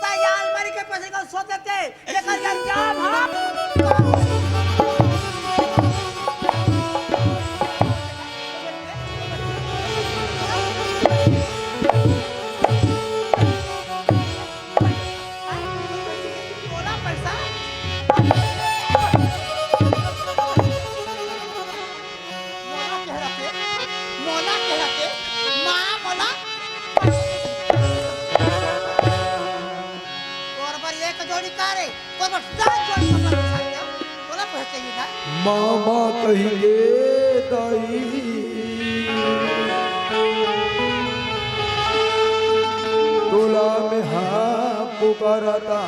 तैयार मरी के पैसे का सोचते थे जेकर अंजाम हा बोला पैसा मोला कह रखे मोला तोर पर एक जोड़ी कारे तोर पर 10 जोड़ी कपड़ा बिछा दिया बोला तो चाहिए ना मामा कहिए दाई तोला में हाँ पुकारता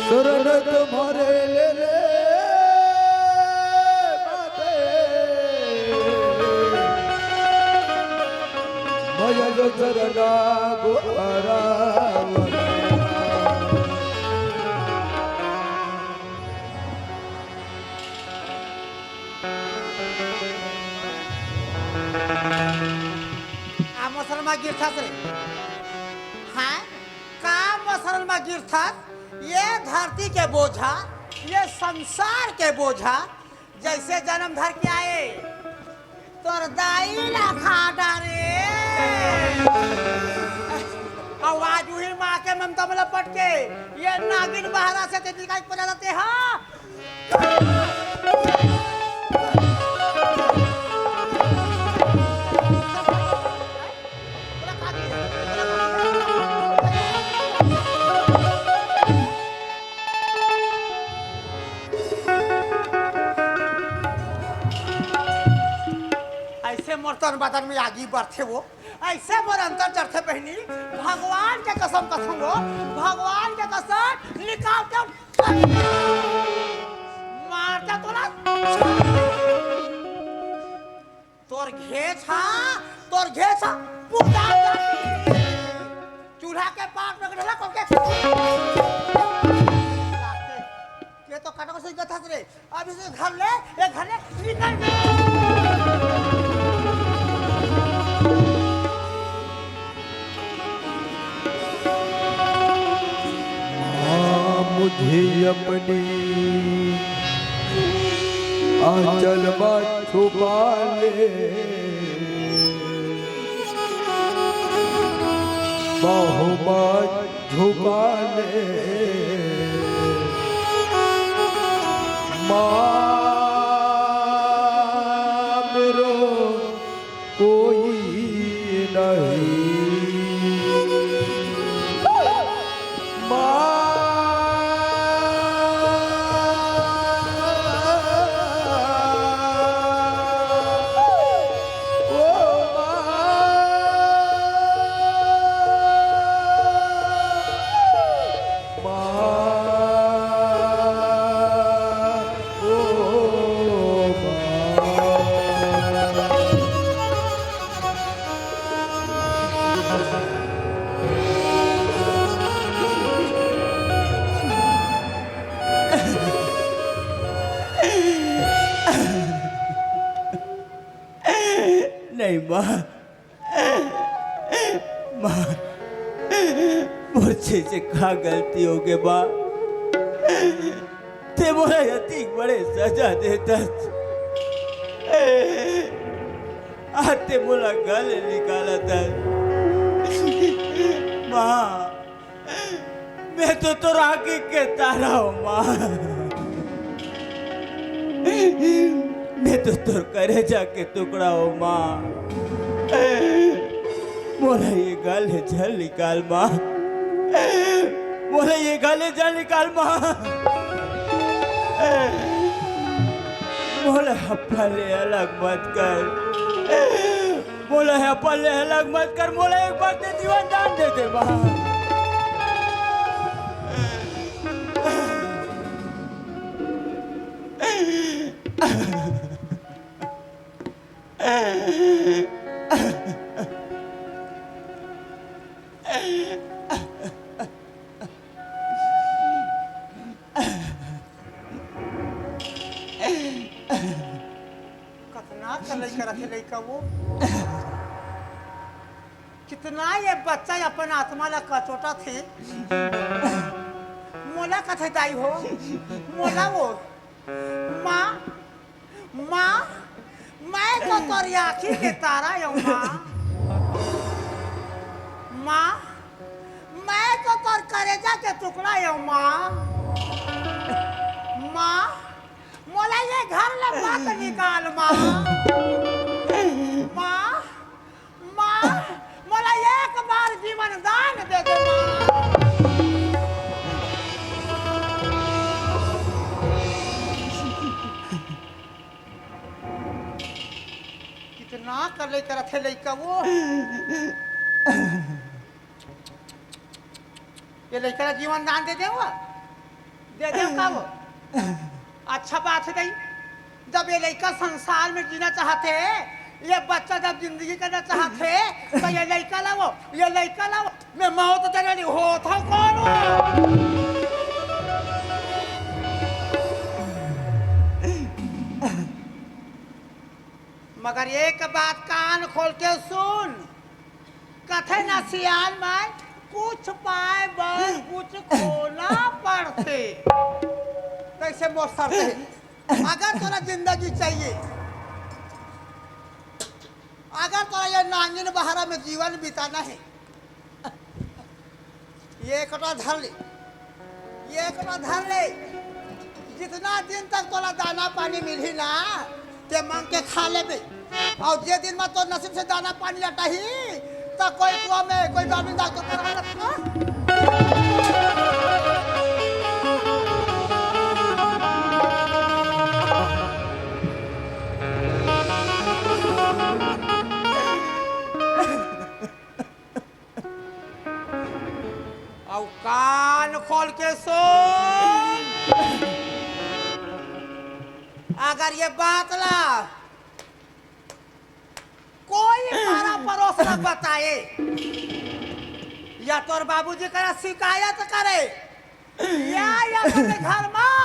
शरण तुम्हारे ले ले बाते भय जो शरणा गुहारा मुसलमान गिरथस रे हाँ का मुसलमान गिरथस ये धरती के बोझा ये संसार के बोझा जैसे जन्म धर के आए तोर दाई ना खा डारे आवाज हुई माँ के ममता में लपट के ये नागिन बहरा से तेजी का पता जाते हाँ मोरतन बदन में आगे बढ़ते वो ऐसे मोर अंतर चढ़ते बहनी भगवान के कसम कसम वो भगवान के कसम निकाल के मारता तो ना तोर घेछा पूरा चूल्हा के पास में ढला करके ये तो काटो से गथा रे अब इसे घर ले ये घर ले निकल मुझे अपनी आंचल में छुपा ले बाहों में झुका ले माँ मेरो कोई नहीं नहीं माँ मुझसे से कहा गलती हो गई माँ ते बोला यतीक बड़े सजा देता आते बोला गले निकाला था माँ मैं तो राखी के तारा हूँ माँ मैं तो तोर करेजा के टुकड़ा हो माँ मोला ये गाले जल निकाल माँ मोला ये गाले जल निकाल माँ मोला अपने अलग मत कर मोला अपने अलग मत कर मोला एक बार ते जीवन दान दे दे माँ कितना ये बच्चा अपन आत्मा ला कचोटा थे मोला कथे दाई हो मोला वो माँ माँ मैं तो तोरी आँखी के तारा हूँ माँ मैं तो तोर करेजा के टुकड़ा हूँ माँ मोला ये घर ले बात निकाल माँ कितना कर ले कर थे लइका वो ये लइका ला जीवन दान दे दे वो दे दे का वो अच्छा बात है नहीं जब ये लइका संसार में जीना चाहते हैं ये बच्चा जब जिंदगी करना चाहते हैं तो ये लइका लाओ मैं मौत देने नहीं हो था कौन मगर एक बात कान खोल के सुन कथे न सियान में कुछ पाए बस कुछ खोना पड़ते कैसे मोसर अगर तोरा जिंदगी चाहिए अगर तोरा ये नांगिन बहारा में जीवन बिताना है ये कटा धर ले जितना दिन तक तोरा दाना पानी मिली ना ते मांग के खा लेबे और जे दिन में तो नसीब से दाना पानी लटा ही तो कोई कुआं में कोई गामी डॉक्टर करवा लगता और कान खोल के सुन अगर ये बात ला कोई पारा पड़ोस न बताए या तोर बाबूजी का शिकायत करे या अपने घर में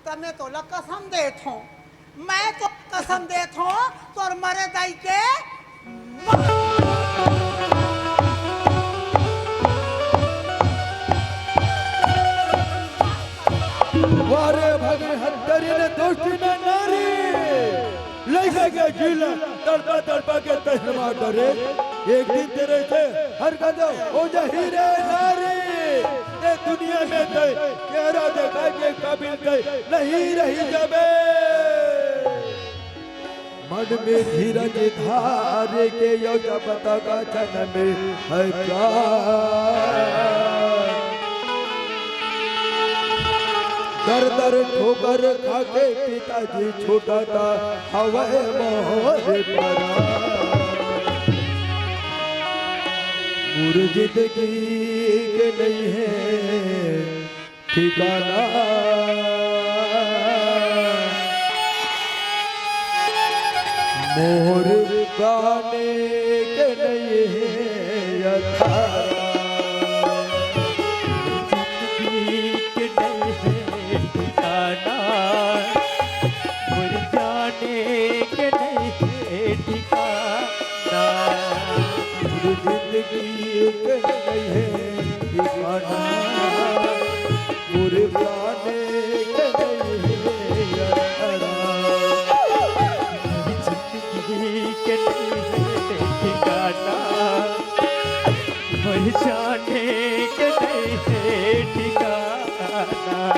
तो मैं तो कसम देत हूँ मैं तो कसम देत हूँ तोर मरे दाई के वारे भगन हत्तरी ने दोस्ती न नारी लइका के गिला तड़पा के तहमा डरे एक दिन तेरे थे हर गदो हो जा हीरे नारी ये दुनिया में ते केरा देखा के काबिल के नहीं रही जबे मन में धीरज धार के यो जब तक चन में है प्यार दर दर ठोकर खाके पिताजी छोटा था हवाए मोहरे परा मुर जिंदगी के नहीं है ठिकाना मोर गाने के नहीं है यथारा जिंदगी के नहीं है ठिकाना पूरे गाने के नहीं है यारा जिंदगी के नहीं है ठिकाना मर जाने के नहीं है ठिकाना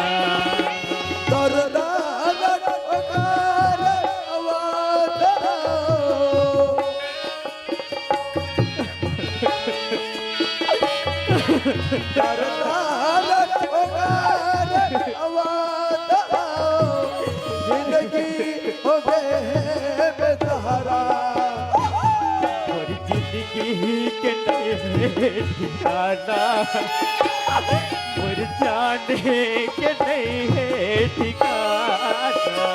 दर्द जिंदगी हो गए बेसहारा और जिंदगी के नहीं ठिकाना और जाने के नहीं है ठिकाना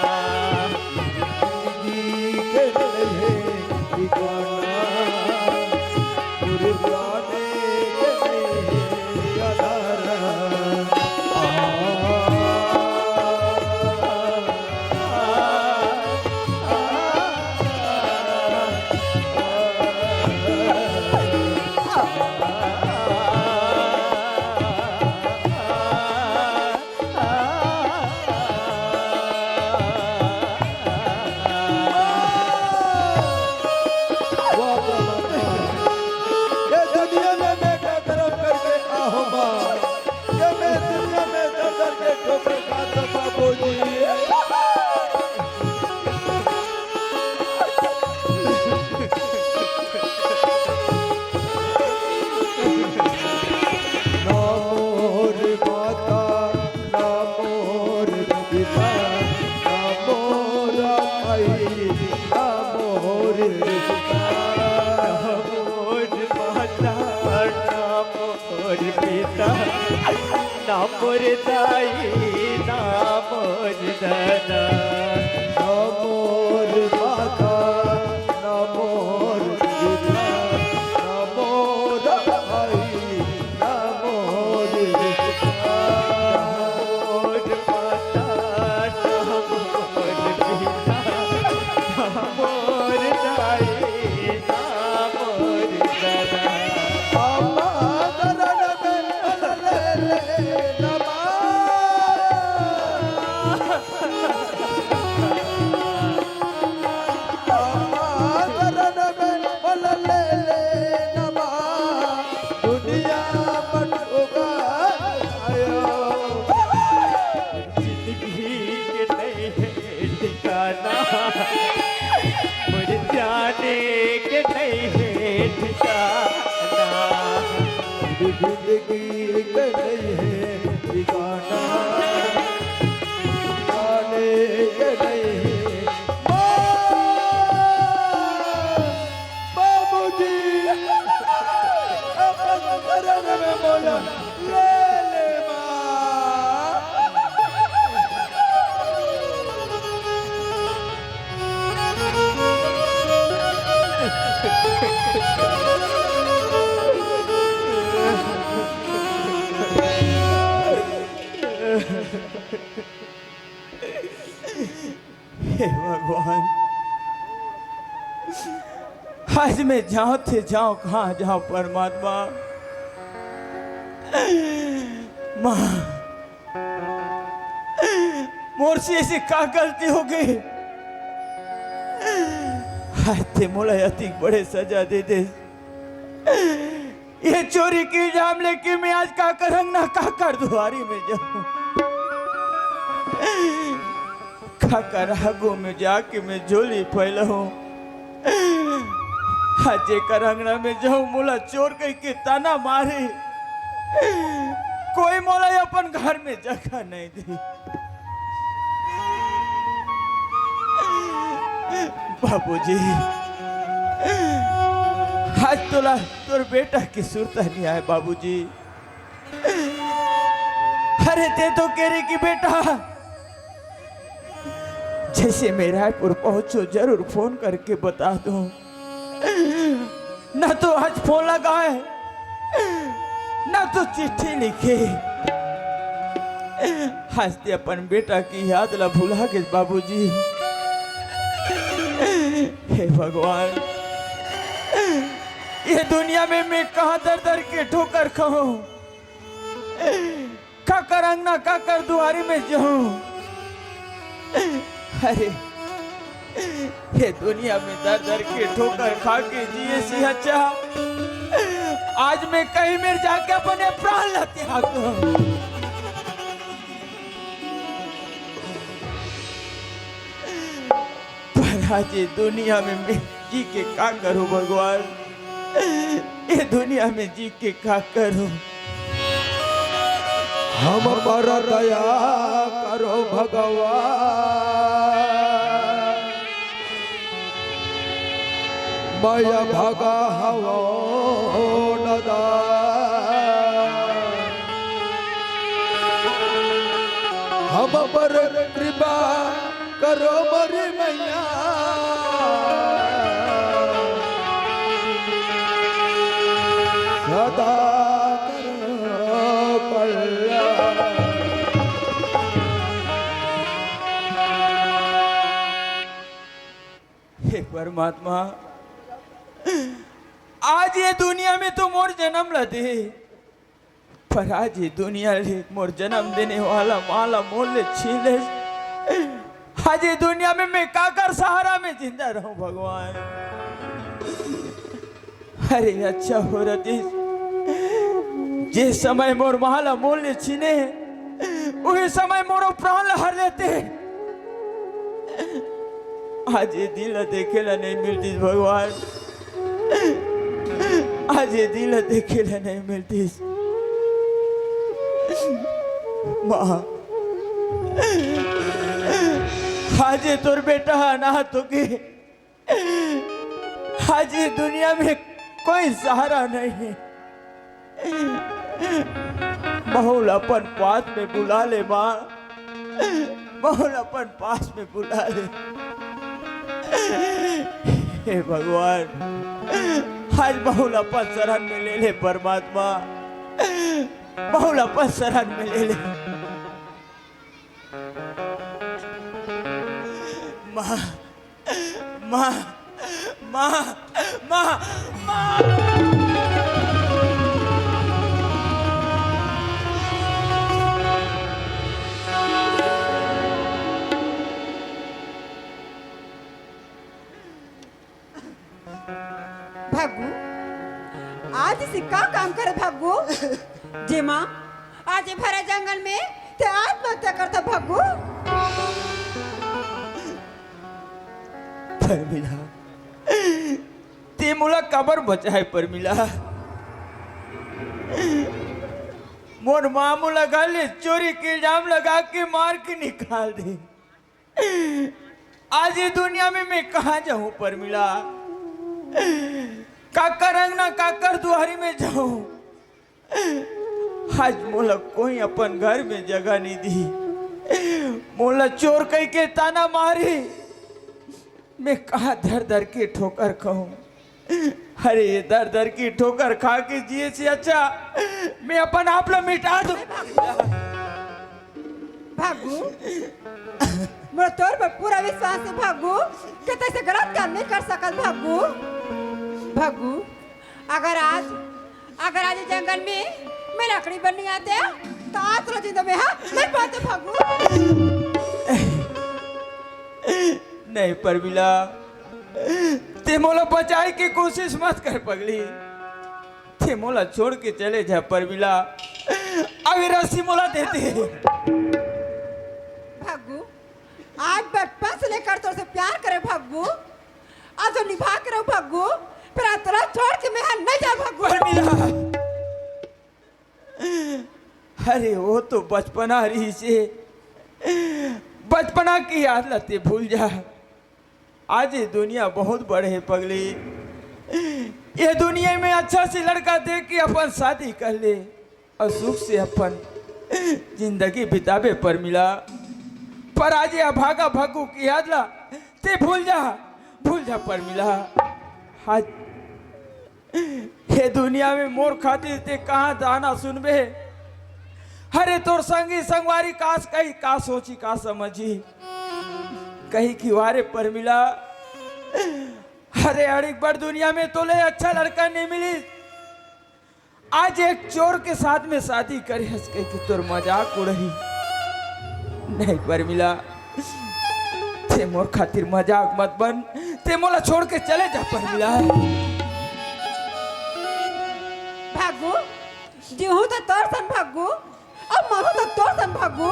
जिंदगी के नहीं है ठिकाना ना मोर दाई ना मोर दादा ना मोर माता ना मोर पिता ना मोर भाई ना मोर पिता ना मोर माता ना मोर पिता ना मोर दाई ना मोर दादा अम्मा दादा दुनिया बटोगा जिंदगी के नहीं है ठिकाना मुझे जाने के नहीं है ठिकाना जिंदगी के नहीं है ठिकाना जाने के नहीं है बाबूजी बोलो ले ले हे भगवान, आज मैं जाऊं थे जाऊं कहाँ जाऊं परमात्मा। माँ मोर से ऐसी क्या गलती हो गई? आज ते मोला अति बड़े सजा दे दे। ये चोरी की इल्जाम लेके मैं आज का करंग ना का कर दुआरी में जाऊं, का कर आगो में जाके मैं झोली फैलाऊं। आज कर अंगना में जाऊं मोला चोर कह के ताना मारे, कोई मोला अपन घर में जगह नहीं दी। बाबूजी आज तोला तोर बेटा की सूरत नहीं आए बाबूजी। अरे ते तो कह रहे कि बेटा जैसे मैं रायपुर पहुंचो जरूर फोन करके बता दूं। ना तो आज फोन लगाए ना तो चिट्ठी लिखे। हंसते अपन बेटा की याद ला भुला के बाबूजी। हे भगवान, ये दुनिया में मैं कहां दर दर के ठोकर खाऊं, का कर अंगना का कर दुआरी में जाऊं। अरे ये दुनिया में दर दर के ठोकर खा के जिए से अच्छा आज मैं कहीं में जाके अपने प्राण ला त्याग दूं। पर आज ये दुनिया में मैं जी के का करूं भगवान, ये दुनिया में जी के का करूं। हम पर दया करो भगवान, माया भगा हवो नदा। हम पर कृपा करो मरी मैया, सदा करो कल्याण। हे परमात्मा, आज ये दुनिया में तो मोर जन्म ला दे, पर आज ये दुनिया ले मोर जन्म देने वाला माला मोर ले छीन ले। आज ये दुनिया में मैं काकर सहारा में जिंदा रहूं भगवान। अरे अच्छा हो रती जे समय मोर माला मोर ले छीने वही समय मोरो प्राण हर लेते। आज ये दिल देखेला नहीं मिलती भगवान, आज ये दिल देखेला नहीं मिलती। माँ आज ये तोर बेटा अनाथ हो गए, आज ये दुनिया में कोई सहारा नहीं है। बहुल अपन पास में बुला ले माँ, बहुल अपन पास में बुला ले। हे भगवान, आज बहुल अपन शरण में ले ले परमात्मा, बहुल अपन शरण में ले ले। माँ माँ माँ माँ माँ। भागू आज सिक्का काम करे भागू जे माँ आज भरे जंगल में ते आत्महत्या करता भागू। परमिला, ते मुला कबर बचाए परमिला। मोर मामू लगा ले चोरी के इल्जाम लगा के मार के निकाल दे। आज ये दुनिया में मैं कहाँ जाऊं परमिला? काकर अंगना काकर दुआरी में जाऊं? आज मोला कोई अपन घर में जगह नहीं दी, मोला चोर कह के ताना मारी। मैं कहा दर दर की ठोकर खाऊं? अरे ये दर दर की ठोकर खा के जिए से अच्छा मैं अपन आप ला मिटा दूं। भागू मोरा तोर पर पूरा विश्वास है भागू कि तैसे गलत काम नहीं कर सकत भागू। भागू अगर आज जंगल में मैं लकड़ी बनने आते तो आज तो जिंदा में हाँ नहीं पाते भागू। नहीं परमिला, ते मोला बचाए की कोशिश मत कर पगली। ते मोला छोड़ के चले जा परमिला, अभी रस्सी मोला देते। भागू आज बचपन से लेकर तो से प्यार करे भागू, आज जो निभा के रहो भागू, फिर आज तेरा छोड़ के मैं नहीं जा भागू। परमिला, अरे वो तो बचपना रही से, बचपना की याद लते भूल जा। आज ये दुनिया बहुत बड़े है पगली, ये दुनिया में अच्छा से लड़का देख के अपन शादी कर ले और सुख से अपन जिंदगी बितावे परमिला। पर आज ये अभागा भागू की याद ला ते भूल जा परमिला। आज ये दुनिया में मोर खातिर ते कहाँ दाना सुनबे? अरे तोर संगी संगवारी काश कही का सोची का समझी कही कि वारे परमिला, अरे अड़िक बड़ दुनिया में तोले अच्छा लड़का नहीं मिली। आज एक चोर के साथ में शादी करे हंस के कि तोर मजाक उड़ही। नहीं परमिला, ते मोर खातिर मजाक मत बन, ते मोला छोड़ के चले जा परमिला। भागू जीहू तो तोर सन भागू अब मरू तो तोर सन भागू।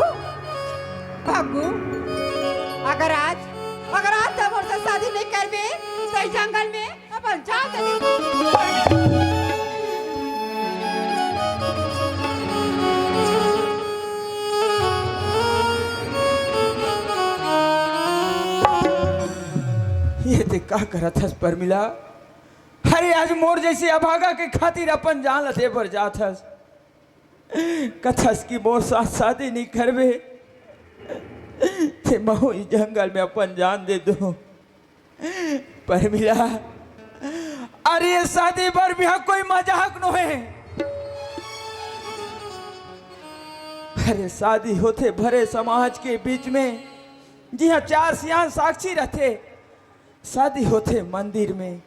भागू अगर आज तब और से शादी नहीं करबे तो इस जंगल में अपन जान दे। ये ते का करत हस परमिला? अरे आज मोर जैसे अभागा के खातिर अपन जान लते पर जात हस। कथस की मोर साथ शादी नहीं करबे ते महू इस जंगल में अपन जान दे दो परमिला। अरे ये शादी पर भी कोई मजाक न है। अरे शादी होते भरे समाज के बीच में, जी हाँ चार सियान साक्षी रहते। शादी होते मंदिर में,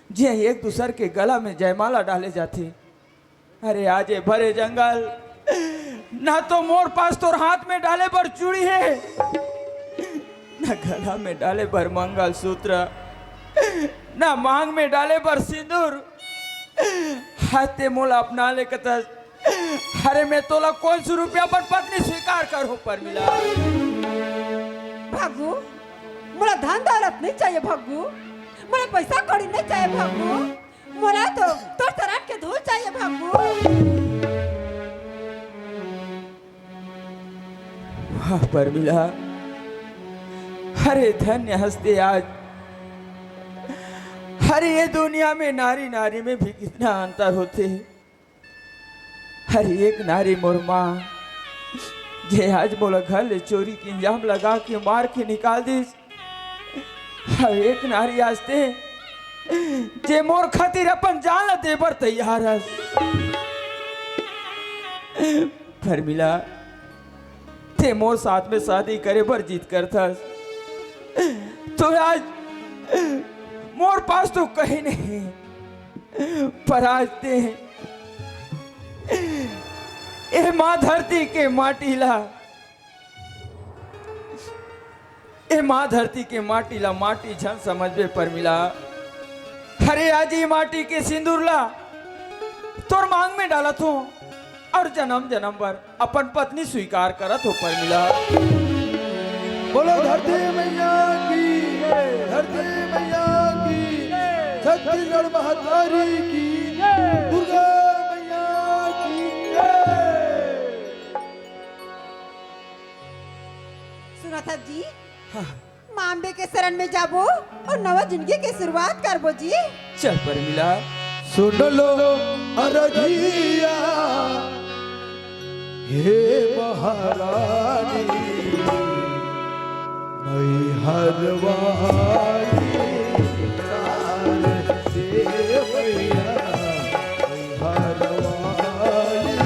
जी हाँ एक दूसरे के गला में जयमाला डाले जाते। अरे आज ये भरे जंगल ना तो मोर पास तोर हाथ में डाले पर चूड़ी है, ना गला में डाले पर मंगल सूत्र, ना मांग में डाले पर सिंदूर। हाथे मोला अपना ले कता। अरे मैं तोला कौन सौ रुपया पर पत्नी स्वीकार करूं परमिला? भागू मोला धन दौलत नहीं चाहिए भागू, मोला पैसा कौड़ी नहीं चाहिए भागू, मोला तो तोर शरण के धूल चाहिए भागू। वाह परमिला, अरे धन्य हंसते आज। अरे ये दुनिया में नारी नारी में भी कितना अंतर होते हैं। हर एक नारी मोर माँ जे आज मोला घर ले चोरी के इंजाम लगा के मार के निकाल दिस। हर एक नारी आज ते जे मोर खातिर अपन जान ला देबर तैयार है। फरमिला ते मोर साथ में शादी करे बर जीत करथस, तो आज मोर पास तो कहीं नहीं, पर आज ते ए माँ धरती के माटी ला, ए माँ धरती के माटी ला माटी झन समझबे पर मिला। हरे आज ही माटी के सिंदूर ला तोर मांग में डालत हो और जन्म जन्म पर अपन पत्नी स्वीकार करत हो पर मिला। बोलो धरती मैया की, धरती मैया की, छत्तीसगढ़ महातारी की, दुर्गा मैया की जय। सुना था जी, माँ अम्बे के शरण में जाबो और नवा जिंदगी की शुरुआत करबो जी। चल पर मिला सुन लो अरजिया हे महारानी, मैं हरवाली तारे से मैया, मैं हरवाली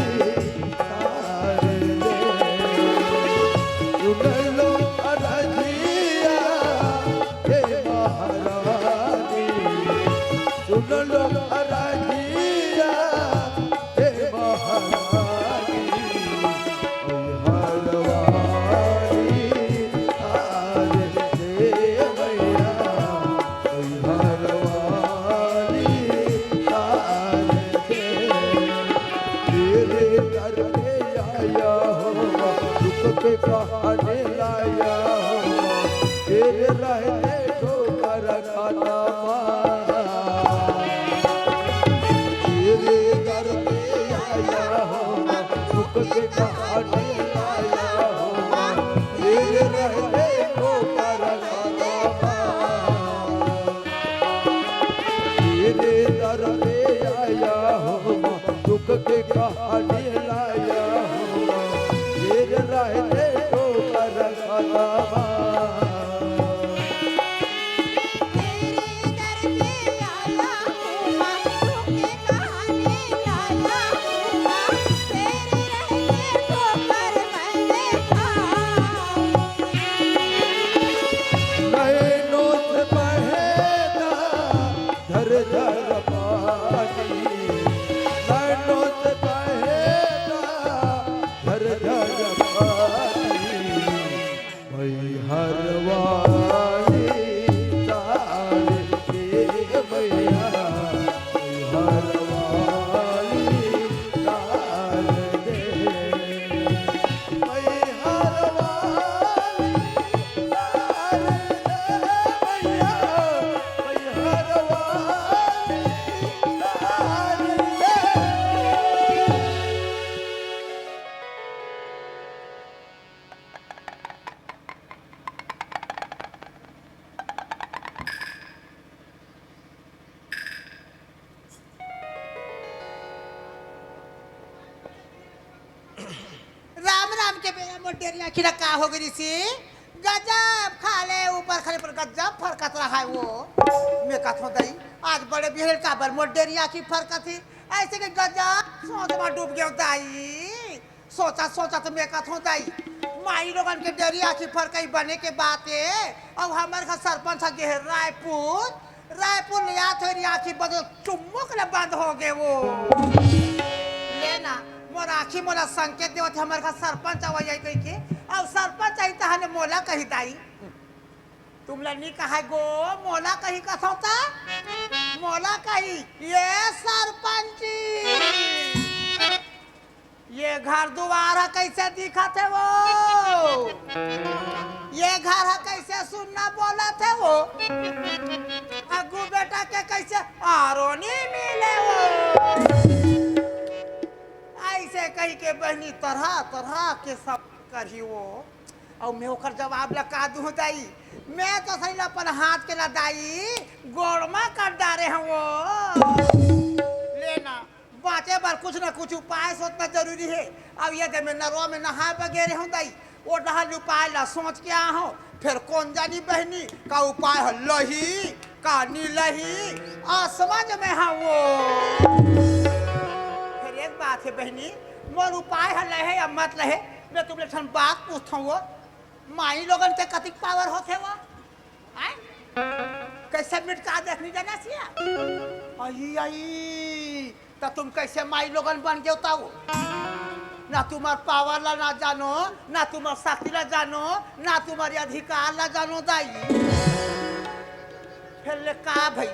तारे ले। सुन लो अरजिया हे महारानी, सुन लो अरजिया हे महारानी, मैं हरवाली तारे से मैया, मैं हरवाली तारे से। तेरे दर पे आया हुआ, दुख पे कहाने लाया हुआ, तेरे रहते ठोकर खाता मारा। तेरे दर पे आया हुआ, दुख पे कहाने लाया हुआ, तेरे रहते ठोकर खाता मारा। तेरे दर पे आया हुआ, दुख के कहानी लाया हुआ, तेरे रहते ठोकर खाता मारा। नैनों से बहेगा धर धर पानी, नैनों से बहेगा धर धर पानी, मैं हरवाली तारे से मैया, मैं हरवाली तारे दे, मैं हरवाली राम राम के बेरा मोटेरिया खिला का हो गई सी गजब खाले ऊपर खाले पर गजब फरकत रहा है वो। मैं कहता हूँ दई आज बड़े बिहड़ का बर मोटेरिया की फरकत थी ऐसे के गजब सोच में डूब गया दाई। सोचा सोचा तो मैं कहता हूँ दाई माई लोगन के डेरिया की फरकई बने के बात है। अब हमारे घर सरपंच है रायपुर, रायपुर लिया थे रिया की बदल चुम्मुक ले बंद हो गए वो। लेना मोर आखी मोला संकेत देवत हमारे घर सरपंच आवा जाई कह के अब सरपंच आई तहने मोला कही दाई तुम लनी कहा गो मोला कही कसौता मोला कही ये सरपंच ये घर दुआरा कैसे दिखा थे वो, ये घर है कैसे सुनना बोला थे वो, अगू बेटा के कैसे आरोनी मिले वो। ऐसे कही के बहनी तरह तरह के सब करी वो। और मैं ओकर जवाब लगा दूं दाई मैं तो सही अपन हाथ के लदाई गोड़मा कर डारे हैं वो। लेना बाँचे बार कुछ ना कुछ उपाय सोचना जरूरी है। अब ये मैं नरवा में नहाए बगैर हूँ दाई वो डहल उपाय ला सोच के आ हूँ फिर कौन जानी बहनी का उपाय है लही का नीलही समझ में हाँ वो। फिर एक बात है बहनी मोर उपाय है लहे या मत लहे मैं तुमने ठन बात पूछता हूँ माई लोगन के कतिक पावर होते वो आए कैसे मिटका देखनी जाना सिया आई आई तो तुम कैसे माई लोगन बन गए हो ना तुम्हार पावर ला ना जानो ना तुम्हार शक्ति ला जानो ना तुम्हारे अधिकार ला जानो दाई फिर ले का भाई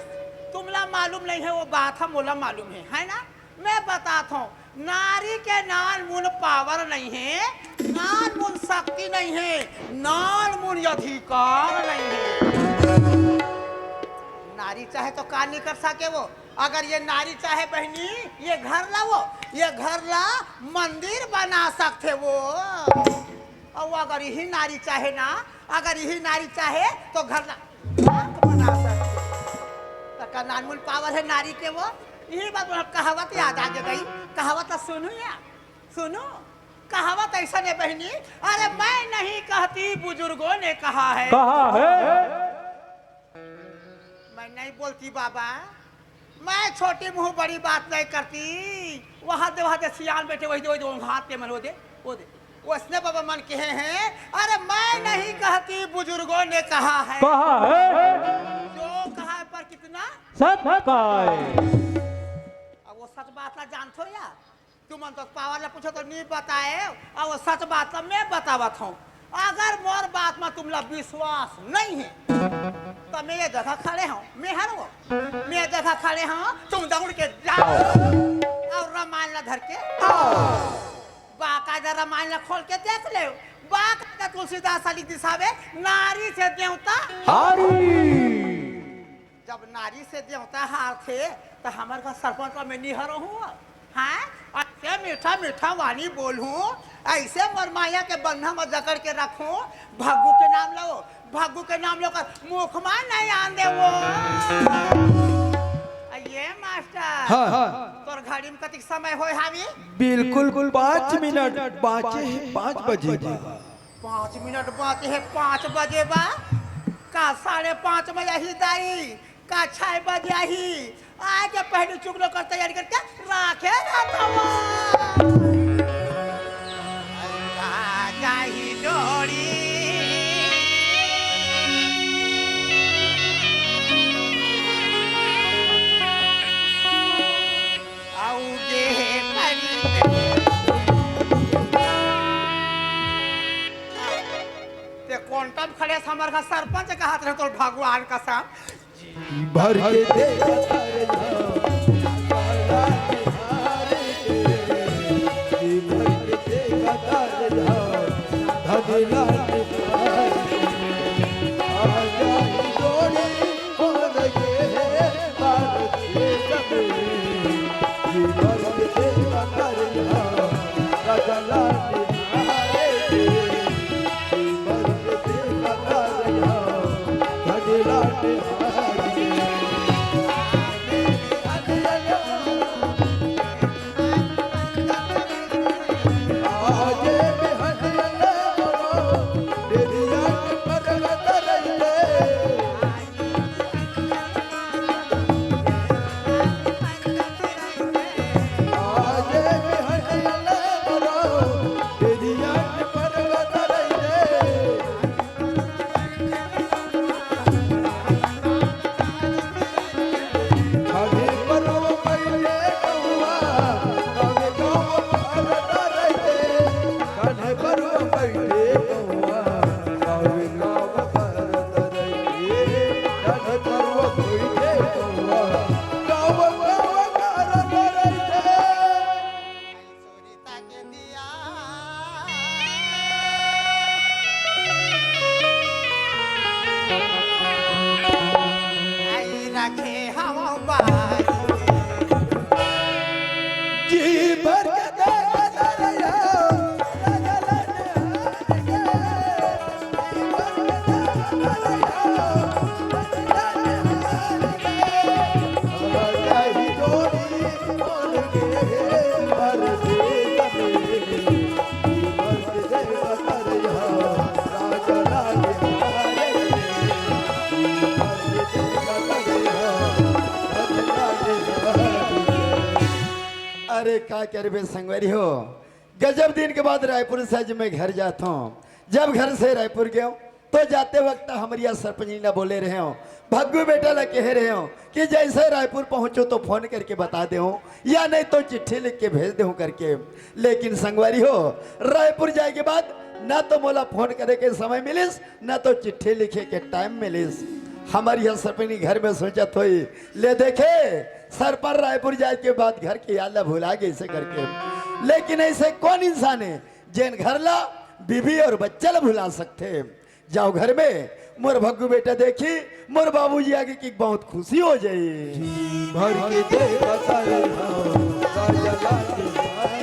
तुमला मालूम नहीं है वो बात हम मोला मालूम है ना। मैं बताता हूँ नारी के नाल मुन पावर नहीं है नाल मुन शक्ति नहीं है नाल मुन अधिकार नहीं है। नारी चाहे तो का नहीं कर सके वो अगर ये नारी चाहे बहनी ये घर ला वो ये घर ला मंदिर बना सकते वो और अगर यही नारी चाहे ना अगर यही नारी चाहे तो घर ला बैंक बना सकते तो नानमुन पावर है नारी के वो। यही बात कहावत याद आ गई कहावत सुनो या सुनो कहावत ऐसा ने बहनी अरे मैं नहीं कहती बुजुर्गों ने कहा है मैं नहीं बोलती बाबा मैं छोटी मुंह बड़ी बात नहीं करती वहां दे सियान बैठे वही दे हाथ पे मन वो दे उसने बाबा मन कहे हैं अरे मैं नहीं कहती बुजुर्गों ने कहा है जो कहा है पर कितना सच है अब वो सच बात ना जानते हो या तुम तो पावर ला पूछो तो नहीं बताए और वो सच बात ला मैं बतावत हूँ। अगर मोर बात में तुमला विश्वास नहीं है तो मैं ये जगह खड़े हूँ मैं हर वो मैं जगह खड़े हूँ तुम दौड़ के जाओ और रामायण ला धर के बाकायदा रामायण ला खोल के देख ले बाकायदा तुलसीदास वाली दिशा में नारी से देवता जब नारी से देवता हार थे तो हमारे का सरपंच का मैं निहर हूँ हाँ ऐसे मीठा मीठा वाणी बोलूं ऐसे मरमाया के बंधा में जकड़ के रखूं भागू के नाम लो भागू के नाम लो कर मुख में नहीं आन दे वो ये मास्टर तोर घड़ी में कतिक समय होय हावी बिल्कुल 5 मिनट बाचे 5 बजे 5 मिनट बाकी है 5 बजे बा का 5:30 बजे ही दाई का 6 बजे ही आके पहले चुगलो कर तैयारी करके राखे रहता ही डोरी ते कोंटम खड़े हमार का सरपंच का हाथ रहे तो भगवान का साथ भर के दे अरे का करबे संगवारी हो, गजब दिन के बाद रायपुर से आज मैं घर जाता हूँ। जब घर से रायपुर गया तो जाते वक्त हमारी सरपंच ने बोले रहे हो, भग्गू बेटा ला कह रहे हो कि जैसे रायपुर पहुंचो तो फोन करके बता दे हो या नहीं तो चिट्ठी लिख के भेज दे हो करके। लेकिन संगवारी हो, रायपुर जाए के बाद ना तो मोला फोन करे के समय मिलिस ना तो चिट्ठी लिखे के टाइम मिलिस। हमारी यह सरपंच घर में सोचत हुई ले देखे सर पर रायपुर जाए के बाद घर की याद भुला गई ऐसे करके। लेकिन ऐसे कौन इंसान है जिन घर ला बीबी और बच्चा ला भुला सकते। जाओ घर में मोर भग्गू बेटा देखी मोर बाबूजी आगे की बहुत खुशी हो जाए। भर के दे बताए हो काजला के मारे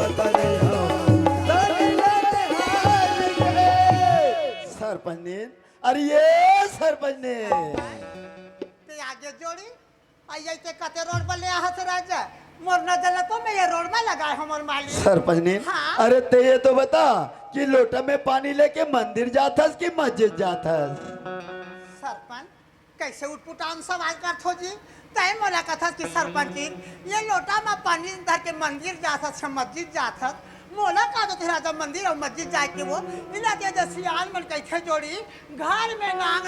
बताए हो सरपंच ने, अरे ये सरपंच ने ते आगे जोड़ी आई ते कते रोड पर ले आहत राजा मोर नजर तो मैं ये रोड में लगाए हमर मालिक। सरपंच ने, हाँ? अरे ते ये तो बता कि लोटा में पानी लेके मंदिर जाथस कि मस्जिद जाथस। सरपंच कैसे उठपुटान सवाल करत हो जी तय मोला कथस कि सरपंच जी ये लोटा में पानी धर के मंदिर जाथस मस्जिद जाथस मोला का तो राजा मंदिर और मस्जिद जाए के वो इना के सियाल मन कैसे जोड़ी घर में नाग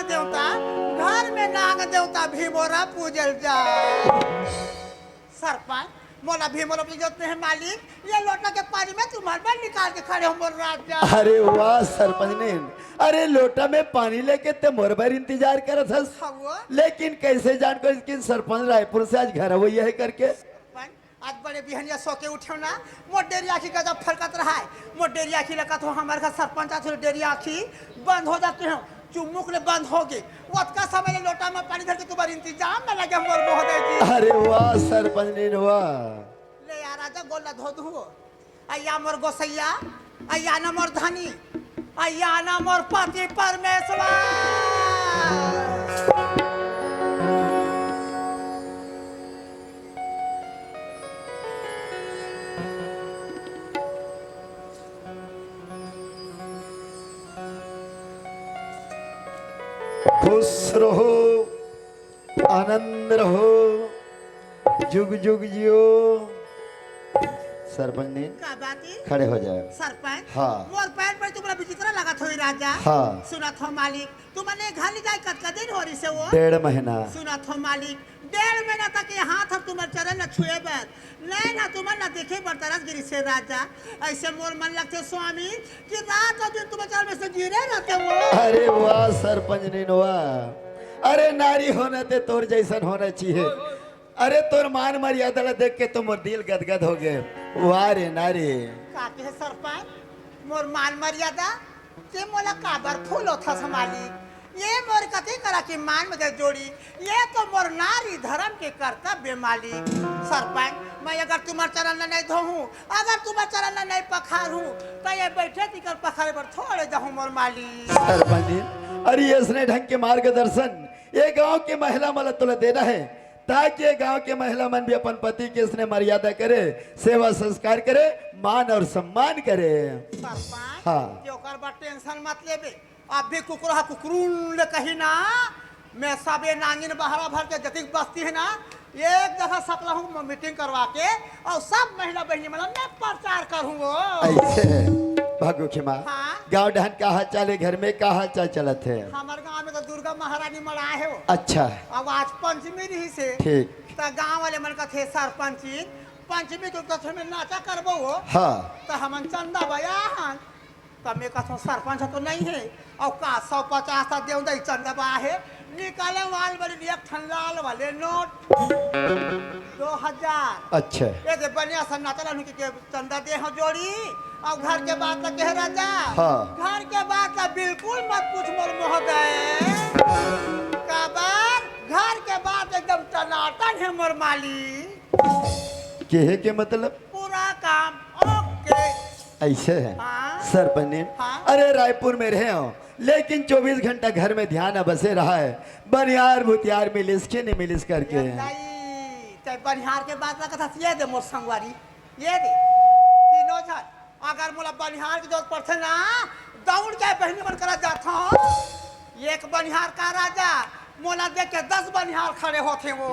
देवता भीमोरा पूजल जा। सरपंच मोला भीमोरा पूजते हैं मालिक ये लोटा के पानी में तुम हर निकाल के खड़े हो मोर राजा। अरे वाह सरपंच ने, अरे लोटा में पानी लेके ते मोर बार इंतजार करत हस। हवो लेकिन कैसे जान को इसकी सरपंच रायपुर से आज घर हुई है करके। आज बड़े बिहनिया सो के उठे ना मोर डेरी आखी का जब फरकत रहा है मोर डेरी आखी लगा तो हमारे घर सरपंच आते डेरी आखी बंद हो जाते हैं चुमुक ले बंद हो गई का समय लोटा में पानी धर के तुम्हारे इंतजाम में लगे मोर महोदय जी। अरे वाह सरपंच ने वाह। ले यार राजा गोला धो धो अय्या मोर गोसैया अय्या ना मोर धनी अय्या ना मोर पति परमेश्वर। खुश रहो आनंद रहो जुग जुग जियो। सरपंच ने का बाती खड़े हो जाए। सरपंच हाँ। मोर पैर पर तुम्हारा विचित्र लगा थोड़ी राजा। हाँ। सुना थो मालिक तुमने घर ले जाए कत दिन हो रही से वो 1.5 महीना। सुना थो मालिक 1.5 महीना तक ये हाथ और तुम्हारे चरण न छुए बर नहीं ना तुम्हारे न देखे बर तरस गिरी से राजा। ऐसे मोर मन लगते स्वामी कि रात और दिन तुम्हारे चरण में से गिरे रहते वो। अरे वाह सरपंच ने वाह। अरे नारी होना ते तोर जैसन होना चाहिए। अरे तोर मान मर्यादा ला देख के तो मोर दिल गदगद हो गए। वाह रे नारी। काके सरपंच मोर मान मर्यादा ते मोला काबर फूल होता संभाली ये मोर कथी करा कि मान में जोड़ी ये तो मोर नारी धर्म के कर्तव्य मालिक। सरपंच मैं अगर तुम्हारे चरण में नहीं धोऊं अगर तुम्हारे चरण में नहीं पखारूं तो ये बैठे तिकर पखारे पर थोड़े जाऊं मोर मालिक। सरपंच जी, अरे इसने ढंग के मार्गदर्शन ये गांव की महिला मला तुला देना है ताकि ये गांव के महिला मन भी अपन पति के इसने मर्यादा करे सेवा संस्कार करे मान और सम्मान करे। सरपंच हाँ। जो कर बा टेंशन मत लेबे अब भी कुकुरा कुकरून ले कही ना मैं सबे नांगिन बहरा भर के जतिक बस्ती है ना एक जगह सकला हूँ मीटिंग करवा के और सब महिला बहनी मतलब मैं प्रचार करूँ वो। ऐसे भागो खिमा। हाँ। गांव ढहन का हाल चाले घर में का हाल चाल चलत है। हमारे गांव में तो दुर्गा महारानी मरा है वो। अच्छा अब आज पंचमी रही से ठीक। तो गांव वाले मन का थे सरपंची पंचमी के कथे में नाचा करबो वो। हाँ। तो हमन चंदा बया हन तो मैं कहता सरपंच तो नहीं है और का 150 देव दई चंदा बा है निकाले वाल बड़ी एक ठन लाल वाले नोट 2000। अच्छा ये दे बनिया सन नाचला उनकी के चंदा दे हो जोड़ी और घर के बात का कह राजा। हाँ। घर के बात का बिल्कुल मत पूछ मोर महोदय का बात घर के बात एकदम टनाटन है मोर माली के मतलब पूरा काम ओके। ऐसे है। हाँ। सरपंच ने हाँ। अरे रायपुर में रहे हो लेकिन 24 घंटा घर में ध्यान बसे रहा है बनियार भुतियार मिलिस के नहीं मिलिस करके। ते बनिहार के बात रखा था ये दे मोर संगवारी ये दे तीनों जन अगर मोला बनिहार की जरूरत पड़ते ना दौड़ के बहनी मन करा जाता हूँ एक बनिहार का राजा मोला देख के 10 बनिहार खड़े होते वो।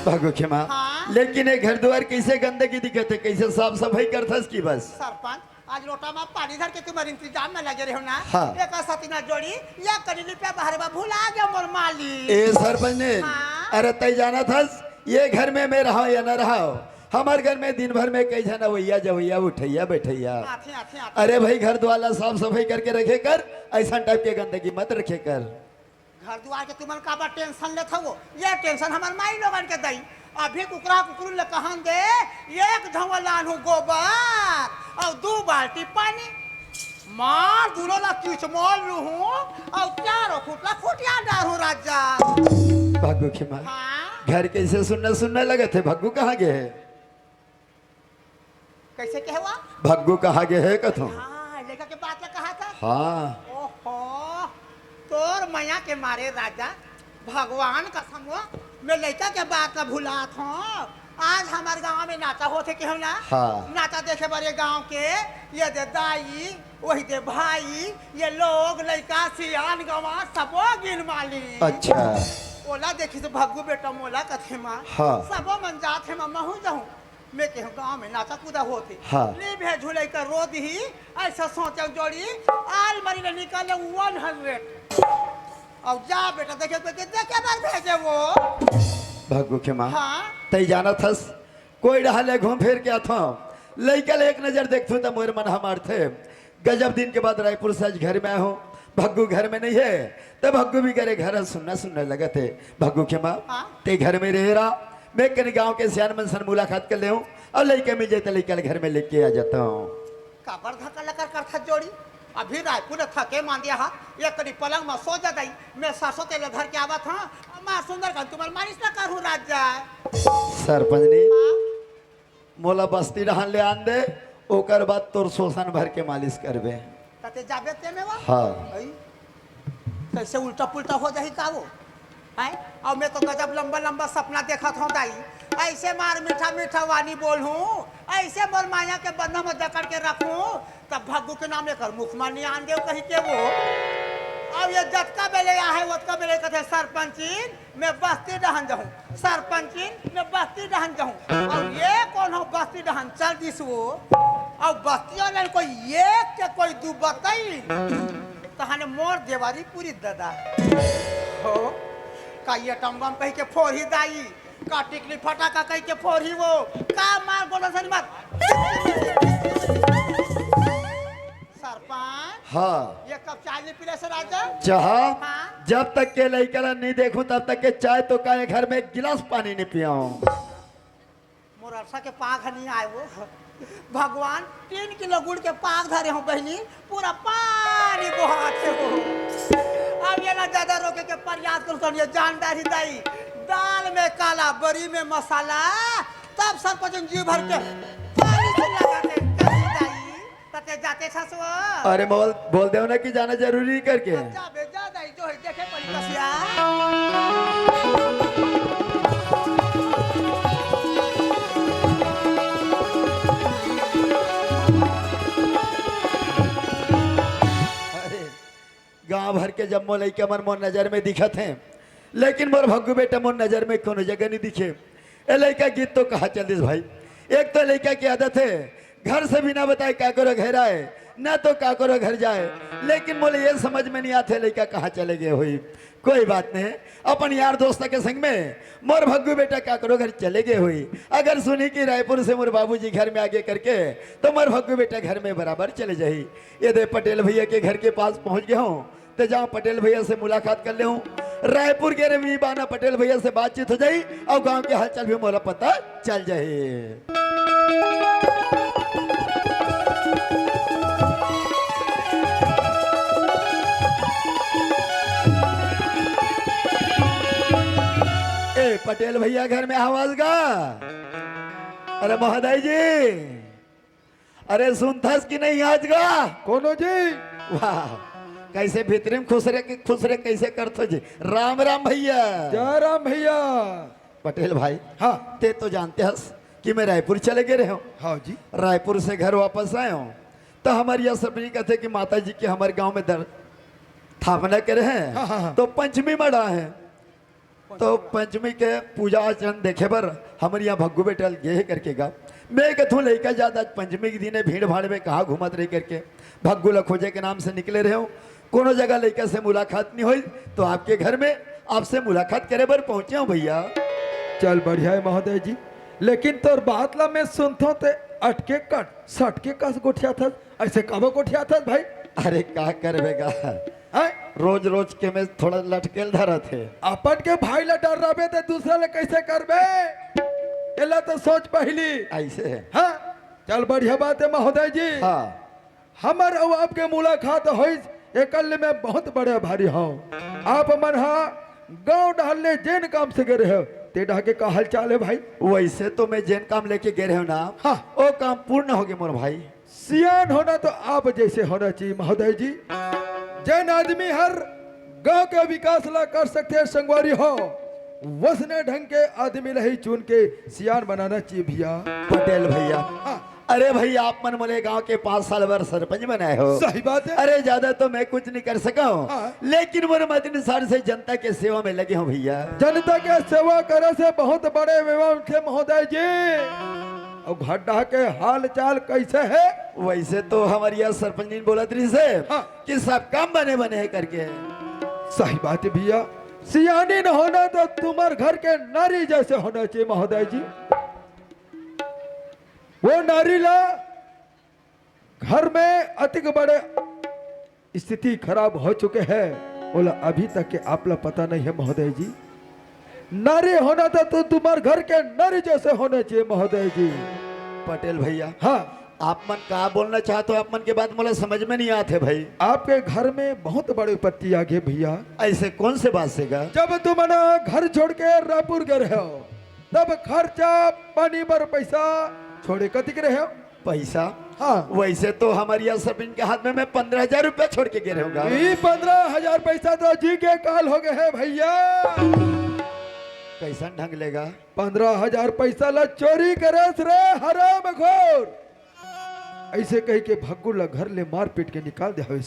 भागो खेमा हाँ? लेकिन ये घर द्वार कैसे गंदगी दिखते, कैसे साफ सफाई करथस की बस। सरपंच आज लोटा में पानी धर के तुम्हारे इंतजाम में लगे रहो ना। हाँ। एक साथी ना जोड़ी या करीली पे बाहर बा भूला गया मोर माली। ए सरपंच ने हाँ? अरे तय जाना थस ये घर में मैं रहा या न रहा हमारे घर में दिन भर में कई जना वैया जवैया उठैया बैठैया। आथे आथे आथे। अरे भाई घर द्वार साफ सफाई करके रखे कर, ऐसा टाइप के गंदगी मत रखे कर। घर दुआर के तुमन का बा टेंशन ले थो ये टेंशन हमार माई लोगन के दई। अभी कुकरा कुकरू ले कहन दे एक झवलान हूँ गोबर और 2 बाल्टी पानी मार दूनो ला किच मोल रहूं और 4 फुटला खुटिया डार हूँ राजा। भागू खेमा हाँ घर कैसे सुनने लगे थे, भग्गू कहाँ गए है? कैसे कहवा? भग्गू कहाँ गए है कथो? हाँ लेखा के बात में कहा था। हाँ ओहो तोर मैया के मारे राजा भगवान का समो मैं लड़का के बात का भुला था। आज हमारे गांव में नाचा होते क्यों ना। हाँ। नाचा देखे बड़े गांव के ये दे दाई वही दे भाई ये लोग लड़का सियान गवा सबो गिन माली। अच्छा ओला देखी तो भग्गू बेटा मोला कथे माँ। हाँ। सबो मन जात है मैं हूँ जाऊँ मैं कहूँ गाँव में नाचा कूदा होती। हाँ। ले भे झूले का रो दी ऐसा सोचे जोड़ी आल मरी ने निकाले 100 और जा बेटा देखे देखे बार भेजे वो। भग्गू खेमा हाँ तय जाना थस कोई रहले घूम फिर के था लइकल एक नजर देखथू तो मोर मन हमार थे। गजब दिन के बाद रायपुर से आज घर में आया हूँ, भग्गू घर में नहीं है तब भग्गू भी करे घर सुनने लगे थे। भग्गू खेमा हाँ? ते घर में रह रहा मैं कहीं गांव के सियान मन से मुलाकात कर ले हूँ और लड़के मिल जाते लड़के घर में लेके आ जाता हूँ। काबर धक्का लगा कर था जोड़ी अभी रायपुर थके मान दिया हा ये कड़ी पलंग में सो जा गई मैं सरसों तेल घर के आवा था मां सुंदर का तुम्हारे मालिश ना करूँ राजा। सरपंच ने हाँ? मोला बस्ती रहन ले आन दे ओकर बाद तोर शोषण भर के मालिश करबे। तते जाबे ते में वा। हाँ। आई, कैसे उल्टा पुल्टा हो जाही का वो है। और मैं तो गजब लंबा लंबा सपना देखा था दाई ऐसे मार मीठा मीठा वानी बोल हूँ ऐसे मोर माया के बंधा में जकड़ के रखूं तब भग्गू के नाम लेकर मुख मानी आन दे कही के वो। अब ये जतका बेले है वतका बेले कथे सरपंचीन मैं बस्ती डहन जाऊँ सरपंचीन मैं बस्ती डहन जाऊँ और ये कौन हो बस्ती डहन चल दिस वो और बस्तियों ने कोई एक के कोई 2 बताई तहाने मोर देवारी पूरी दादा हो का ये टंगम कह के फोड़ ही दाई का टिकली फटाका कह के फोड़ ही वो का मार बोलो सनी मत। सरपंच हाँ ये कब चाय नहीं पीले से राजा। चाहा हाँ? जब तक के लड़का नहीं देखूं तब तक के चाय तो का घर में 1 गिलास पानी नहीं पियाऊं। मोर अरसा के पाग नहीं आए वो भगवान 3 किलो गुड़ के पाग धरे हो बहनी पूरा पानी बहाते हो। अब ये ना ज्यादा रोके के प्रयास करो ये जानदारी दाई दाल में काला बड़ी में मसाला तब सरपंच जी भर के पानी से लगा के कहीं दाई तते जाते छसवा। अरे बोल दे ना कि जाना जरूरी करके। जा बे जा दाई जो है देखे पड़ी कसिया। गांव भर के जब मोर लइका मन मोर नजर में दिखत हैं लेकिन मोर भग्गू बेटा मोर नजर में कोनो जगह नहीं दिखे। ए लइका गीत तो कहा चल दिस भाई। एक तो लइका की आदत है घर से बिना बताए का करो घर आए न तो का करो घर जाए लेकिन मोले ये समझ में नहीं आते लइका कहाँ चले गए हुई। कोई बात नहीं अपन यार दोस्त के संग में मोर भग्गू बेटा का करो घर चले गए हुई। अगर सुनी कि रायपुर से मोर बाबूजी घर में आगे करके तो मोर भग्गू बेटा घर में बराबर चले जाही। ये दे पटेल भैया के घर के पास पहुंच गया हूँ तो जाओ पटेल भैया से मुलाकात कर ले हूँ। रायपुर के रवि बाना पटेल भैया से बातचीत हो जाई और गांव के हालचाल भी मोला पता चल जाए। ए पटेल भैया घर में आवाज गा। अरे महोदय जी अरे सुनथस कि नहीं आज गा कोनो जी वाह कैसे भीतरी में खुश रहे कैसे करतो जी। राम राम भैया। जय राम भैया। पटेल भाई हाँ ते तो जानते हस कि मैं रायपुर चले गए रहे हूँ। हाँ जी रायपुर से घर वापस आए हूँ तो हमारी यह सपनी कहते कि माता जी के हमारे गांव में दर स्थापना करे हैं हाँ, हाँ, हाँ। तो पंचमी मड़ा है तो पंचमी के पूजा आचरण देखे बर हमारे यहाँ भग्गू बेटल ये करके गा मैं कथूँ लड़का ज्यादा पंचमी के दिन भीड़ भाड़ में कहाँ घूमत रही करके भग्गू ला खोजे के नाम से निकले रहे हो कोनो जगह लड़का से मुलाकात नहीं हुई तो आपके घर में आपसे मुलाकात करे बर पहुंचे हूँ भैया। चल बढ़िया है महोदय जी, लेकिन तोर बात ला मैं सुनता ते अटके कट सटके कस गोठिया था, ऐसे कब गोठिया था भाई? अरे का करवेगा रोज रोज के में थोड़ा लटकेल धरा थे अपन के भाई ला डर रहे थे दूसरा ले कैसे करबे, एला तो सोच पहली ऐसे है। हाँ चल बढ़िया बात है महोदय जी। हाँ हमार और आपके मुलाकात हुई एकल में बहुत बड़े भारी हूँ। आप मन गांव डालने जैन काम से गए हो ते डा के का हाल चाल है भाई? वैसे तो मैं जैन काम लेके गए रहे हो ना। हाँ। वो काम पूर्ण हो गए मोर भाई। सियान होना तो आप जैसे होना चाहिए महोदय जी। जैन आदमी हर गांव के विकास ला कर सकते हैं संगवारी हो, वसने ढंग के आदमी नहीं चुन के सियान बनाना चाहिए भैया। पटेल भैया। हाँ। अरे भाई आप मन मोले गांव के 5 साल भर सरपंच बनाए हो। सही बात है। अरे ज्यादा तो मैं कुछ नहीं कर सका हूँ। हाँ। लेकिन मोर मदन सार से जनता के सेवा में लगे हूँ भैया। जनता के सेवा करे से बहुत बड़े विवाह थे महोदय जी। और घड्डा के हाल चाल कैसे है? वैसे तो हमारी यहाँ सरपंच ने बोला थी से हाँ। कि सब काम बने बने है करके। सही बात है भैया, सियानी न होना तो तुम्हारे घर के नारी जैसे होना चाहिए महोदय जी। वो नारी ला घर में अतिक बड़े स्थिति खराब हो चुके हैं, बोला अभी तक के आप ला पता नहीं है महोदय जी। नारी होना था तो तुम्हारे घर के नारी जैसे होने चाहिए महोदय जी। पटेल भैया। हाँ आप मन कहा बोलना चाहते हो, आप मन के बात मुझे समझ में नहीं आते भाई। आपके घर में बहुत बड़ी विपत्ति आ गई भैया। ऐसे कौन से बात से गा? जब तुम ना घर छोड़ के रायपुर गए हो तब खर्चा पानी पर पैसा छोड़े कति के रहे हो? पैसा? हाँ। वैसे तो हमारे यहाँ सब इनके हाथ में मैं 15,000 रुपया छोड़ के गिरे होगा। 15,000 पैसा तो जी के काल हो गए है भैया। कैसा ढंग लेगा? 15,000 पैसा ला चोरी करे रे हराम घोर। ऐसे कही के भग्गू ला घर ले मार पीट के निकाल दे हवे।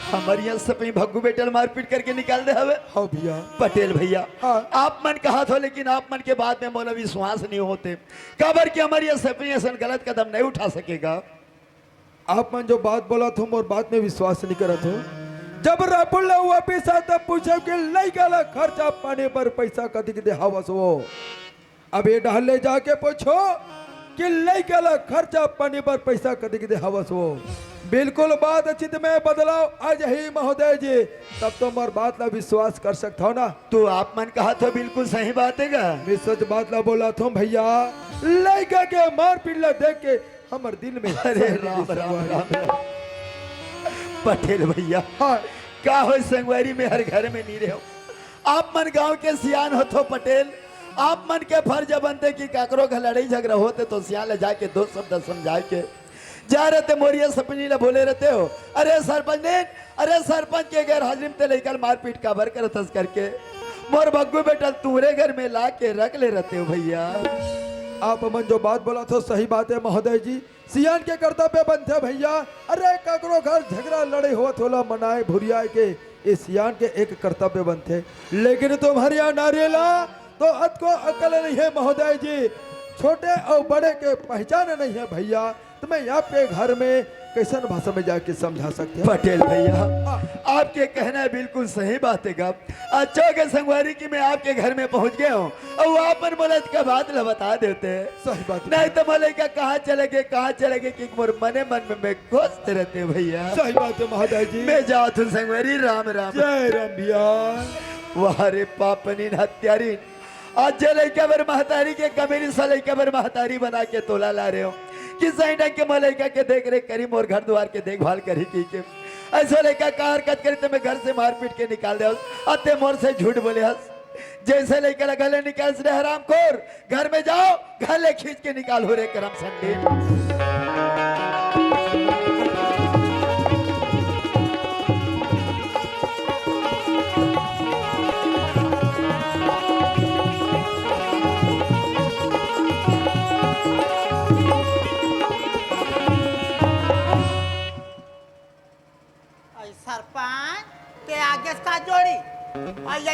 हमारे यहाँ सब भग्गू बेटल मार पीट करके निकाल दे हवे। हाँ भैया। पटेल भैया। हाँ। आप मन कहा था लेकिन आप मन के बाद में मोला विश्वास नहीं होते काबर कि हमारी यहाँ सपनी ऐसा गलत कदम नहीं उठा सकेगा। आप मन जो बात बोला तुम और बात में विश्वास नहीं करा था। जब रायपुर ला वापिस आता पूछा कि लड़का ला खर्चा पाने पर पैसा कदी के दे हवस वो। अब ये डाल ले जाके पूछो कि लड़का ला खर्चा पाने पर पैसा कदी के दे हवस वो। बिल्कुल बात चित में बदलाव आज ही महोदय जी, तब तो मोर बात ला विश्वास कर सकता हो ना। तो आप मन कहा तो बिल्कुल सही बात है गा। मैं सच बात ला बोला तुम भैया। लड़का के मार पीट ला देख के हमारे दिल में अरे राम राम राम राम। पटेल भैया। हाँ। का हो संगवारी में हर घर में नहीं रहो। आप मन गांव के सियान हो तो पटेल आप मन के फर्ज बनते कि काकरो का लड़ाई झगड़ा होते तो सियान ले जाके 2 शब्द समझा के जा रहे थे मोरिया सपनी ला बोले रहते हो। अरे सरपंच ने अरे सरपंच के गैर हाजिर में लेकर मारपीट का भर कर थस करके मोर भग्गू बेटा तुम्हारे घर में ला के रख ले रहते हो भैया। आप मन जो बात बोला तो सही बात है महोदय जी। सियान के कर्तव्य बनते भैया। अरे ककरो घर झगड़ा लड़े हो थोड़ा मनाए भुरियाए के ये सियान के एक कर्तव्य बनते, लेकिन तुम्हारे यहाँ नारियला तो अत को अकल नहीं है महोदय जी। छोटे और बड़े के पहचान नहीं है भैया। तुम्हें आपके घर में कैसन भाषा में जाके समझा सकते हैं? पटेल भैया आपके कहना बिल्कुल सही बात है गा। अच्छा के संगवारी की मैं आपके घर में पहुंच गया हूँ और आप पर मलद का बात ला बता देते हैं। सही बात नहीं तो मले का कहाँ चले गए कि मोर मने मन में मैं खोजते रहते हैं भैया। सही बात है महोदय जी। मैं जात हूँ संगवारी। राम राम। जय राम भैया। वाह रे पापनी हत्यारी आज जले कबर महतारी के कमेरी सले कबर महतारी बना के तोला ला रहे हो कि सही ढंग के मलैका के देख रेख करी मोर घर द्वार के देखभाल करी की के ऐसा लेका का हरकत करी तो मैं घर से मार पीट के निकाल दे अते मोर से झूठ बोले हंस जैसे लेकर गले निकाल से हराम खोर घर में जाओ गले खींच के निकाल हो रे करम संडे। सरपंच ते आगे का जोड़ी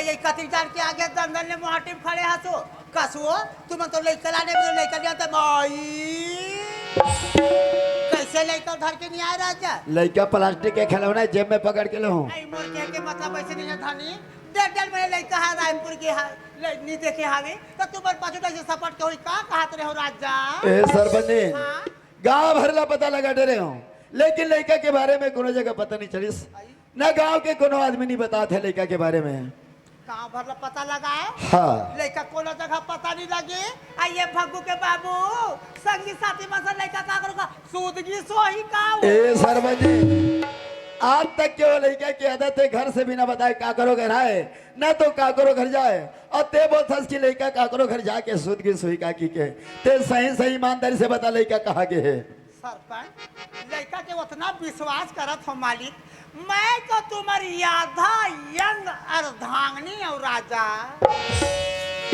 ये कति जान के आगे जंगल में मोहटी में खड़े हसो कसुओ तुम तो लइका लाने में लइका दिया तो कैसे लइका उधर के नहीं आए राजा लड़का प्लास्टिक के खिलौना जेब में पकड़ के लो आई मोर के मतलब ऐसे नहीं धानी डेढ़ में लइका है रायपुर के नहीं देखे हावे तो तुम पाछू से सपट के होई का कहत रहे हो राजा ए सरपंच हाँ? गांव भर ला पता लगा डरे हो लेकिन लड़का के बारे में कोनो जगह पता नहीं चलिस ना गांव के कोनो आदमी नहीं बताते लड़का के बारे में गाँव भर ला पता लगा है हाँ लड़का कोनो जगह पता नहीं लगे आइए भग्गू के बाबू संगी साथी में से लड़का का करूँगा सूदगी सोही का ए सरपंच आज तक केवल लड़का की आदत है घर से बिना बताए का करो घर आए ना तो का करो घर जाए और ते बोलथस कि लड़का का करो घर जाके सूद की सुई का की के ते सही सही ईमानदारी से बता लड़का कहाँ के है सरपंच लड़का के उतना विश्वास करत हो मालिक मैं तो तुम्हारी आधा यंग अर्धांगनी और राजा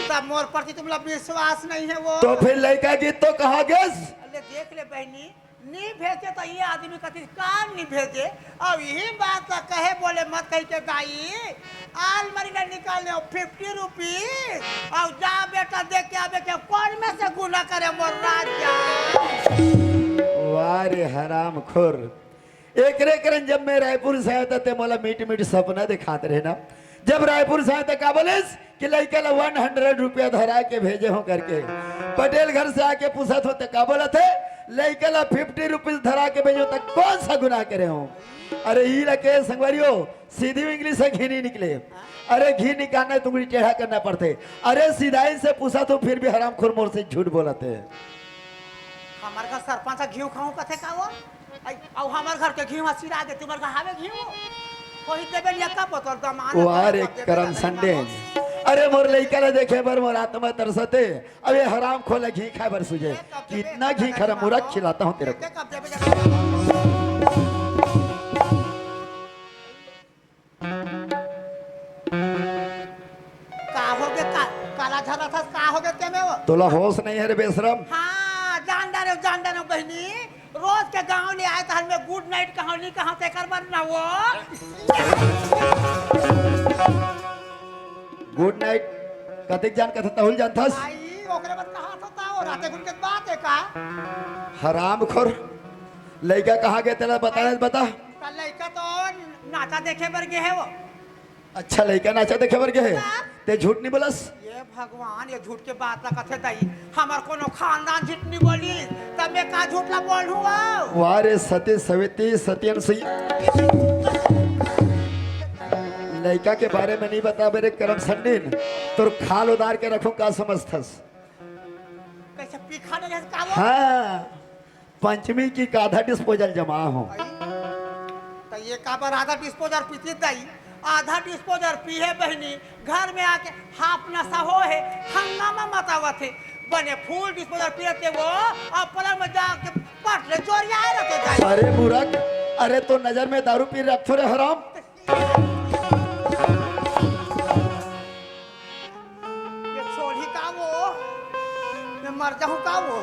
तब मोर प्रति तुम्हारा विश्वास नहीं है वो तो फिर लड़का की तो कहाँ गेस अरे देख ले बहनी नहीं भेजे तो ये आदमी कति काम नहीं भेजे अब यही बात तो कहे बोले मत कही के दाई आल मरी ने निकाले 50 रुपीज और जा बेटा देख के आवे के कौन में से गुना करे मोर राजा वाह रे हराम खोर एक रे करन जब मैं रायपुर से आया था ते मोला मीठ मीठ सपना दिखाते रहे ना जब रायपुर से आया था का बोलिस कि लड़का ला 100 रुपया धरा के भेजे हो करके पटेल घर से आके पूछा तो का बोला थे लड़का ला 50 रुपीज धरा के भेजो तक कौन सा गुनाह करे हो अरे ही लगे संगवारियों सीधी इंग्लिश से घी नहीं निकले अरे घी निकालना तुमरी टेढ़ा करना पड़ते अरे सीधाई से पूछा तो फिर भी हराम खोर मोर से झूठ बोलते हमारे घर सरपंच घी खाऊं कथे का वो और हमारे घर के घी सिरा दे तुम्हारे घर हावे घी कोई देबे या का पतोर दमान वाह रे करम संडे अरे मोर लइका ला देखे बर मोर आत्मा तरसते अबे हराम खोले घी खाए बर सुझे कितना घी खरा मुरख खिलाता हूँ तेरे को कब देबे का हो गए काला झरा था का हो गए ते में वो तोला होश नहीं है रे बेशरम हाँ जान डालो बहनी रोज के गांव ले आए तो हमें गुड नाइट कहानी कहाँ से कर बनना वो गुड नाइट कतिक जान कथा तहुल जानथस आई ओकरे बाद कहा था और राते गुड के बात है का हराम खोर लइका कहाँ गए तेरा बता बता कल लड़का तो नाचा देखे बर गए है वो अच्छा लइका नाचा देखे बर गए ते झूठ नहीं बोलस ये भगवान ये झूठ के बात ला कथे दई हमार कोनो खानदान झूठ नहीं बोली तब मैं का झूठ ला बोल हुआ वाह रे सती सविती सत्यन सही लड़का के बारे में नहीं बता मेरे करम संडीन तो खाल उदार के रखूं का समझथस कैसे पीखा ने का वो हाँ पंचमी की का आधा डिस्पोजल जमा हो तो ये का पर आधा डिस्पोजर पीती दई आधा डिस्पोजर पी है बहनी घर में आके हाफ नशा हो है हंगामा मतावत है बने फूल डिस्पोजर पीते वो और पलंग में जाके पट ले चोरिया है रहते जाए अरे मूर्ख अरे तो नजर में दारू पी रखो रे हराम ये छोड़ी का वो मैं मर जाऊं का वो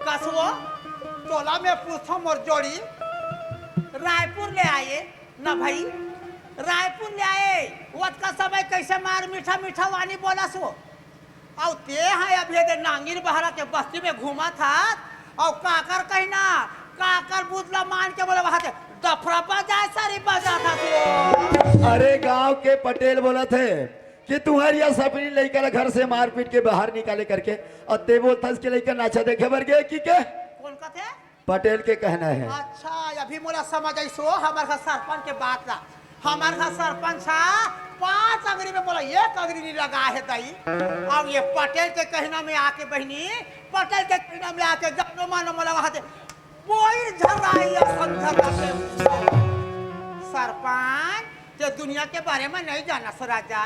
कसवो टोला में पूछो मोर जोड़ी रायपुर ले आए ना भाई रायपुर ले आए वत का समय कैसे मार मीठा मीठा वानी बोला सो और ते है अभी दे नांगीर बहरा के बस्ती में घूमा था और काकर कहना काकर बुदला मान के बोला वहां से दफरा बजाए सारी बजा था तो अरे गांव के पटेल बोला थे कि तुम्हारी यह सपनी लड़का घर से मारपीट के बाहर निकाले करके और ते बोलता कि लड़का नाचा देखे बर गए कि के कौन का थे पटेल के कहना है अच्छा अभी मोला समझ आई सो हमारे सरपंच के बात ला हमारे घर सरपंच 5 अगरी में बोला 1 अगरी नहीं लगा है दाई अब ये पटेल के कहना में आके बहनी पटेल के कहना में आके जब मानो मोला वहां से बोई झराई संधर के सरपंच ये दुनिया के बारे में नहीं जाना सो राजा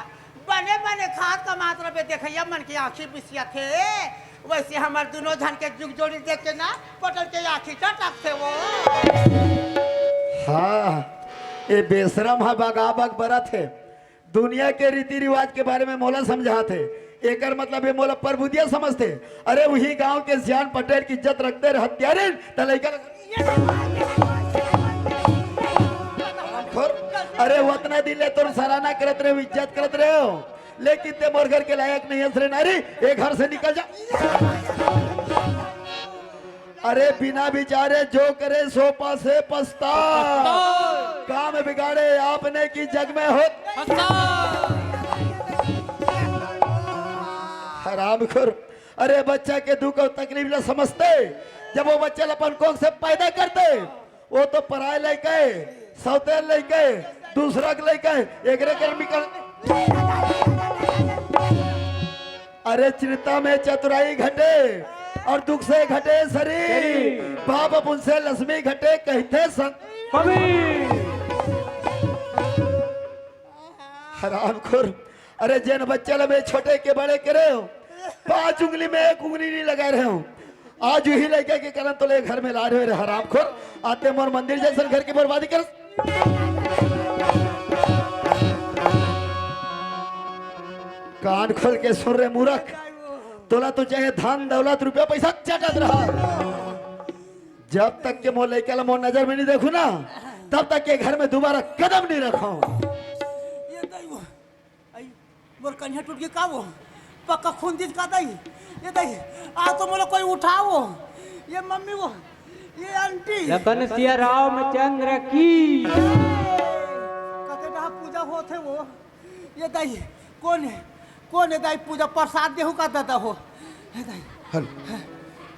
बने बने खाद का मात्रा पे देखिए मन की आंखें बिसिया थे वैसे हमारे दोनों धन के जुग जोड़ी देख के ना पटेल के आंखें चटक थे वो हाँ ये बेशरम है बगाबग बरत है दुनिया के रीति रिवाज के बारे में मोला समझाते एकर मतलब ये मोला प्रभुदिया समझते अरे वही गांव के सियान पटेल की इज्जत रखते रहे हत्यारे तलैका अरे वतना दिले तो सराहना करत रहे हो, इज्जत करत रहे हो, लेकिन ते मोर घर के लायक नहीं है रे नारी, ये घर से निकल जा। अरे बिना विचारे जो करे सोपा से पछता, काम बिगाड़े आपने की जग में हो। हरामखोर, अरे बच्चा के दुख और तकलीफ न समझते, जब वो बच्चा अपन कोख से पैदा करते वो तो पराए लेके सौतेर लेके दूसरा के लेके एक निकल। अरे चिंता में चतुराई घटे और दुख से घटे शरीर, बाप अपन से लक्ष्मी घटे कहते संत। हरामखोर, अरे जिन बच्चे में छोटे के बड़े करे हो, 5 उंगली में 1 उंगली नहीं लगा रहे हो, आज ही लेके के कारण तो ले घर में ला रहे हो। हरामखोर, आते मोर मंदिर जैसे घर की बर्बादी कर। कान खोल के सुन रहे मूर्ख, तोला तो चाहे धन दौलत रुपया पैसा चटत रहा, जब तक के मोर लेके मोर नजर में नहीं देखू ना, तब तक के घर में दोबारा कदम नहीं रखो। मोर कन्या टूट के का वो पक्का खून दिस का दई ये दई आ तो मोला कोई उठाओ, ये मम्मी वो ये आंटी लखन सिया राव में चंद्र की कते ना पूजा होते वो ये दई कौन है दाई पूजा प्रसाद देहु का दादा हो हे दाई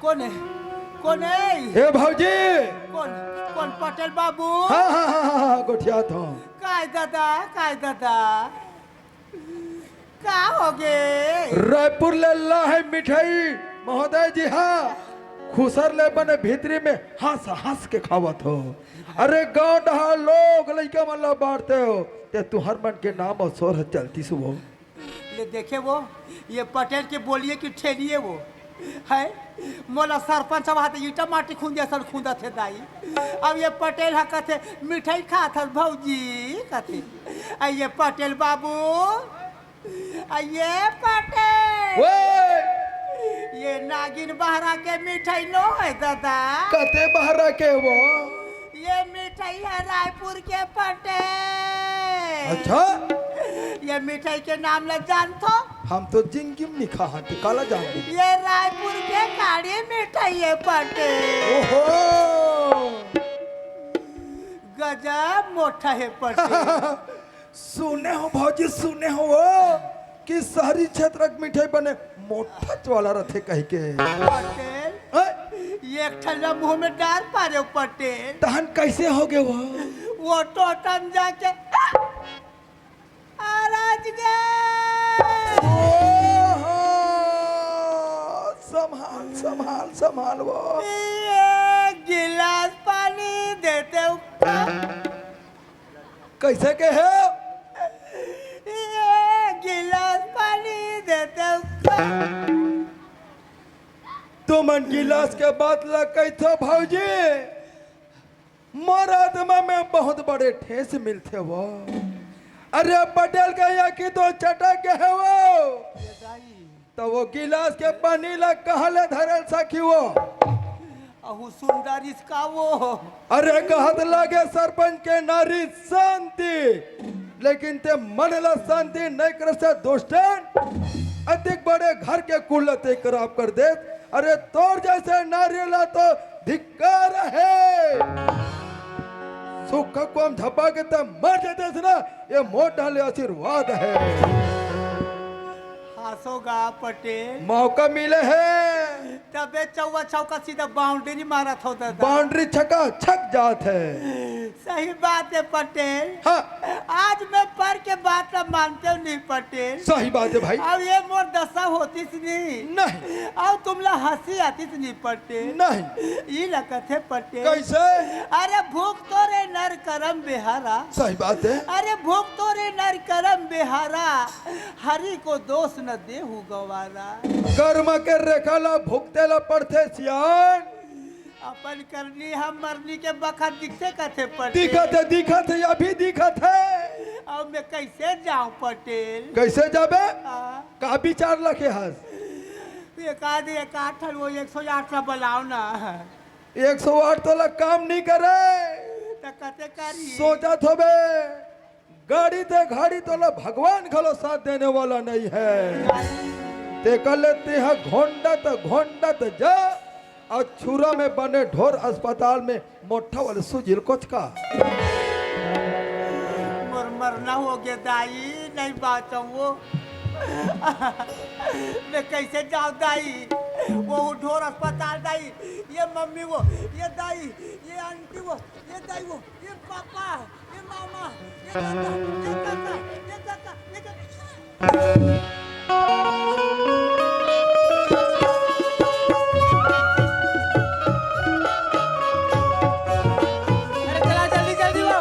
कौन है हे भौजी, कौन पटेल बाबू? हाँ गोठिया तो काय दादा का हो गे? रायपुर ले ला है मिठाई महोदय जी। हाँ खुसर ले बने भीतरी में हंस के खावत हो। अरे गांव डहा लोग लइका मन ला बांटते हो, ते तुहर मन के नाम और सोर चलती सुबह ले देखे वो ये पटेल के बोलिए कि ठेलिए वो है मोला सरपंच अब हाथे ईटा माटी खूंदे सर खूंदा थे दाई। अब ये पटेल हा कथे मिठाई खा था भौजी कथे आ ये पटेल बाबू आ ये पटेल ये नागिन बहरा के मिठाई नो है दादा। कते बहरा के वो ये मिठाई है रायपुर के पटेल। अच्छा ये मिठाई के नाम ले जानतो? हम तो जिंगिम नहीं खा काला जान। ये रायपुर के काड़ी मिठाई है पटेल। ओहो गजब मोटा है पटेल। सुने हो भौजी, सुने हो वो कि शहरी क्षेत्र की मिठाई बने मोटा वाला रथे कह के पटेल ये ठल्ला मुंह में डाल पा रहे हो पटेल। तहन कैसे हो गए वो टोटम जाके आराज गए। संभाल वो ये गिलास पानी देते हो कैसे के है? ये गिलास पानी देते हो तुम गिलास के बात लगे थे भौजी, मरादमा में बहुत बड़े ठेस मिलते वो। अरे पटेल का या की तो चटक के है वो, तो वो गिलास के पानी ला कहाँ ले धरल सकी वो? अहू सुंदर इसका वो। अरे कहत लगे सरपंच के नारी शांति, लेकिन ते मन ला शांति नहीं कर से दोस्तन अधिक बड़े घर के कुलते खराब कर दे। अरे तोर जैसे नारी ला तो धिक्कार है। सुख को हम झपा के तब मर जाते ना, ये मोटा ले आशीर्वाद है। हंसोगा पटेल, मौका मिले है तबे चौवा चौका सीधा बाउंड्री मारा था दादा। बाउंड्री छका छक जात है। सही बात है पटेल। हाँ आज मैं पर के बात ना मानते हो नहीं पटेल। सही बात है भाई। अब ये मोर दशा होती नहीं अब तुमला हंसी आती नहीं पटेल। नहीं ये लगत है पटेल। कैसे? अरे भूख तो रे नर करम बिहारा। सही बात है। अरे भूख तो रे नर करम बिहारा, हरि को दोष न देहु गवारा। कर्म के रेखाला भुगते ला पड़ते सियान। अपन करनी हम मरनी के बखत दिखते कथे पटेल। दिखत है अभी दिखत है। अब मैं कैसे जाऊं पटेल? कैसे जाबे? हाँ। का विचार लखे हस? एक आठ वो 108 ला बुलाओ ना। 108 तो ला काम नहीं करे। तो कते करी? सोचा थोबे गाड़ी दे घाड़ी तो ला भगवान खलो साथ देने वाला नहीं है। ते कर लेते हैं घोंडत जा और छुरा में बने ढोर अस्पताल में मोटा वाले सुजिल कोच का मरना हो गया दाई, नहीं बात वो मैं कैसे जाऊँ दाई, वो ढोर अस्पताल दाई, ये मम्मी वो, ये दाई, ये आंटी वो, ये दाई वो, ये पापा, ये मामा, ये दादा, ये काका, ये काका, ये काका। अरे चला जल्दी जल्दी वो।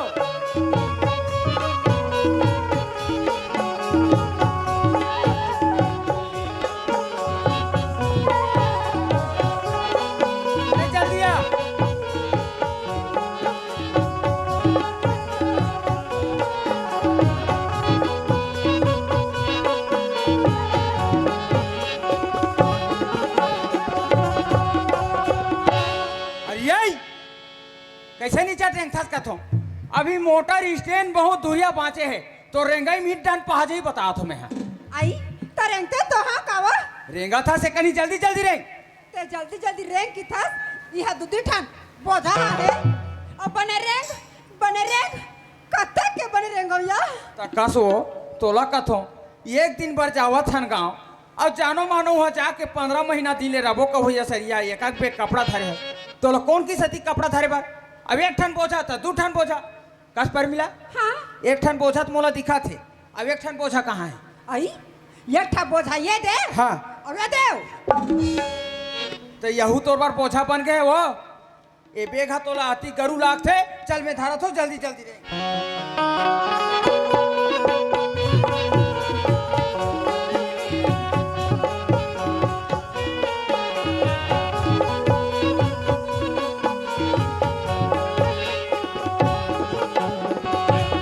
अरे जल्दी आ। अरे यही कैसे नीचा ट्रेन थस कथो अभी मोटर स्टैंड बहुत दूरिया बाँचे है तो रेंगाई मीट डान पहाज ही बता तो मैं आई तरंगते तो हाँ कावा रेंगा था से कहीं जल्दी जल्दी रेंग ते जल्दी जल्दी रेंग की था यह दूधी ठान बोझा है और बने रेंग कत्ते के बने रेंगोया तकस हो तोला कथो एक दिन भर जावा थन गाँव अब जानो मानो वहाँ जाके 15 महीना दिले रबो का हुई सरिया एक बे कपड़ा धरे है तोला कौन की सती कपड़ा धरे बार अब एक ठन बोझा था 2 ठन बोझा कस पर मिला हाँ एक ठन बोझा तो मोला दिखा थे अब एक ठन बोझा कहाँ है आई ये ठा बोझा ये दे हाँ और ये देव तो यहू तोर बार बोझा बन गए वो ए बेघा तोला आती गरु लाग थे चल मैं धारा थो जल्दी जल्दी रे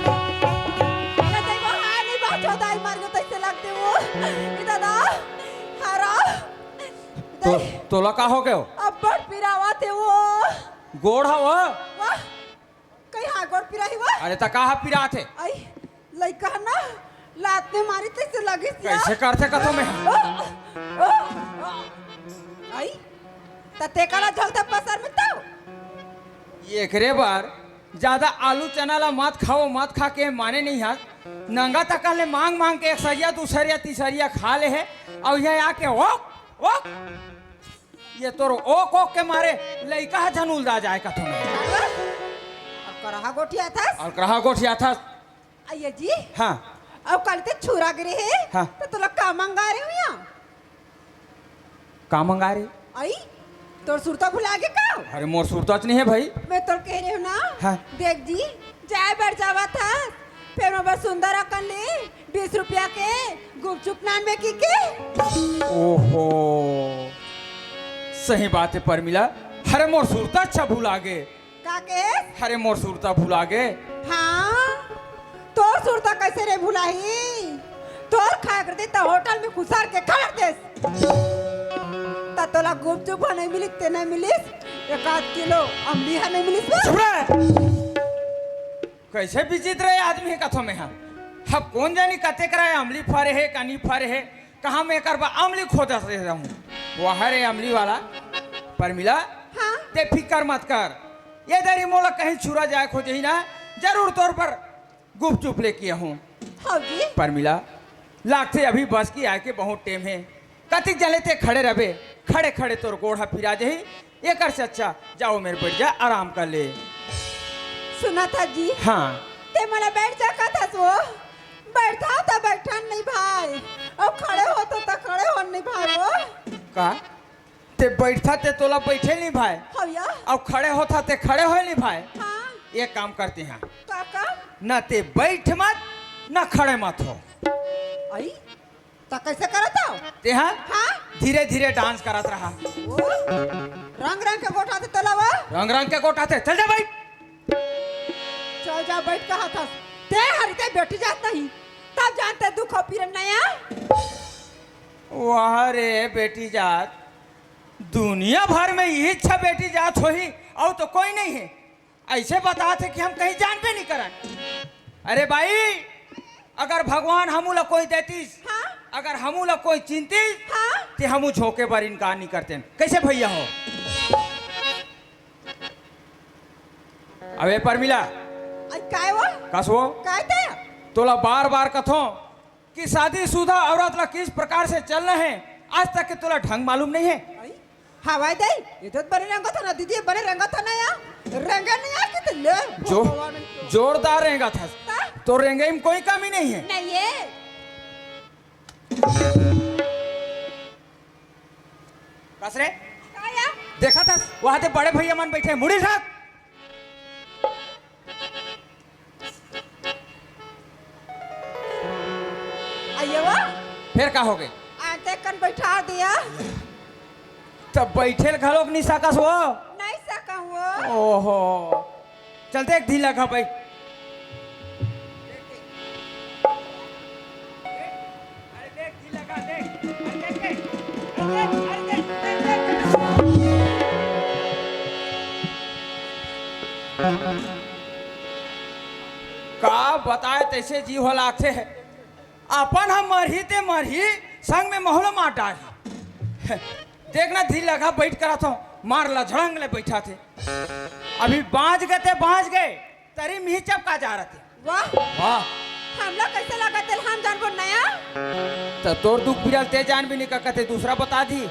ये देखो हाँ नहीं बात होता है मार को तैसे लगते वो ये दादा हरा तो तोला का हो गयो अब बड़ पिरावा थे वो गोड़ हा वो वाह कहीं हाँ गोड़ पिरा ही वाह अरे ता कहा पिरा थे आई लइका ना लात में मारी तैसे लगी सिया कैसे करते कथो में आई तते काला झलते पसर में तो ये करे बार ज्यादा आलू चना ला मत खाओ मत खा के माने नहीं हाथ नंगा तक ले मांग मांग के एक सरिया दूसरिया तीसरिया खा ले है और यह आके ओक ओक ये तोर ओक ओक के मारे लइका झनुलदा जाए कथो में अब करहा गोठिया था और कहा गोठिया था आइए जी हाँ अब कल ते छुरा गिरे है हाँ। तो तुला का मंगा रहे हो यहाँ का मंगा रही आई तोर सुरता भुला के का अरे मोर सुरताच नहीं है भाई मैं तो कह रही हूँ ना हाँ। देख जी जाए बैठ जावा था फिर मैं बस सुंदर अकन ले 20 रुपया के गुपचुप नान में की के ओहो सही बात है परमिला हरे मोर सुरता अच्छा भूला गे का के हरे मोर सुरता भूला गे हाँ तोर सुरता कैसे रे भुलाई तोर खा कर दे तो होटल में घुसार के खा दे तोला गुपचुप नहीं मिली ते नहीं मिलिस 1 किलो अमली है नहीं मिलिस चुप रह। कैसे विचित्र है आदमी कथो में हाँ अब कौन जानी कते कराए अमली फारे है कानी फारे है कहाँ मैं करबा अमली खोदा से रहूं वो हरे अमली वाला परमिला हाँ ते फिकर मत कर ये दरी मोला कहीं छुरा जाए खोजे ही ना जरूर तौर पर गुपचुप लेके हूँ हाँ जी परमिला लागते अभी बस की आके बहुत टेम है कतिक जले ते खड़े रहे खड़े खड़े तोर गोढ़ा फिरा जही ये कर से अच्छा जाओ मेरे बैठ जा आराम कर ले सुना था जी हाँ ते मला बैठ जा का था वो बैठा तो बैठा नहीं भाई और खड़े हो तो खड़े हो नहीं भाई वो का ते बैठता ते तोला बैठे नहीं भाई हाँ या अब खड़े होता ते खड़े हो नहीं भाई हाँ एक काम करते हैं काका न ते बैठ मत न खड़े मत हो आई तो कैसे करत हो ते हाँ हाँ धीरे धीरे डांस करत रहा वो रंग रंग के गोठा ते तलावा रंग रंग के गोटा थे चल जा बैठ चल जा बैठ कहा था ते हरिते बैठ जात नहीं तब जानते दुख हो फिर नया वाह रे बेटी जात दुनिया भर में यही इच्छा बेटी जात हो ही और तो कोई नहीं है ऐसे बता थे कि हम कहीं जान पे नहीं करन अरे भाई अगर भगवान हमूला कोई देतीस, हाँ? अगर हमूला कोई चिंतीस, हाँ? ते हमू झोंके बार इनकार नहीं करते। कैसे भैया हो? अबे परमिला आई काय वो कसो काय ते तोला बार बार कथो कि शादीशुदा औरत ला किस प्रकार से चलना है, आज तक के तोला ढंग मालूम नहीं है। आई हवाई दे ये तो बड़े रंगा था ना दीदी, बड़े रंगा था ना यार, रंगा नहीं यार कितने ले जो जोरदार रहेगा था हाँ? तो रेंगे में कोई कमी नहीं है। नहीं ये कसरे काय यार देखा था वहां ते बड़े भैया मन बैठे, मुड़ी ढाक। आइए वो फिर का हो गए? आते कन बैठा दिया तब बैठे घलोक नहीं सकस वो। नहीं सका वो ओहो चलते एक ढील लगा भाई। अरे देख ढील लगा देख, अरे देख, अरे देख। का बताए तैसे जी हो लागते है, अपन हम मरही ते मरही संग में महल मार डाली। देखना ढील लगा बैठ करा था मार ला झड़ंग ले बैठा थे, अभी बाँच गए तरी मिही चपका जा रहे थे। वाह वाह हम लोग कैसे लगा तेल हम जान को नया तो तोर दुख बिरल ते जान भी नहीं का कहते दूसरा बता दी।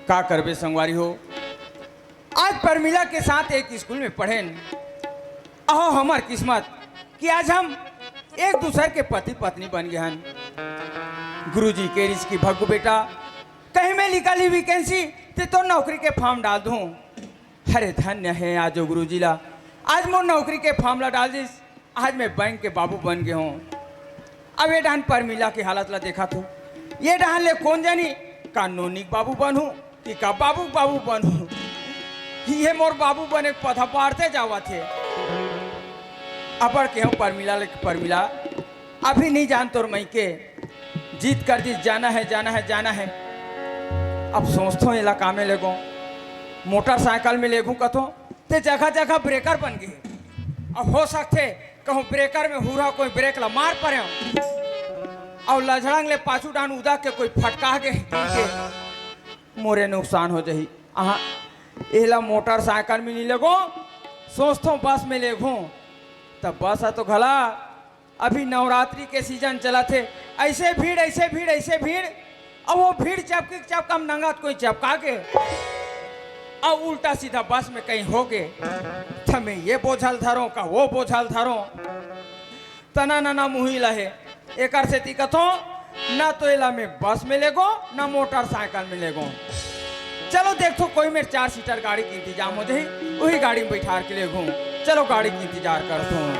का करबे संगवारी हो, आज परमिला के साथ एक स्कूल में पढ़े। अहो हमार किस्मत कि आज हम एक दूसरे के पति पत्नी बन गए हैं। गुरुजी के रिस की भग्गू बेटा कहीं में निकाली वैकेंसी तो नौकरी के फॉर्म डाल दूं। अरे धन्य है आज गुरुजी ला, आज मोर नौकरी के फॉर्म ला डाल दिस, आज मैं बैंक के बाबू बन गए हूँ। अब ये डान परमिला की हालत ला देखा तो ये डान ले कौन जानी कानूनी बाबू बनूं कि का बाबू बनूं। ये मोर बाबू बने पथा पारते जावा थे। अबर के हूँ परमिला अभी नहीं जान तोर मई के जीत कर दी, जाना है। अब सोचता हूँ इलाका में लेगो मोटरसाइकिल में लेगू कथो ते जगह ब्रेकर बन गए। अब हो सकते कहूँ ब्रेकर में हुरा कोई ब्रेक ला मार पड़े और लझड़ंग ले पाछू डान उदा के कोई फटका के मोरे नुकसान हो जाही। अहाँ एला मोटरसाइकिल में नहीं लेगो, सोचता बस में लेगू। तब बस है तो घला अभी नवरात्रि के सीजन चला थे, ऐसे भीड़ अब वो भीड़ चपकम नंगत कोई चपका के और उल्टा सीधा बस में कहीं हो गए तो मैं ये बोझल धरो का वो बोझल धरो तना ना मुही लहे एक से दिक्कत हो ना तो एला में बस में लेगो ना मोटरसाइकिल में लेगो। चलो देखो कोई मेरे 4 सीटर गाड़ी की इंतजाम हो जाए, वही गाड़ी में बैठा के ले घूम। चलो गाड़ी की इंतजार करता हूँ।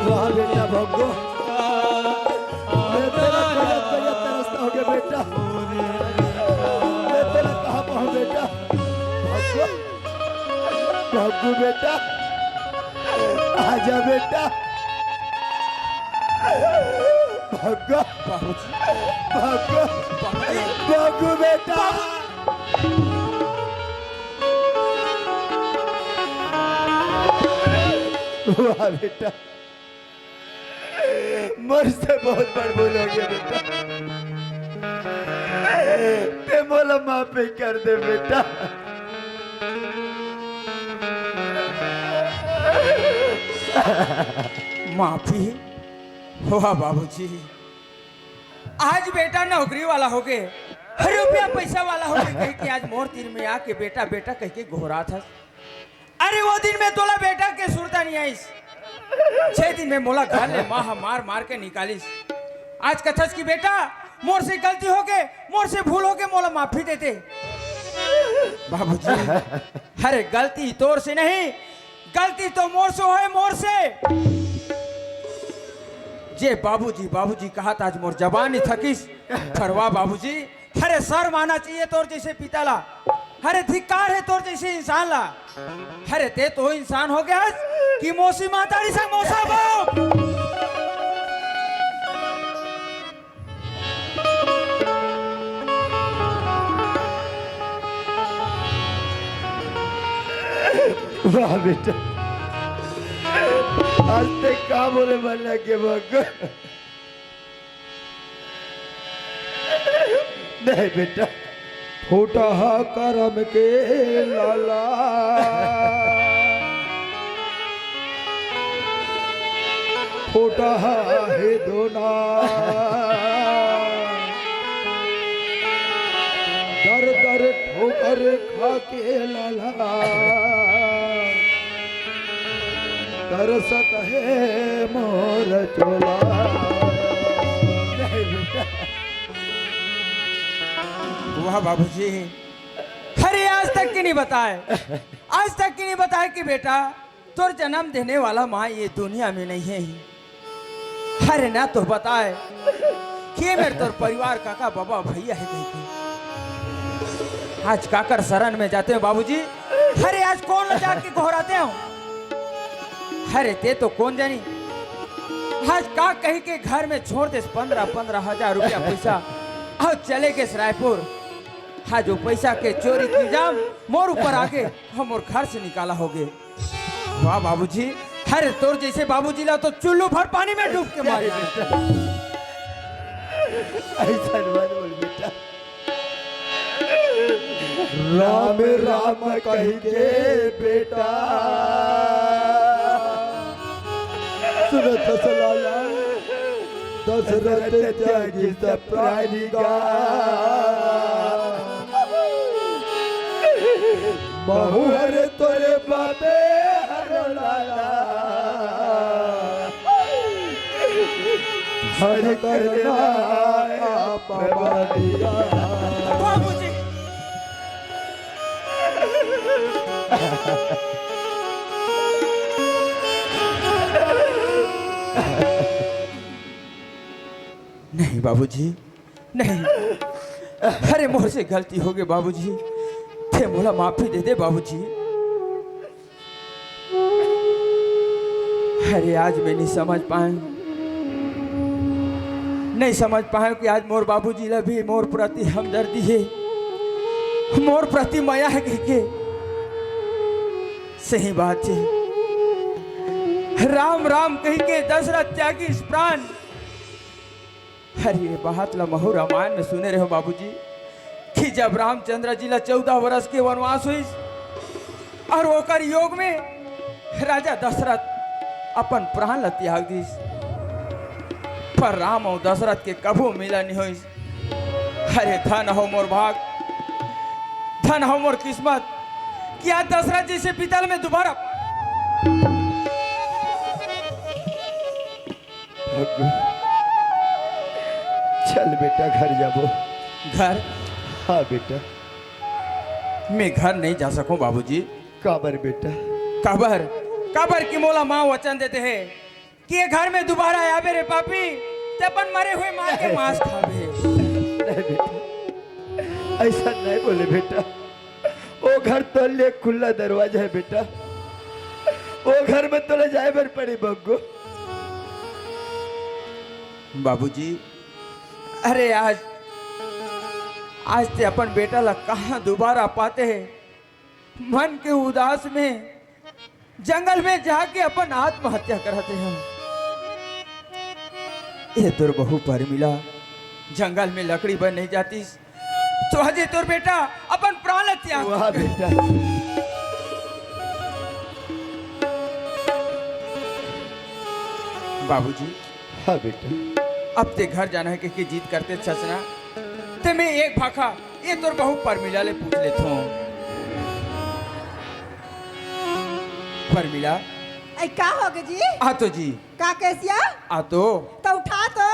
वाह बेटा भग्गू, मैं तेरा गजब तरसता हो गया बेटा। मैं तेरा कहाँ पाऊँ बेटा? भग्गू बेटा आजा बेटा। भग्गू बेटा वाह बेटा, मुझसे बहुत बड़ भूल हो गया बेटा। ते मोला माफी कर दे बेटा। माफी हुआ बाबूजी, आज बेटा नौकरी वाला हो गए, रुपया पैसा वाला हो गए। कह के आज मोर तीर में आके बेटा कह के घोरा था। अरे वो दिन में तोला बेटा के सुरता नहीं आईस, 6 दिन में मोला घर ले मार के निकालिस। आज कथस की बेटा मोर से गलती हो गए, मोर से भूल हो गए, मोला माफी देते। बाबूजी अरे गलती तोर से नहीं, गलती तो मोर से होए, मोर से। जे बाबूजी कहा था आज मोर जबान थकिस फरवा बाबूजी। अरे सर माना चाहिए तोर जैसे पिता ला, अरे धिक्कार है तोर जैसे इंसान ला। अरे ते तो इंसान हो गया कि मौसी मातारी संग मौसा बाप। वाह बेटा, आज तक का बोले बनने के बग्गो। नहीं बेटा, फूटा करम के लाला, फूटा है दोना, दर दर ठोकर खा के लाला, तरसत है मोर चोला। नहीं बेटा, वाह बाबूजी, अरे आज तक की नहीं बताए, आज तक की नहीं बताए कि बेटा तोर जन्म देने वाला माँ ये दुनिया में नहीं है। अरे ना तो बताए कि मेरे तोर परिवार काका बाबा भैया है कहीं के। आज काकर शरण में जाते हो बाबूजी। अरे आज कौन जाके घोराते हो। अरे ते तो कौन जानी आज का कहीं के घर में छोड़ दे 15,000 रुपया पैसा और चले गए रायपुर। हाँ जो पैसा के चोरी की जाम मोर ऊपर आके हम और घर से निकाला हो गए। वाह बाबूजी, अरे तोर जैसे बाबूजी ला तो चुल्लू भर पानी में डूब के मारे बेटा। ऐसा मत बोल बेटा। राम राम कही के बेटा, सुनत सलाया दशरथ त्यागी सब प्राणी गा, बहु हरे तोरे बाबे हर लाला, हर करना पवादिया। बाबूजी नहीं बाबूजी नहीं, अरे मोर से गलती हो गई बाबूजी, थे मोला माफी दे दे बाबूजी। अरे आज मैं नहीं समझ पाए कि आज मोर बाबूजी ला भी मोर प्रति हमदर्दी है, मोर प्रति माया है कह के। सही बात है, राम राम कह के दशरथ त्यागी इस प्राण। अरे बात ला महु रामायण में सुने रहे हो बाबूजी कि जब रामचंद्र जी ला 14 वर्ष के वनवास हुई और ओकर योग में राजा दशरथ अपन प्राण ला त्याग दी, पर राम और दशरथ के कभू मिला नहीं हुई। अरे धन हो मोर भाग, धन हो मोर किस्मत कि आज दशरथ जैसे पिता में दोबारा। चल बेटा घर जाबो। घर? हाँ बेटा। मैं घर नहीं जा सकूं बाबूजी। काबर बेटा? काबर काबर की मोला माँ वचन देते हैं कि ये घर में दोबारा आवे रे पापी, तपन मरे हुए माँ के मांस खावे। नहीं बेटा, ऐसा नहीं बोले बेटा। वो घर तो ले खुला दरवाजा है बेटा, वो घर में तो ले जाए बर पड़ी बग्गो। बाबूजी अरे आज ते अपन बेटा ला कहाँ दोबारा पाते हैं। मन के उदास में जंगल में जाके अपन आत्महत्या करते हैं। ये दुर्बहू पर मिला जंगल में लकड़ी बन नहीं जाती तो हजे तोर बेटा अपन प्राण त्याग। वाह बेटा। बाबूजी हाँ बेटा। अब ते घर जाना है कि जीत करते छसना ते मैं एक भाखा ये तोर बहू परमिला ले पूछ लेता हूँ। परमिला ऐ का हो गए जी? आ तो जी का कैसिया? आ तो उठा तो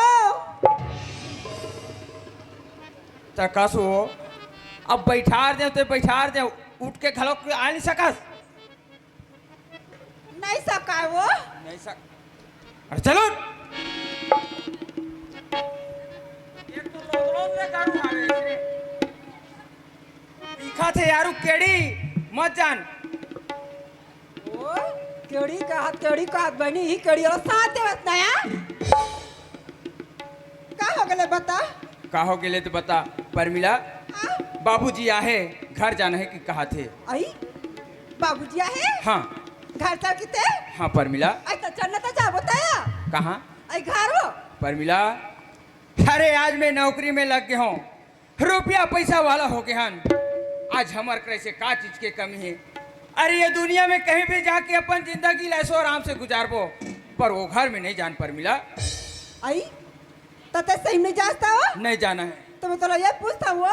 तकासो अब बैठार दे तो बैठार दे, उठ के खलो आ नहीं सकस। नहीं सका वो नहीं सक। अरे चलो एक तो रोज रे कारू आवे रे दिखा थे यारू केड़ी मत जान। ओ केड़ी का हाथ बनी ही केड़ी और साथ देवत नया का हो गले बता। का हो गेले तो बता। परमिला बाबूजी आहे घर जाना है कि कहा थे? आई बाबूजी आहे हाँ घर चल किते हाँ परमिला आई तो चलना तो जा बताया कहाँ आई घर हो परमिला अरे आज मैं नौकरी में लग गया हूँ रुपया पैसा वाला हो गया हन आज हमार कैसे का चीज के कमी है अरे ये दुनिया में कहीं भी जाके अपन जिंदगी ऐसो आराम से गुजारबो पर वो घर में नहीं जान परमिला आई तो ते सही में जाता हो नहीं जाना है तो मैं तोरा ये पूछता हूँ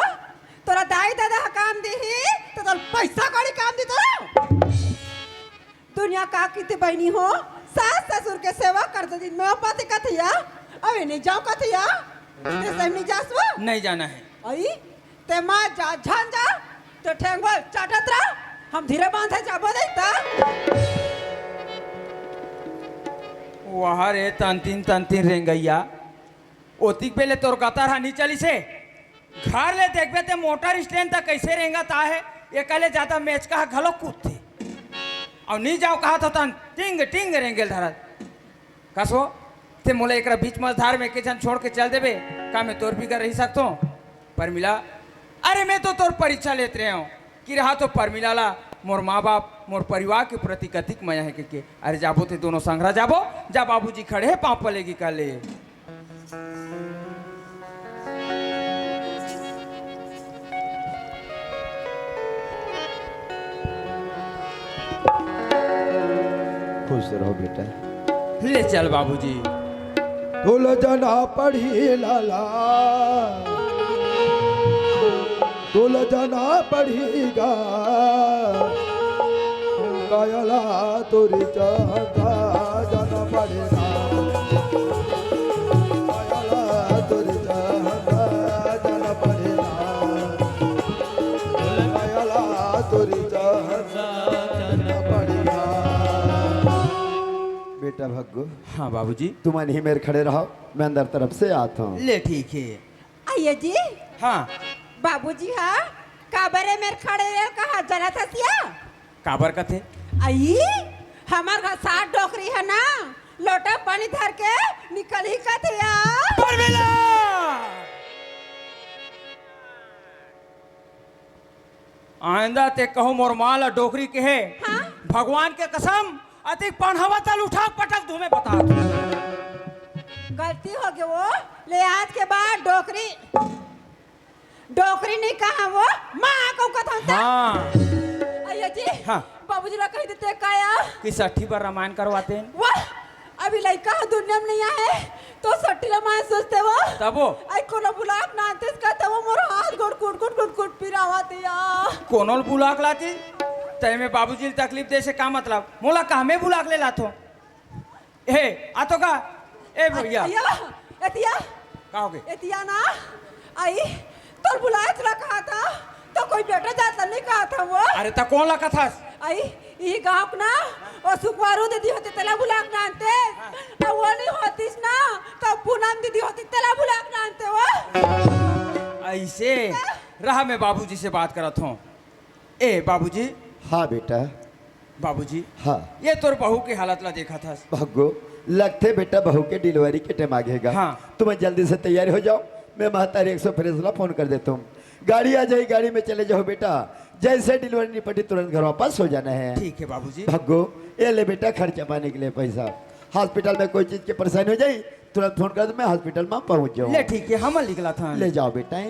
तोरा दाई दादा काम दी तो तोरा पैसा कौड़ी काम दी तोरा दुनिया का कितनी बहनी हो सास ससुर के सेवा कर दो दिन में पाते कथिया अबे नहीं जाओ कथिया ते सही में जासवा नहीं जाना है आई ते मां जा झान जा तो ठेंगवा चाटत रहा हम धीरे बांधे जाबो देता वहाँ रे तंतीन रेंगैया ओती पहले तोर गतार हानि चली से घर ले देखबे ते मोटर स्टैंड तक कैसे रेंगा ता है ये कले जाता मैच का घलो कूदते और नहीं जाओ कहा था तन टिंग टिंग रेंगेल धरत कसो ते मोले एकरा बीच मझधार में के जन छोड़ के चल देबे का मैं तोर भी कर रही सकतो पर मिला अरे मैं तो तोर परीक्षा लेते रहे हूँ कि रहा तो पर मिला ला मोर माँ बाप मोर परिवार के प्रति कथिक मया है के अरे जाबो ते दोनों संग्रह जाबो जा बाबूजी खड़े है पाँव पलेगी काले खुश रहो बेटा ले चल बाबूजी तुल जना पढ़ी लाला तुल जना पढ़ीगा कायला तुरी चहका जना पढ़ेगा कायला तुरी चहका जना पढ़ेगा कायला तुरी चहका जना पढ़ेगा बेटा भग्गू हाँ बाबूजी तुम ही मेरे खड़े रहो मैं अंदर तरफ से आता हूँ ले ठीक है आइए जी हाँ बाबूजी हाँ काबरे मेरे खड़े रहे कहा जरा था सिया काबर का थे आई हमार घर साथ डोकरी है ना लोटा पानी धर के निकल ही का थे परमिला आइंदा ते कहो मोर माला डोकरी के है हाँ? भगवान के कसम अति पढ़ावा तल उठा पटक दूं मैं बता दूं। गलती हो गई वो ले आज के बाद डोकरी डोकरी नहीं कहा वो माँ को कथा हाँ आइए जी हाँ। बाबूजी ला कह देते काया कि 60 बार रामायण करवाते हैं वाह अभी लड़का दुनिया में नहीं आए तो 60 रामायण सोचते वो तब वो आई कोनो बुलाक नाते का तब वो मोर हाथ गोड़ कुट कुट कुट कुट पिरावाती या कोनोल बुलाक लाती तय में बाबूजी तकलीफ दे से का मतलब मोला का हमें बुलाक ले लातो ए आतो का ए भैया एतिया कहोगे एतिया ना आई तो बुलाया चला कहा था तो कोई बेटा जाता नहीं कहा था वो अरे ता कौन ला कथा आई ये गाँव ना और सुखवारू दीदी होती तला बुलाक नानते अब वो नहीं होतीस ना तो पूनम दीदी होती तला बुलाक नानते वो ऐसे रहा मैं बाबूजी से बात करत हूँ ए बाबूजी हाँ बेटा बाबूजी हाँ ये तोर बहू की हालत ला देखा था भग्गू लगते बेटा बहू के डिलीवरी के टाइम आगेगा हाँ। तुम्हें जल्दी से तैयारी हो जाओ मैं महतारी 100 फैसला फोन कर देता हूँ गाड़ी आ जाएगी गाड़ी में चले जाओ बेटा जैसे डिलीवरी निपटी तुरंत घर वापस हो जाना है ठीक है बाबूजी भग्गू ये ले बेटा खर्चा पाने के लिए पैसा हॉस्पिटल में कोई चीज की परेशानी हो जाए तुरंत फोन कर दो मैं हॉस्पिटल में पहुंच जाऊँ ले ठीक है हम निकला था ले जाओ बेटा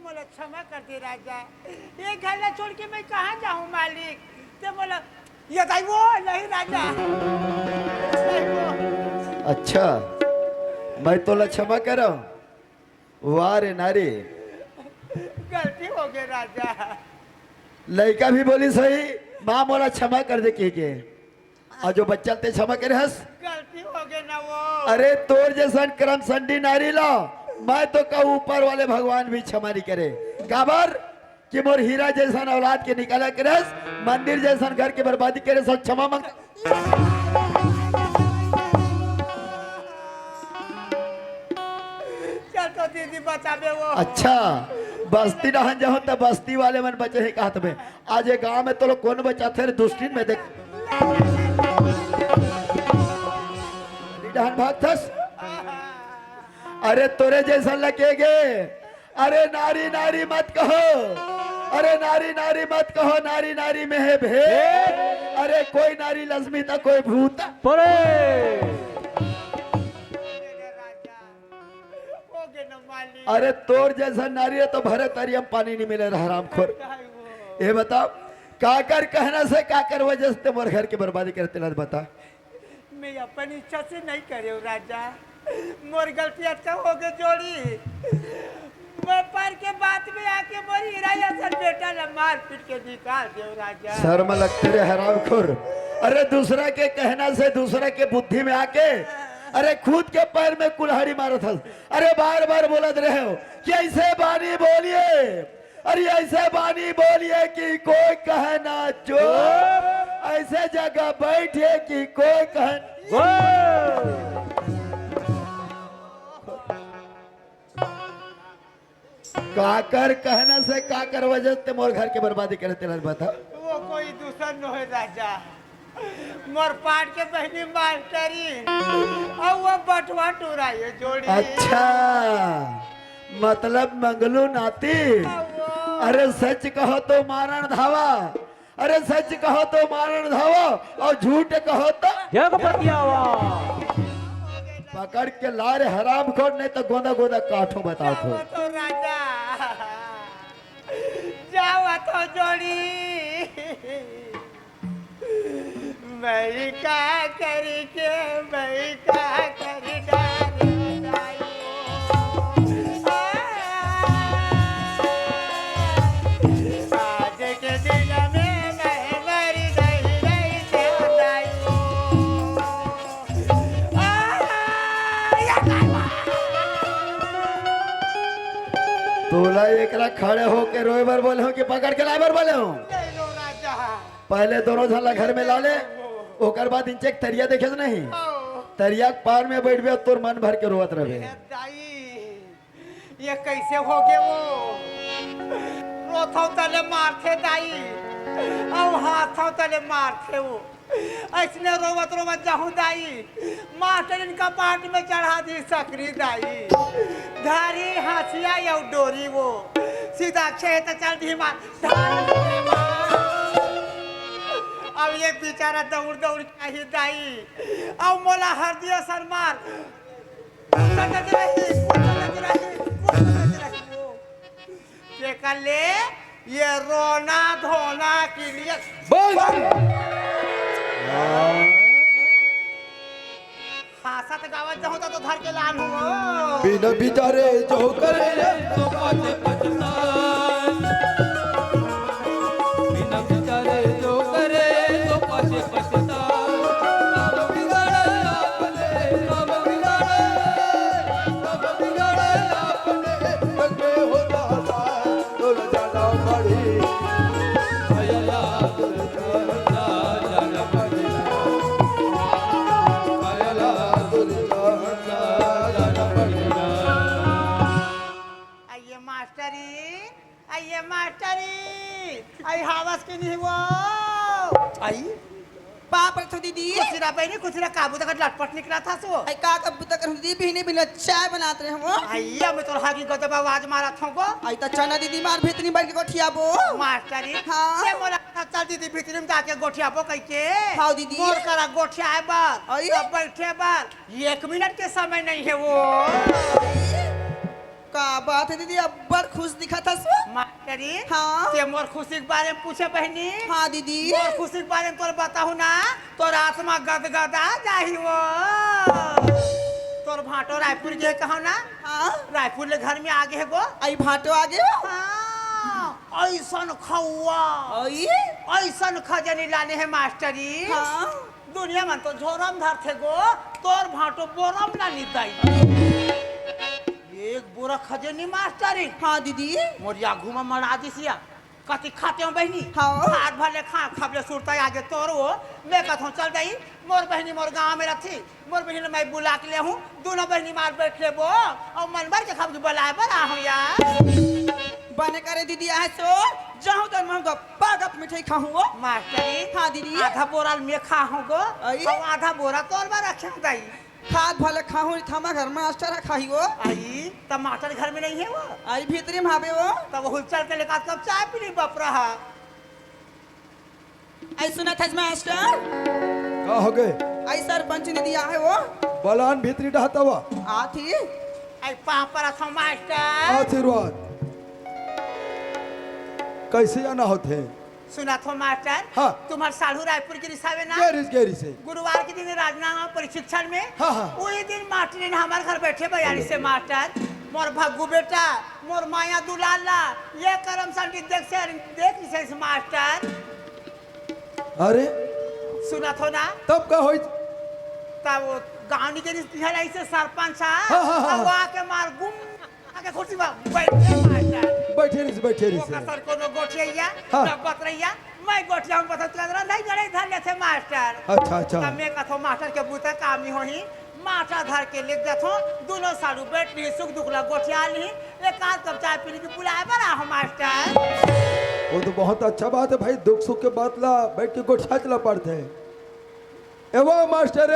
मोला क्षमा कर दे राजा ये घर ला छोड़ के मैं कहाँ जाऊँ मालिक ते मोला ये दाई वो नहीं राजा नहीं वो। अच्छा मैं तो क्षमा करो वाह रे नारी गलती हो गई राजा लड़का भी बोली सही माँ मोला क्षमा कर दे के और जो बच्चा ते क्षमा करे हंस गलती हो गई ना वो अरे तोर जैसा करम संडी नारी ला मैं तो कहूँ ऊपर वाले भगवान भी क्षमा नहीं करे काबर कि मोर हीरा जैसा औलाद के निकाला करे मंदिर जैसा घर की बर्बादी करे सब क्षमा मांग चल तो दीदी बचा दे वो अच्छा बस्ती रहन जाओ तो बस्ती वाले मन बचे ही कहत में आज ये गांव में तो लोग कौन बचा थे दुष्टिन में देख डहन भागथस अरे तोरे जैसा लगेगे अरे नारी नारी मत कहो अरे नारी नारी मत कहो नारी नारी में है भेद अरे कोई नारी लक्ष्मी था कोई भूत अरे तोर जैसा नारी है तो भरे तरियम पानी नहीं मिले हरामखोर ये बताओ काकर कहना से काकर वजह से मोर घर की बर्बादी करते लत बता मैं अपनी इच्छा से नहीं करे हूँ राजा मोर गलती अच्छा हो गए जोड़ी मैं पर के बात में आके मोरी हीरा असल बेटा ने मार पीट के निकाल दे राजा शर्म लगते रे हरामखोर अरे दूसरा के कहना से दूसरा के बुद्धि में आके अरे खुद के पैर में कुल्हाड़ी मारो था अरे बार बार बोलत रहे हो कि ऐसे बानी बोलिए अरे ऐसे बानी बोलिए कि कोई कहना चुप ऐसे जगह बैठे कि कोई कह काकर कहना से काकर वजह से मोर घर के बर्बादी करते लग बता वो कोई दूसरा न है राजा मोर पाट के बहनी मास्टरी और वो बटवा टूरा ये जोड़ी अच्छा मतलब मंगलू नाती अरे सच कहो तो मारण धावा अरे सच कहो तो मारण धावा और झूठ कहो तो पकड़ के लारे हराम खोर नहीं तो गोदा गोदा काठो बताओ तो राजा जाओ तो जोड़ी मैं का करी के मैं का करी आज के दिन में मैं मरी नहीं तोला एकरा खड़े होके रोए बर बोले हो कि पकड़ के लाए बर बोले हो पहले दोनों झल्ला घर में ला ले ओकर बाद इंचे एक तरिया देखे नहीं तरिया के पार में बैठ गया तोर मन भर के रोवत रहे ये कैसे हो गए वो रोथो तले मारते दाई और हाथों तले मारते वो ऐसने रोवत रोवत जाहू दाई मास्टर इनका पाट में चढ़ा दी सकरी दाई धारी हाथिया या डोरी वो सीधा खेत चल दी मार अब ये बेचारा दौड़ दौड़ के दाई अब मोला हर दिया सर मार ले ये रोना धोना के लिए हासा तो गावत जाऊँ तो धर के लान हो बिना बिचारे जो करे तो पाते पछता बिना बिचारे जो करे तो पाते पछता सब बिगाड़े अपने बगे हो दादा तो जाना पड़ी आया जाना पड़ी आइए मास्टरी आई हावस की नहीं वो आई बाप रे दीदी कुछ पहले कुछ काबू तक लटपट निकला था सो आई का कब तक दीदी बिहने बिना चाय बनाते रहे हो आइया मैं तो हागी को दबा आवाज मारा था को आई तो चना दीदी मार भीतरी बैठ के गोठिया बो मास्टरी हाँ। ये मोला चल दीदी भीतरी में जाके गोठिया बो कह के हाँ दीदी मोर करा गोठिया है बार आई। अब बैठे बार 1 मिनट के समय नहीं है वो का बात है दीदी अब बड़ खुश दिखा था सो मास्टरी हाँ। ते मोर खुशी के बारे में पूछे बहनी हाँ दीदी मोर खुशी के बारे में तोर बताहू ना तोर आत्मा गदगदा जाही वो तोर भाटो रायपुर जे कहो ना हाँ रायपुर ले घर में आगे है गो आई भाटो आगे हो हाँ ऐसन खौआ आई ऐसन खजनी लाने है मास्टरी हाँ दुनिया में तो झोरम धर थे गो तोर भाटो बोरम ना निताई एक बोरा खजनी मास्टरी हाँ दीदी मोरिया घुमा मरा दिसिया कति खाते हो बहनी हाँ। हाथ भले खा खबले सुरता आगे तोर हो मैं कहता हूँ चल गई मोर बहनी मोर गांव में रखी मोर बहनी मैं बुला के ले हूँ दोनों बहनी मार बैठ ले वो और मन भर के खबर बुलाए बड़ा हूँ यार बने करे दीदी आए सो जाऊं तो मैं गप्पा गप मिठाई खाऊं मास्टरी हाँ दीदी आधा बोरा में खाऊंगो आई? और आधा बोरा तोर बार रखे दाई खाद भले खाऊं थमा घर में मास्टर खाई वो आई टमाटर घर में नहीं है वो आई भीतरी में हावे वो तब हुल चल के लेकर कब चाय पी ली बप रहा आई सुना था मास्टर का हो गए आई सरपंच ने दिया है वो बलान भीतरी डहता हुआ आथी आई पाँव पर था मास्टर आशीर्वाद कैसे आना होते सुना थो मास्टर हाँ। तुम्हारे सालू रायपुर की रिसावे ना गेरी से गुरुवार के दिन राजनामा प्रशिक्षण में हाँ, हाँ। वही दिन मास्टर ने हमारे घर बैठे बयाली से मास्टर मोर भग्गू बेटा मोर माया दुलाला ये करम संडी देख से मास्टर अरे सुना थो ना तब का होई तब वो गाँव के रिश्तेदार ऐसे सरपंच हाँ, हाँ, हाँ। वो आके मार गुम आके कुर्सी पर बैठे मास्टर बैठे रही वो से कसर को गोठिया हाँ। न बतरैया मैं गोठिया में बता तुला नहीं जड़े धर ले थे मास्टर अच्छा अच्छा तब मैं कथो मास्टर के बूता कामी होही माथा धर के लिख देथो दोनों सालू बैठ ली सुख दुख ला गोठिया ली एक आध कप चाय पीने की बुलाए बड़ा हो मास्टर वो तो बहुत अच्छा बात है भाई दुख सुख के बात ला बैठ के गोठा चला पड़ते हैं एवं मास्टर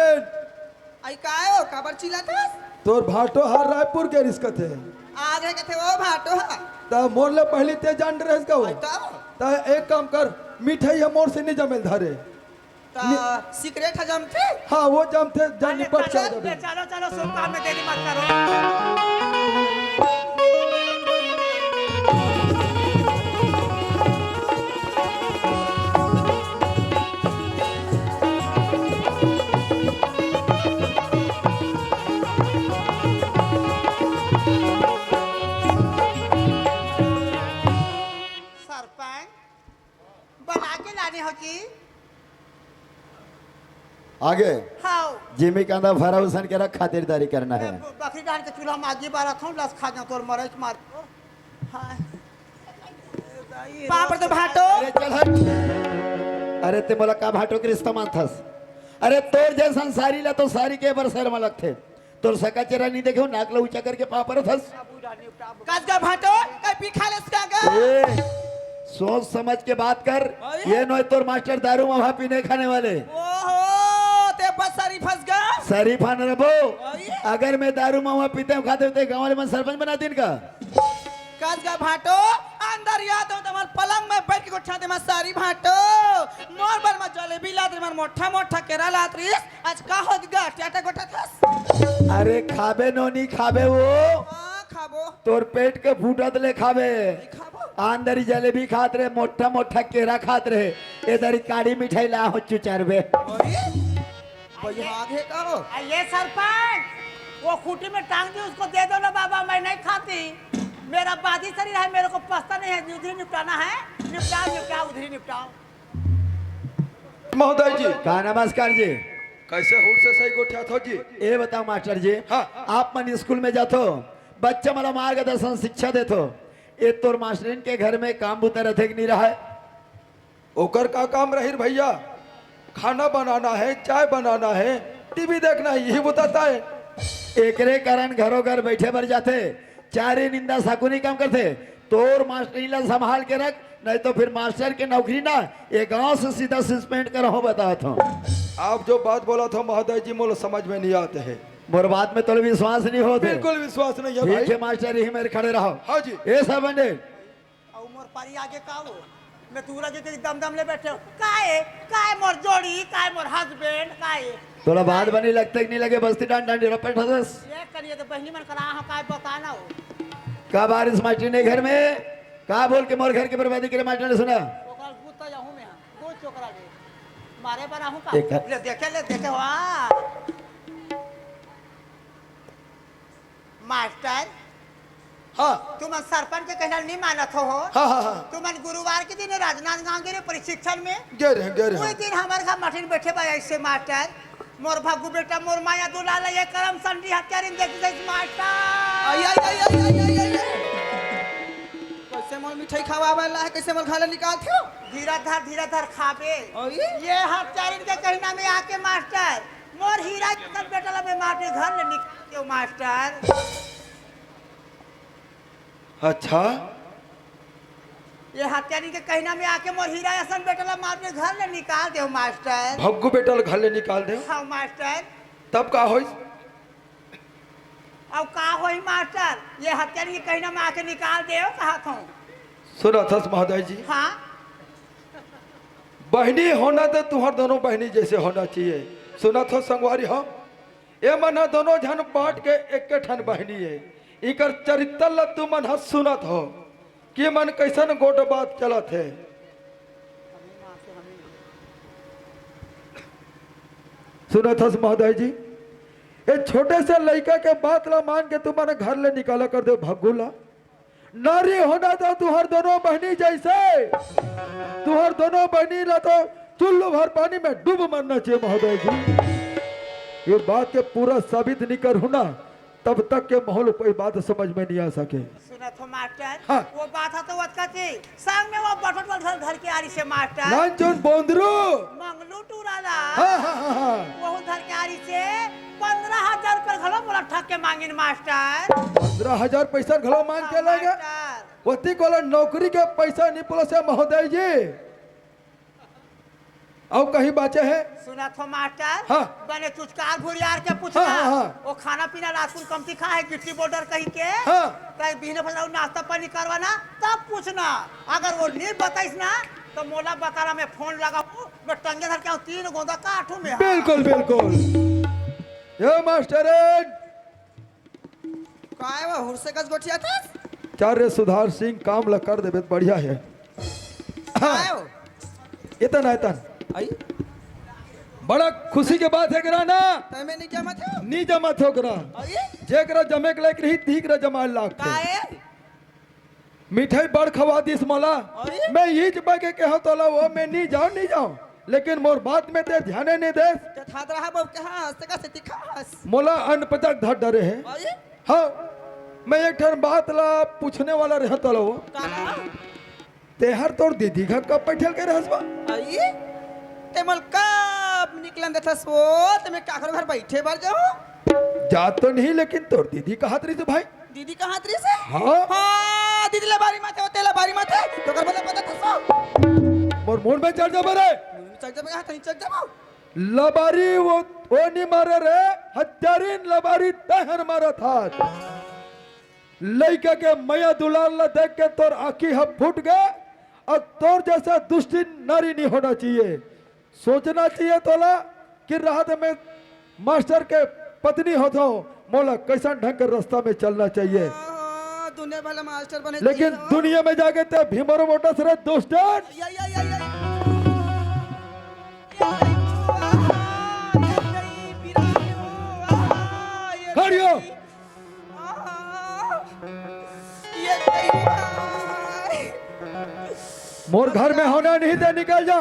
आई कायो काबर चिल्ला था तोर भाटो हर रायपुर के रिस्कत है आ गए के थे वो भाटो हा ता मोर ले पहले ते जान रहे का वो तब ता एक काम कर मिठाई है मोर से नहीं जमेल धारे ता सीक्रेट हजम थे हाँ वो जमते जान अरे निपट चलो जाओ चलो चलो शुभ काम में देरी मत करो सरपंच बना के लाने हो की आगे हाँ जिमी कांदा फराउसन के रख खातिरदारी करना है बकरी डाल के चूल्हा में आगे बार रखा लस खा जा तोर मरे के मार हाँ पापड़ तो भाटो अरे चल हट अरे ते मोला का भाटो के रिश्ता मानथस अरे तोर जैसन सारी ला तो सारी के बरसर में लगथे तोर सका चेहरा नहीं देखो नाक ला ऊंचा करके पापड़ थस काज का भाटो कई पी खा लेस का ए, सोच समझ के बात कर ये नो तोर मास्टर दारू महा पीने खाने वाले ओहो ते बस सारी फंस गया शरीफा न रबो अगर मैं दारू महा पीते हूँ खाते होते गाँव वाले मन सरपंच बना दिन का काज का भाटो अंदर याद हो तुम्हारे पलंग में बैठ के गोठा दे सारी भाटो मोर बर में जलेबी लात रे मोटा मोटा केरा लात रे आज का हो गया टाटा गोठा थस अरे खाबे नो नहीं खाबे वो हां खाबो तोर पेट के फूटत ले खाबे खाबो अंदर जलेबी खात रहे मोटा मोटा केरा खात रहे इधर काड़ी मिठाई ला हो चुचारबे भाई आगे का हो ये सरपंच वो खूटी में टांग दी उसको दे दो ना बाबा मैं नहीं खाती मेरा बादी शरीर है मेरे को पछता नहीं है उधर निपटाना है निपटाओ उधर निपटाओ महोदय जी का नमस्कार जी कैसे हुट से सही गोठा थो जी ये बताओ मास्टर जी हाँ। आप मन स्कूल में जातो बच्चा मला मार्गदर्शन शिक्षा देतो ये तोर मास्टरिन के घर में काम बुता रहते कि नहीं रहा है ओकर का काम रही भैया खाना बनाना है चाय बनाना है टीवी देखना है यही बताता है एकरे कारण घरों घर बैठे भर जाते चारे निंदा साकुनी काम करते तोर मास्टरी ला संभाल के रख नहीं तो फिर मास्टर के नौकरी ना ये गांव से सीधा सस्पेंड करो बता था आप जो बात बोला था महोदय जी मोल समझ में नहीं आते हैं मोर बात में तो विश्वास नहीं होते बिल्कुल विश्वास नहीं है ठीक भाई है मास्टर यही मेरे खड़े रहो हाँ जी ये सब बंदे और मोर पारी आगे का हो मैं तूरा जो तेरी दम ले बैठे हो काहे मोर जोड़ी काहे मोर हस्बैंड काहे थोड़ा बात बनी लगता कि नहीं लगे बस्ती डांड डांडी रपेट हदस ये करिए तो बहनी मन करा हो काहे बताना हो का बारिश मास्टर ने घर में का बोल के मोर घर के बर्बादी के मास्टर ने सुना ओकरा गुत्ता जाहू में दो चोकरा ले मारे पर आहू का एक है। ले देखे वाह मास्टर हाँ तुम सरपंच के कहना नहीं मानत हो हाँ हाँ हाँ तुम गुरुवार के दिन राजनांदगांव के प्रशिक्षण में गे रहे वही दिन हमारे घर मठिन बैठे बा ऐसे मास्टर मोर भग्गू बेटा मोर माया दुलाल ये करम संडी हत्यारिन देख मास्टर आई आई आई आई आई आई आई कैसे मोल मिठाई खावा वाला है कैसे मोल खाला निकालते हो धीरा धर खाबे ओए ये हत्यारिन के कहना में आके मास्टर मोर हीरा कल बेटा में माटे घर ले निकल मास्टर अच्छा ये हत्यारी के कहना में आके मोर हीरा ऐसा बेटला मार के घर ले निकाल दे मास्टर। भग्गू बेटल घर ले निकाल दे हाँ मास्टर। तब का होई? अब का होई मास्टर? ये हत्यारी के कहना में आके निकाल दे कहा था। सुना था महोदय जी, हाँ बहनी होना तो तुम्हार दोनों बहनी जैसे होना चाहिए। सुना था संगवारी हम ये मना दोनों जन बांट के एक ठन बहनी है। इकर चरित्र ल तू मन हस सुनत हो कि मन कैसन गोट बात चलत है। सुनत हस महोदय जी, ये छोटे से लड़का के बात ला मान के तुम्हारे घर ले निकाला कर दे भगुला। नारी होना तो तुहर दोनों बहनी जैसे, तुहर दोनों बहनी ला तो चुल्लू भर पानी में डूब मरना चाहिए महोदय जी। ये बात के पूरा साबित नहीं कर हूं ना तब तक के माहौल कोई बात समझ में नहीं आ सके। सुना तो मास्टर। हाँ। वो बात है तो वत थी संग में वो बटन वाल घर के आरी से मास्टर लांचन बोंदरू मंगलू टूराला। हाँ हाँ हाँ हाँ वो घर के आरी से 15,000 रुपए घलो मोला ठग के मांगिन मास्टर। 15,000 पैसा घलो मांग के लेगा। मास्टर। वती को नौकरी के पैसा नहीं पुलिस है महोदय जी। और कहीं बाचे है? सुना तो मास्टर। हाँ। बने तुझकार भुरियार के पूछना। हाँ, हाँ, हाँ। वो खाना पीना राजपुर कमती खा है गिट्टी बॉर्डर कहीं के। हाँ। कहीं बिना फसाओ नाश्ता पानी करवाना तब पूछना। अगर वो नहीं बताइस ना तो मोला बताना मैं फोन लगा मैं टंगे धर के आऊं 3 गोंदा काठू में। बिल्कुल बिल्कुल। ये मास्टर काय वो हुरसे कस गोठिया था? चार्य सुधार सिंह काम ला कर देबे तो बढ़िया है। काय वो? इतना इतना आई बड़ा खुशी के बात है करा ना तय में नहीं जमा था? नी जमा थो करा आई जेकरा जमे के लायक रही ठीक रा जमा लाख थे। काय? मिठाई बड़ खवा दिस मोला। अरे? मैं ये जबा के कहो तोला वो मैं नहीं जाऊं लेकिन मोर बात में ते ध्यान नहीं दे। ते थाद रहा बाब कहां से का से दिखास? मोला अन्न पतक धर डरे है। आई हाँ मैं एक ठन बात ला पूछने वाला रह तोला वो काला तेहर तोर दीदी का कब बैठल के रहसबा? आई ते मल कब निकलन देता सो ते मैं काकर घर बैठे बार जाऊं? जा तो नहीं लेकिन तोर दीदी कहा तरी तो भाई। दीदी कहां तरी से? हाँ हां दीदी ले बारी माथे तेला बारी माथे तो कर पता था सो मोर मूड में चढ़ जा बरे चल जा मैं हाथ चल जा लबारी वो नहीं मारे रे हत्यारीन लबारी तहर मारा था। लड़का के मैया दुलार ला देख के तोर आंखी हब फूट गए और तोर जैसा दुष्टी नारी नहीं होना चाहिए। सोचना चाहिए तोला कि राहत में मास्टर के पत्नी हो तो मोला कैसा ढंग के रास्ता में चलना चाहिए। दुनिया भला मास्टर बने लेकिन दुनिया में जाके ते भीमरो मोटा सरे दोस्त या खड़ियो मोर घर में होना नहीं दे निकल जा।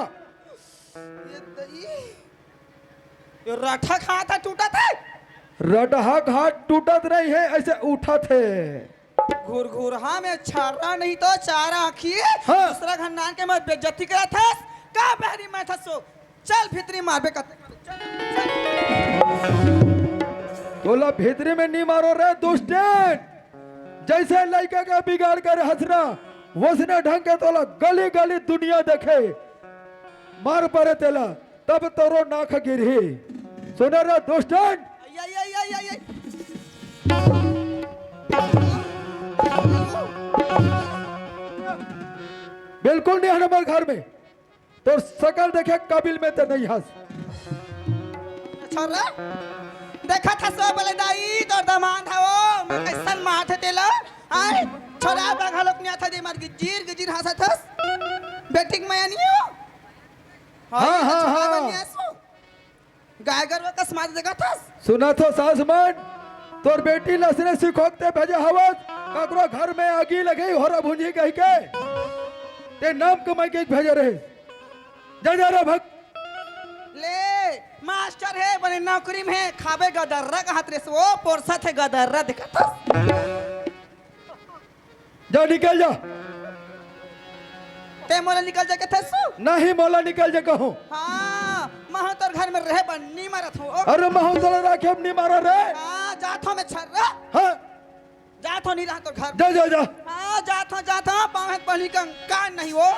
राठा खा था टूटा था रटहा घाट टूटत नहीं है ऐसे उठा थे। घूर घूर हाँ मैं छारा नहीं तो चारा आखिए हाँ। दूसरा खानदान के मैं बेइज्जती करा था का बहरी मैं था सो चल भीतरी मारबे करते तोला भीतरी में नहीं मारो रे दुष्ट। जैसे लड़का का बिगाड़ कर हंसना वसने ढंग के तोला गली गली दुनिया देखे मार पड़े तेला तब तोरो नाक गिरी। सुने रे दुष्ट बिल्कुल नहीं है हमारे घर में तो सकल देखे काबिल में तो नहीं हंस। छोरा देखा था सो बोले दाई तो दामाद है वो मैं कैसन माथ तेला आए छोरा बघा लोग ने था दे मार गिजीर हंसा था बेटिंग मैं नहीं हो हाँ, हाँ, हाँ गाय गरवा का समाज देखा था सुना तो सासमान तोर बेटी लसने सिखोकते भेजे हवस ककरो घर में आगी लगी होरा भुंजी कह के ते नाम कमाई के भेजे रहे जा रे भग ले मास्टर है बने नौकरी में है खाबे गदर्रा का हाथ रे वो पोरसा थे गदर्रा देखा था जा निकल जा। ते मोला निकल जाके थे सो नहीं मोला निकल जा कहूं। हाँ महा तोर घर में रहे बन्नी मारत हो अरे महू तोला राखे अब नहीं मारा रे। हाँ जात हो मैं छर्रा हाँ जात हो नहीं रहा तो घर जा जा जा हाँ जात हो पाँव पहली कंकान नहीं हो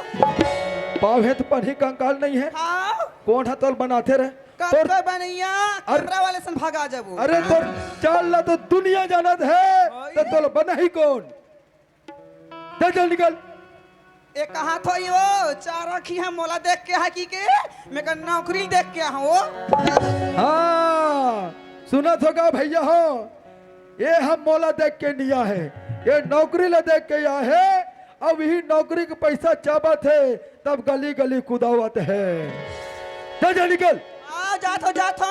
पाव है तो पढ़ी कंकाल नहीं है हाँ कौन है तोल बनाते रहे कंकर बनैया कमरा वाले सन भागा जब अरे तो चाल ला तो दुनिया जानत है तो तोल बना ही कौन चल चल निकल एक कहा थो यो चार रखी है मोला देख के है की के मैं का नौकरी देख के हूँ हाँ सुना तो का भैया हो ये हम मोला देख के निया है ये नौकरी ला देख के या है अब ही नौकरी के पैसा चाबत है तब गली गली कुदावत है चल चल निकल जात हो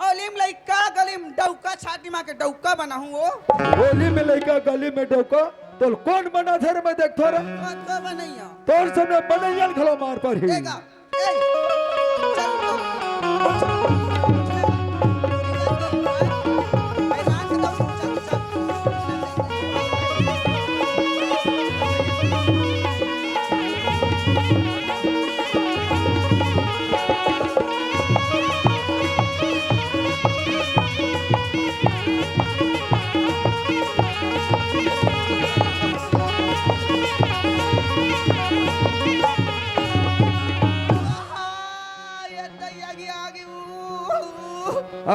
ओलिम लइका गलिम डौका छाती मां के डौका बना हूँ वो होली में लइका गली में डौका तो कौन बना थे रे मैं देख थोड़ा कंकर बनैया तोर समय बनैया खलो मार पर ही देगा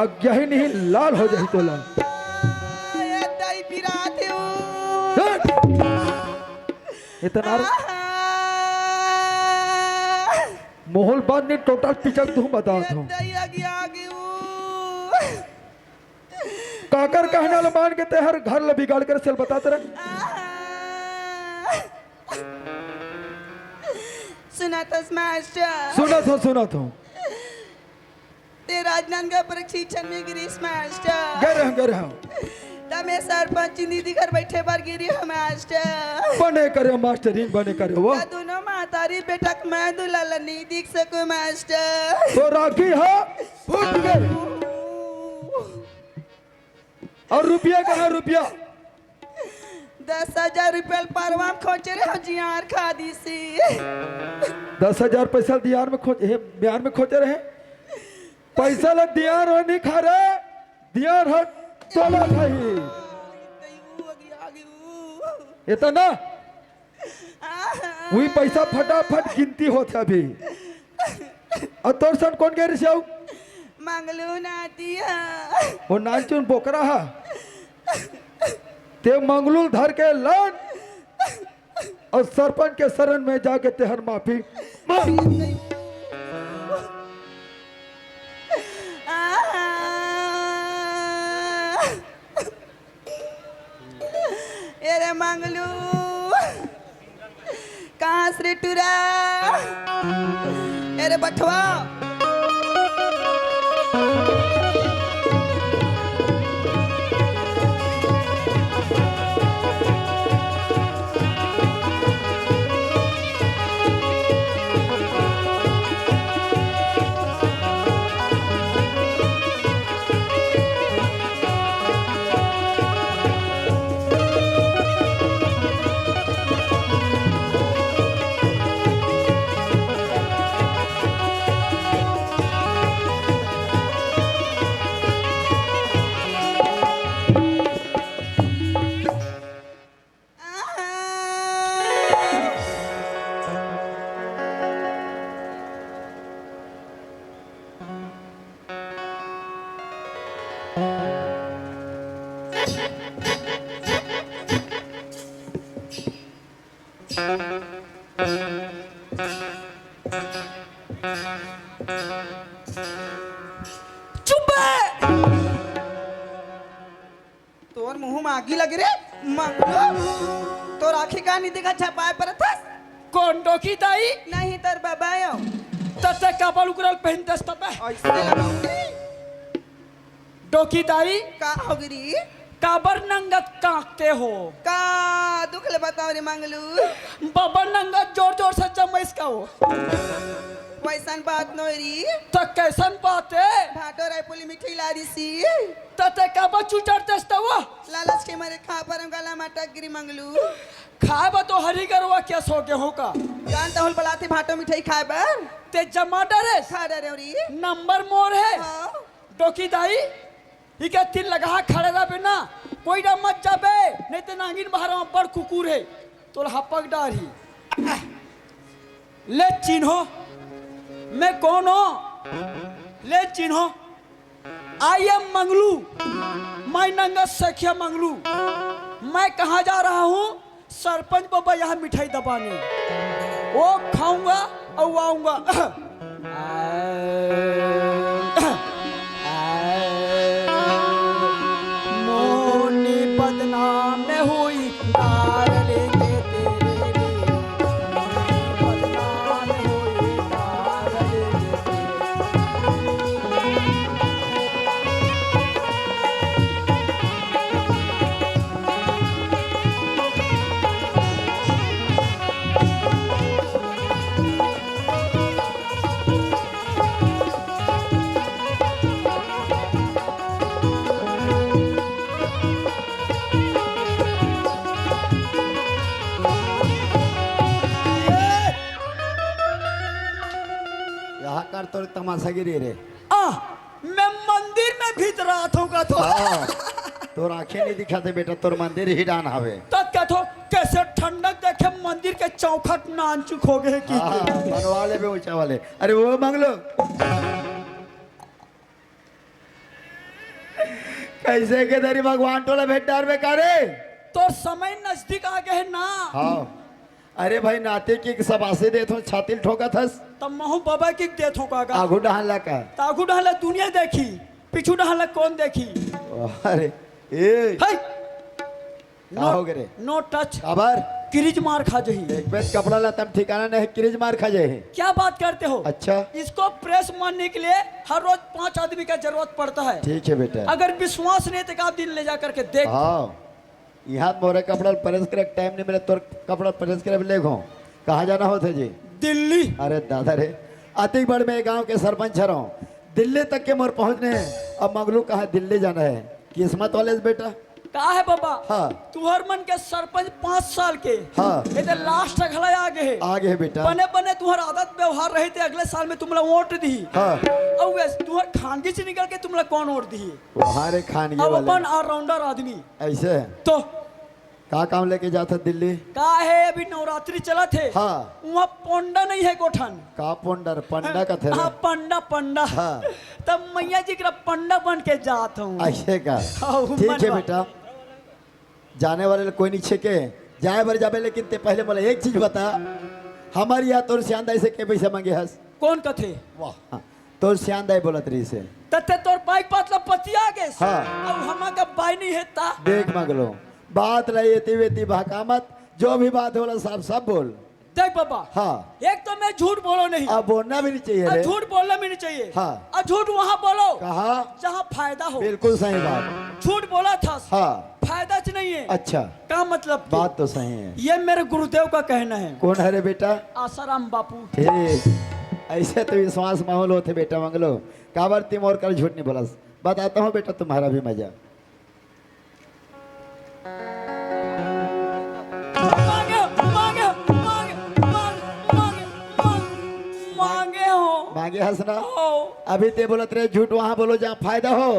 आज्ञा ही नहीं लाल हो जाए तोला इतना मोहल बाद ने टोटल पिचक दूं बता दूं काकर कहना मान के तेहर घर ल बिगाड़ कर चल बताते रहे सुना तो ते राजनांदगांव प्रशिक्षण में गिरीश मास्टर गर हम तमे सरपंच दीदी घर बैठे बार गिरी हो मास्टर बने करे मास्टरी बने करे वो दोनों मातारी बेटा मैं दुलाला नहीं दिख सकूं मास्टर तो राखी हो फूट गए और रुपया कहाँ रुपया 10,000 रुपया परवाम खोचे रहे हो जियार खादी सी 10,000 पैसा दियार में खोजे बिहार में खोजे रहे पैसा लग दियार हो नहीं खा रहे दियार हो तोला खाई इतना वही पैसा फटाफट गिनती होते अभी और तोर सन कौन कह रही मंगलू नाती है वो नाचुन बोकरा है ते मंगलूल धर के लान और सरपंच के शरण में जाके तेहर माफी अरे मंगलू कहाँ से टुरा अरे बठवा तोर मुंह में आगी लगी रे तो राखी का नहीं दिखा छपाए पर था कौन डोकी दाई नहीं तर बाबायो तते कपड़ उकरल पहन दस तबे ऐसे लगाऊंगी डोकी दाई का होगरी काबर नंगत कांकते हो का दुख ले बताओ रे मंगलू बाबर नंगत जोर जोर से जमैस का हो वैसन बात नोरी तो कैसन बात है भाटो रायपुली मिठी लारी सी तते काबर चुचर दस्ता हुआ लालच के मारे खा परम गला मटक गिरी मंगलू खाए बा तो हरी गरवा क्या सो गेहूं का जान तहुल बलाते भाटो मिठाई खाए बर ते जमा डरे खा डरे री नंबर मोर है हाँ डोकी दाई इके तिल लगा खड़े रहे बिना कोई डर मत जाबे नहीं तो नागिन बाहर में बड़ कुकुर है तो हपक डारी ले चिन्हो मैं कौन हो ले चिन्हो आई एम मंगलू मैं नंगा सखिया मंगलू मैं कहाँ जा रहा हूँ सरपंच बाबा यहाँ मिठाई दबाने वो खाऊंगा और आऊंगा मोनी बदनाम हुई तार लेके तेरे लिए बदनाम हुई तार लेके यहाँ कर तो तमाशागिरी रे। मैं मंदिर में भीतर रहा था तो हाँ, तोर आंखें नहीं दिखाते बेटा, तोर मंदिर ही डान हवे। तब क्या तो कैसे ठंडक देखे मंदिर के चौखट नान चुक हो गए की हाँ, बनवाले भी ऊंचा वाले। अरे वो मंगलो कैसे के दरी भगवान टोला भेंट डार में करे तो समय नजदीक आ गए ना। हाँ अरे भाई नाते की सब आसे दे थो छातिल ठोका थस तब महू बाबा की डेथ होगा आगू डहान का। तागू डहला दुनिया देखी पिछू डहला कौन देखी। अरे ए हाय का हो गए नो टच खबर क्रिज मार खा जही। एक बेत कपड़ा लाता ठिकाना नहीं क्रिज मार खा जाए। क्या बात करते हो। अच्छा इसको प्रेस मानने के लिए हर रोज 5 आदमी का जरूरत पड़ता है। ठीक है बेटा। अगर विश्वास नहीं तो आप दिन ले जा करके देख। हाँ यहाँ मोरे कपड़ा प्रेस करे टाइम नहीं मिले तोर कपड़ा प्रेस करे ले घो कहाँ जाना होते जी दिल्ली। अरे दादा रे अतिगढ़ में गांव के सरपंच रहो दिल्ली तक के मोर पहुंचने अब मंगलू कहा दिल्ली जाना है किस्मत वाले से बेटा। कहा है बाबा। हाँ तुहर मन के सरपंच 5 साल के। हाँ ये तो लास्ट तक हला आगे है। आगे है बेटा। बने बने तुहर आदत व्यवहार रहे थे अगले साल में तुमला वोट दी। हाँ और वैसे तुहर खानगी से निकल के तुमला कौन वोट दी। वहाँ रे खानगी अब वाले अपन ऑलराउंडर आदमी ऐसे है तो का काम लेके जाता दिल्ली का है अभी नवरात्रि चला थे। हाँ वहाँ पोंडा नहीं है गोठन। का पोंडर पंडा का थे रे? हाँ पंडा पंडा। हाँ। तब मैया जी का पंडा बन के जात हूँ। ऐसे का हाँ, ठीक है मनवा। बेटा जाने वाले कोई नहीं छेके जाए भर जाबे लेकिन ते पहले बोले एक चीज बता हमारी यहाँ तोर सियांदाई से के पैसा मांगे हस कौन कथे। वाह हाँ, तोर सियांदाई बोलत रही से तते तोर बाइक पातला पतिया गए। हाँ। अब हमा का बाई नहीं है ता। देख मंगलो बात रही एती वेती भाकामत जो भी बात होला साफ सब बोल। देख बाबा। हाँ एक तो मैं झूठ बोलो नहीं। अब बोलना भी नहीं चाहिए और रे। झूठ बोलना भी नहीं चाहिए। हाँ। और झूठ वहाँ बोलो कहा जहाँ फायदा हो। बिल्कुल सही बात। झूठ बोला था हाँ फायदा च नहीं है। अच्छा का मतलब कि बात तो सही है। ये मेरे गुरुदेव का कहना है। कौन है रे बेटा। आसाराम बापू। ठीक ऐसे तो विश्वास माहौल होते बेटा मंगलो काबर तिम और कर झूठ नहीं बोला बताता हूँ बेटा तुम्हारा भी मजा। मांगे मांगे मांगे मांगे मांगे हो। मांगे हंसना हो। अभी ते बोलत रहे झूठ वहाँ बोलो जहाँ फायदा हो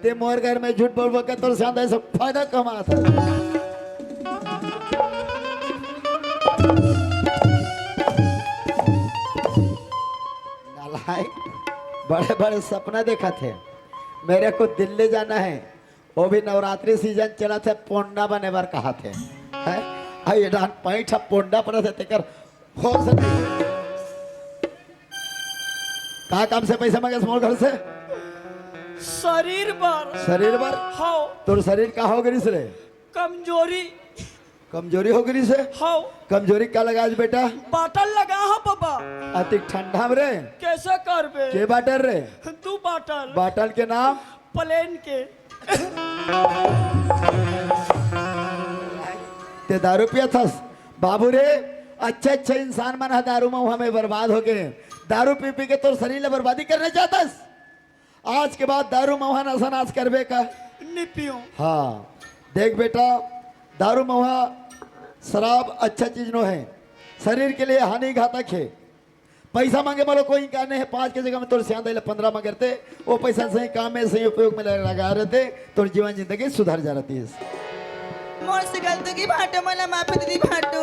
ते मोर घर में झूठ बोल बोल के तोर शानदार सब फायदा कमाता नालायक बड़े बड़े सपना देखा थे मेरे को दिल्ली जाना है वो भी नवरात्रि सीजन चला थे पोंडा बने बार कहा थे है ये डान पैठ पोंडा पर थे तेकर हो सके कहा काम से पैसा मांगे मोर घर से शरीर पर। शरीर पर हो। तोर शरीर का हो गई रे कमजोरी। कमजोरी हो गई से हो। कमजोरी का लगा आज बेटा बाटल लगा है बाबा। अति ठंडा में रे कैसे करबे। के बाटर रे तू बाटल। बाटल के नाम प्लेन के। ते दारू पिया थस बाबू रे अच्छे अच्छे इंसान मन दारू में हमें बर्बाद हो गए दारू पी पी के तोर शरीर में बर्बादी करने चाहतस आज के बाद दारू महुआ नशा नाश करबे का नहीं पियो। हाँ देख बेटा दारू महुआ शराब अच्छा चीज नो है शरीर के लिए हानि घातक है पैसा मांगे बोलो कोई का नहीं है, 5 की जगह में तोर सियान दे 15 मांगे रहते, वो पैसा सही काम में सही उपयोग में लगा रहते, तोर जीवन जिंदगी सुधर जा रहती है। मोर से गलती की भाटो मला माफी दीदी भाटो।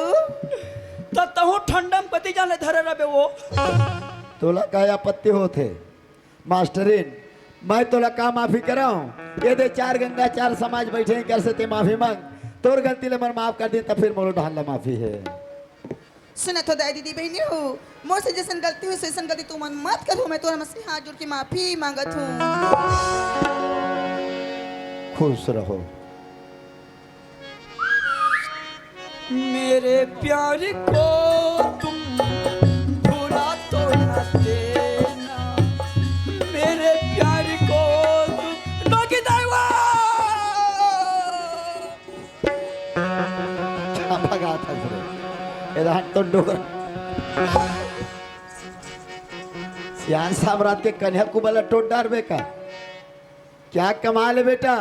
तो तहु ठंडम कति जाने धरे रबे वो। तोला का आपत्ति होते मास्टरीन, मैं तोला का माफी कराऊं? ये दे 4 गंगा 4 समाज बैठे हैं, कैसे ते माफी मांग, तोर गलती ले मन माफ कर दी तब फिर मोरो ढाल ला माफी है। सुना तो दाई दीदी बहनी हो, मोर से जैसन गलती हो सैसन गलती तू मन मत करो, मैं तोरा मसे हाथ जोड़ के माफी मांगत हूँ। खुश रहो। मेरे प्यार को तुम भुला तो न देना, मेरे प्यार को तुम नोकी दाईवा। भगा था तो डोगर सियान साम्राज्य के कन्या कुबला टोट डार बेका, क्या कमाल है बेटा,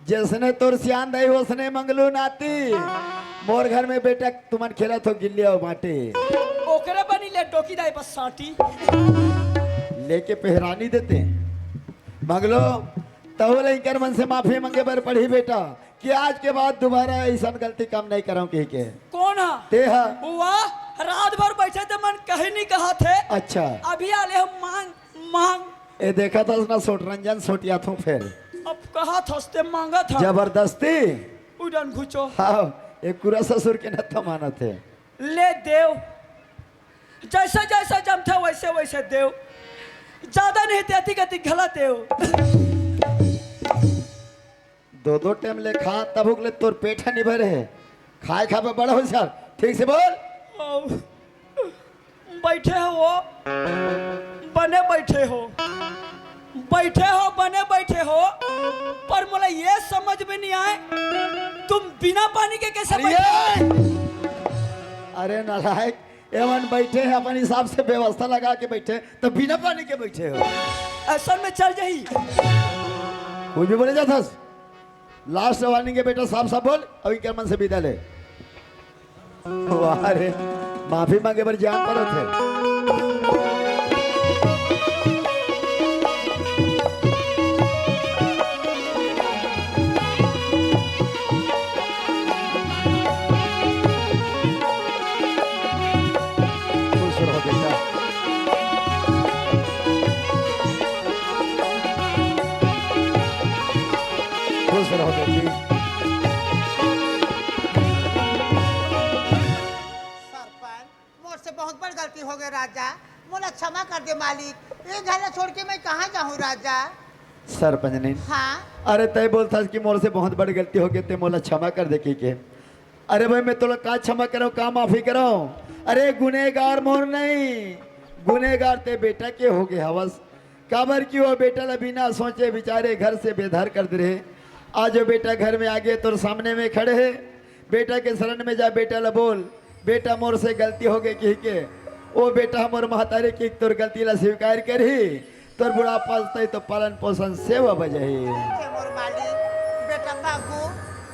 जिसने तोर सियान दई उसने मंगलू नाती, मोर घर में बेटा तुमन खेला तो गिल्ली और माटी, ओकरे बनी ले डोकी दाई बस साटी लेके पहरानी देते मंगलो, तो लेकर मन से माफी मंगे बर पढ़ी बेटा कि आज के बाद दोबारा ऐसा गलती काम नहीं कराऊं कहीं के। कौन है? ते हा। हुआ रात भर बैठे थे, मन कहीं नहीं कहा थे। अच्छा अभी आले हम मांग मांग। ए देखा था ना सोट रंजन सोटिया थू फिर अब कहा था उसते मांगा था जबरदस्ती। उड़न घुचो। हाँ एक पूरा ससुर के न तो माना थे। ले देव, जैसा जैसा जम था वैसे वैसे देव, ज्यादा नहीं देती गति गलत देव। 2-2 टाइम ले खा तब ले तोर पेट नहीं भरे है, खाए खा पे बड़ा हो सर, ठीक से बोल। बैठे हो वो, बने बैठे हो, बैठे हो बने बैठे हो, पर मुझे ये समझ में नहीं आए तुम बिना पानी के कैसे बैठे? अरे नालायक, एवन बैठे हैं अपन हिसाब से व्यवस्था लगा के बैठे, तो बिना पानी के बैठे हो। ऐसा में चल जाही। कुछ भी बोले जाता, लास्ट वार्निंग है बेटा, साफ साफ बोल, अभी क्या मन से विदा ले। वाह रे, माफी मांगे पर जान पर थे। खुश रहो बेटा। खुश रहो बेटी। सरपंच मुझसे बहुत बड़ी गलती हो गई राजा, मुझे क्षमा कर दे मालिक, ये घर छोड़ के मैं कहाँ जाऊँ राजा। सरपंच ने हाँ अरे तय बोलता कि मोर से बहुत बड़ी गलती हो गई, ते मोला क्षमा कर दे के। अरे भाई मैं तो का क्षमा करो, का माफी करो? अरे गुनेगार मोर नहीं, गुनेगार ते बेटा के हो गए हवस, काबर की वो बेटा ला बिना सोचे बेचारे घर से बेदर कर दे रहे। आज वो बेटा घर में आ गए तो सामने में खड़े है, बेटा के शरण में जा, बेटा ला बोल बेटा मोर से गलती हो गई कही के। ओ बेटा मोर महतारी की तोर गलती ला स्वीकार करी, तोर बुढ़ापा तो पालन पोषण सेवा बजही। मोर मालिक बेटा बाबू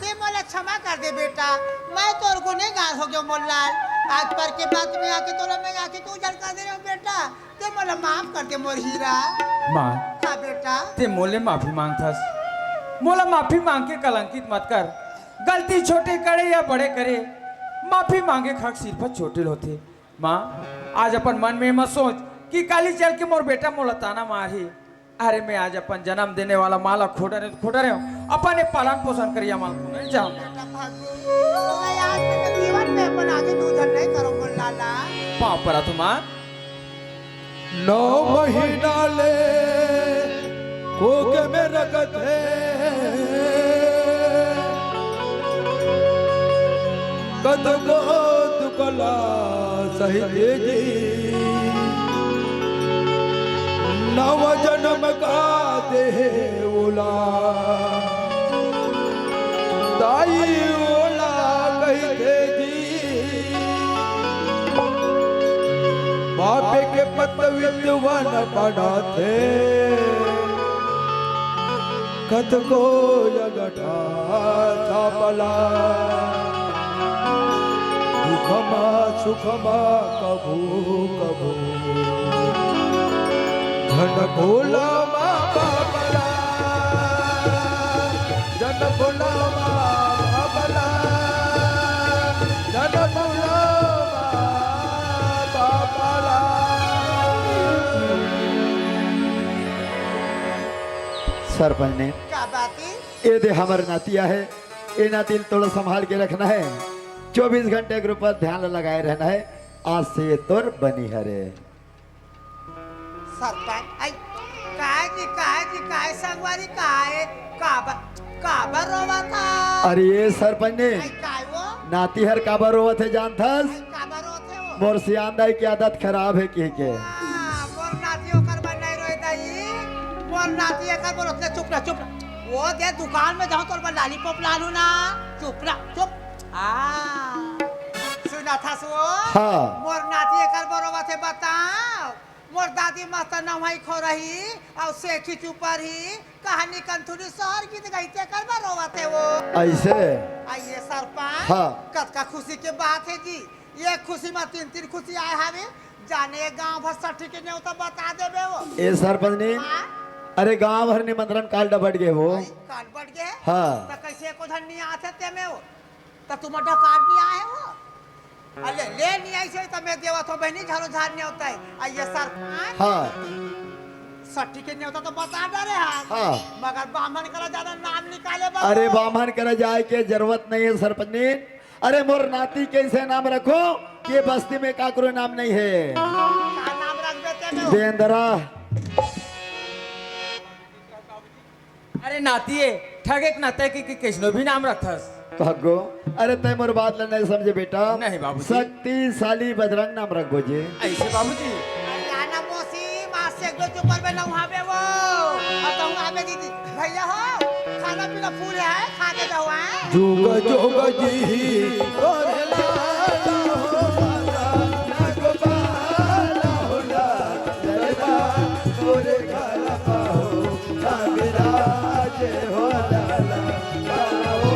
ते मोला क्षमा कर दे बेटा, मैं तोर गुनेगार हो गयो मोरलाल, आज पर के बात में आके तोला मैं आके तू उजड़ कर दे रहे हो बेटा, ते मोला माफ कर दे मोर हीरा। माँ हाँ बेटा ते मोले माफी मांगथस, मोला माफी मांग के कलंकित मत कर। गलती छोटे करे या बड़े करे, माफी मांगे खक सिर पर छोटे होते। माँ आज अपन मन में मत सोच कि काली चल के मोर बेटा मोला ताना मारी। अरे मैं आज अपन जन्म देने वाला माला खोटा रहे अपन ने पालन पोषण करिया माल नहीं जाऊं। बेटा भागू तोला याद में जीवन में अपन आगे तू उजड़ नहीं करो मोरलाला। पाँव परा तुम्हार 9 महीना ले कोके में रगत है, कद को दुकला सही देगी, नव जन्म का देह ओला, दाई ओला कही देगी, बापे के पत विद्वान पढ़ाते, कद को जगटा छापला, सुखमा कभू कभू धन भोला बाबला धन भोला बाबला धन भोला बाबला। सरपंच ने क्या बात है? ये दे हमारे नातिया है, ये नाती थोड़ा संभाल के रखना है। 24 घंटे के ऊपर ध्यान लगाए रहना है। आज से ये तोर बनी हरे। सरपंच आई काय संगवारी काय काबा रोवा था। अरे ये सरपंच ने आई काय वो नाती हर काबर रोवत है जानथस। काबा रोते वो। मोर सियांदाई की आदत खराब है के मोर नातियों कर बन नहीं रोए दाई। मोर नाती कर बोलो चुप ना वो दे दुकान में जाऊं तो मैं लॉलीपॉप ला लूं ना। चुप सुना था सो हाँ। मोर नाती कर बरोबर थे बताओ। मोर दादी मस्त नवाई खो रही और सेठी चुपर ही कहानी कंथुरी शहर गीत गाइते कर बरोबर थे वो। ऐसे आइए सरपंच हाँ। कत का खुशी की बात है जी। ये खुशी में तीन खुशी आए हवे जाने गांव भर सठी के ने तो बता देबे वो। ये सरपंच ने हाँ? अरे गांव भर निमंत्रण काल डबट गए वो। कार्ड बढ़ गए हाँ। तो कैसे को धन नहीं आते ते में हो तो तुम अड्डा कार्ड नहीं आए हो। अरे ले नहीं आई से तो मैं देवा तो बहनी झाड़ू झाड़ नहीं होता है। आइए सर हाँ सट्टी के नहीं होता तो बता दे रहे हैं। हाँ। मगर ब्राह्मण करा ज्यादा नाम निकाले अरे बामन करे जाए के जरूरत नहीं है सरपंच ने। अरे मोर नाती कैसे नाम रखो कि बस्ती में काकरो नाम नहीं है। क्या नाम रख देते हो? देंदरा। अरे नातिए ठगे नाते की किसनो भी नाम रखस। कहो अरे तय मोर बात ल नहीं समझे बेटा। नहीं बाबूजी। शक्तिशाली बजरंग नाम रखो जी। ऐसे बाबूजी लाना मोसी मां से गो चुपर में ना वहां पे वो आता हूं आबे दीदी भैया हो खाना पीना फूल है खा के जाओ हैं। जुग जुग जी और लाला हो लाला गोपाला हो लाला गोरे काला पाहो नागराज हो लाला पाहो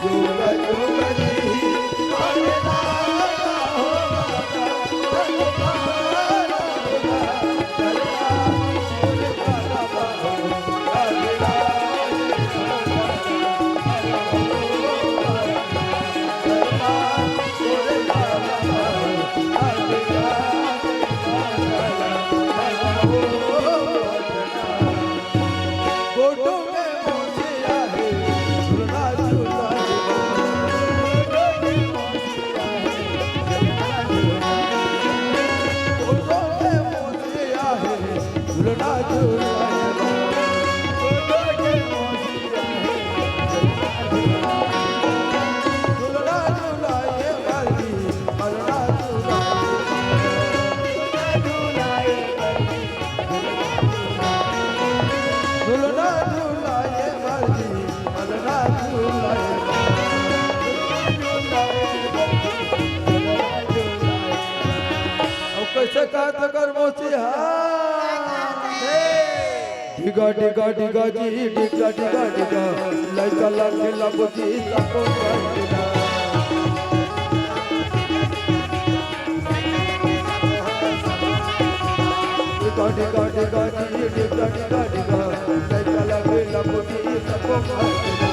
जुग जुग जी और लाला हो लाला गोपाला हो लाला गोरे काला पाहो गोटो में मोसे आहे झुलना झुलना गोटो में मोसे आहे झुलना झुलना गोटो के मोसे आहे झुलना झुलना ये बाली मलना झुलना झुलना झुलना ये बाली मलना झुलना कैसे कहत कर मोची डिगा डिगा डिगा जी डिगा डिगा डिगा लड़का लड़के लबजी सबको डिगा डिगा डिगा जी डिगा डिगा डिगा लड़का लड़के लबजी सबको डिगा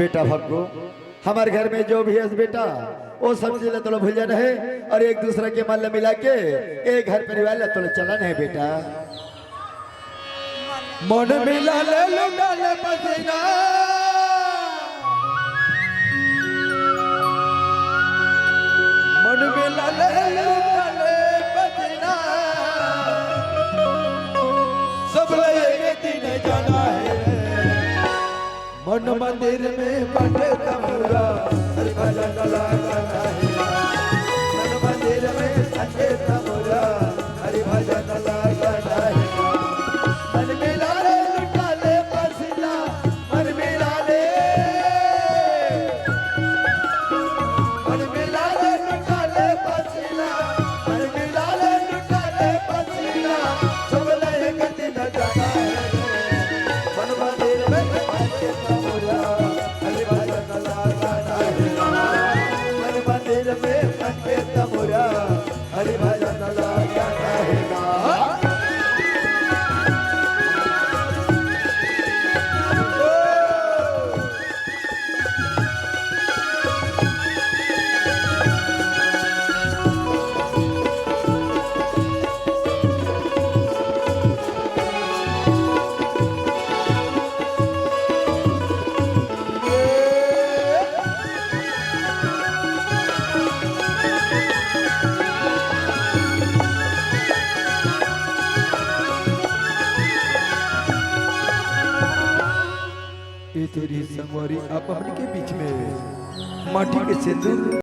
बेटा भक्को हमारे घर में जो भी है बेटा वो सब चीज तो भूल जा रहे और एक दूसरे के मन मिला के एक घर परिवार ले तो चलन है बेटा। मन मिला ले लुटा ले पसीना मन मिला ले लुटा ले पसीना सब लगे दिन जाना है मन मंदिर में बटे तमुरा हरि भजन लगाना है मन मंदिर में बटे तमुरा हरि भजन लगाना है मन मिला ले लुटा ले पसीना मन मिला ले लुटा ले पसीना मन मिला ले लुटा ले पसीना सब लगे दिन जाना है मन मंदिर में बटे तमुरा हरि भजन लगाना है मन मंदिर में बटे तमुरा हरि भजन लगाना है ये तेरी संगवारी आप हमने के बीच में माटी के सिंदूर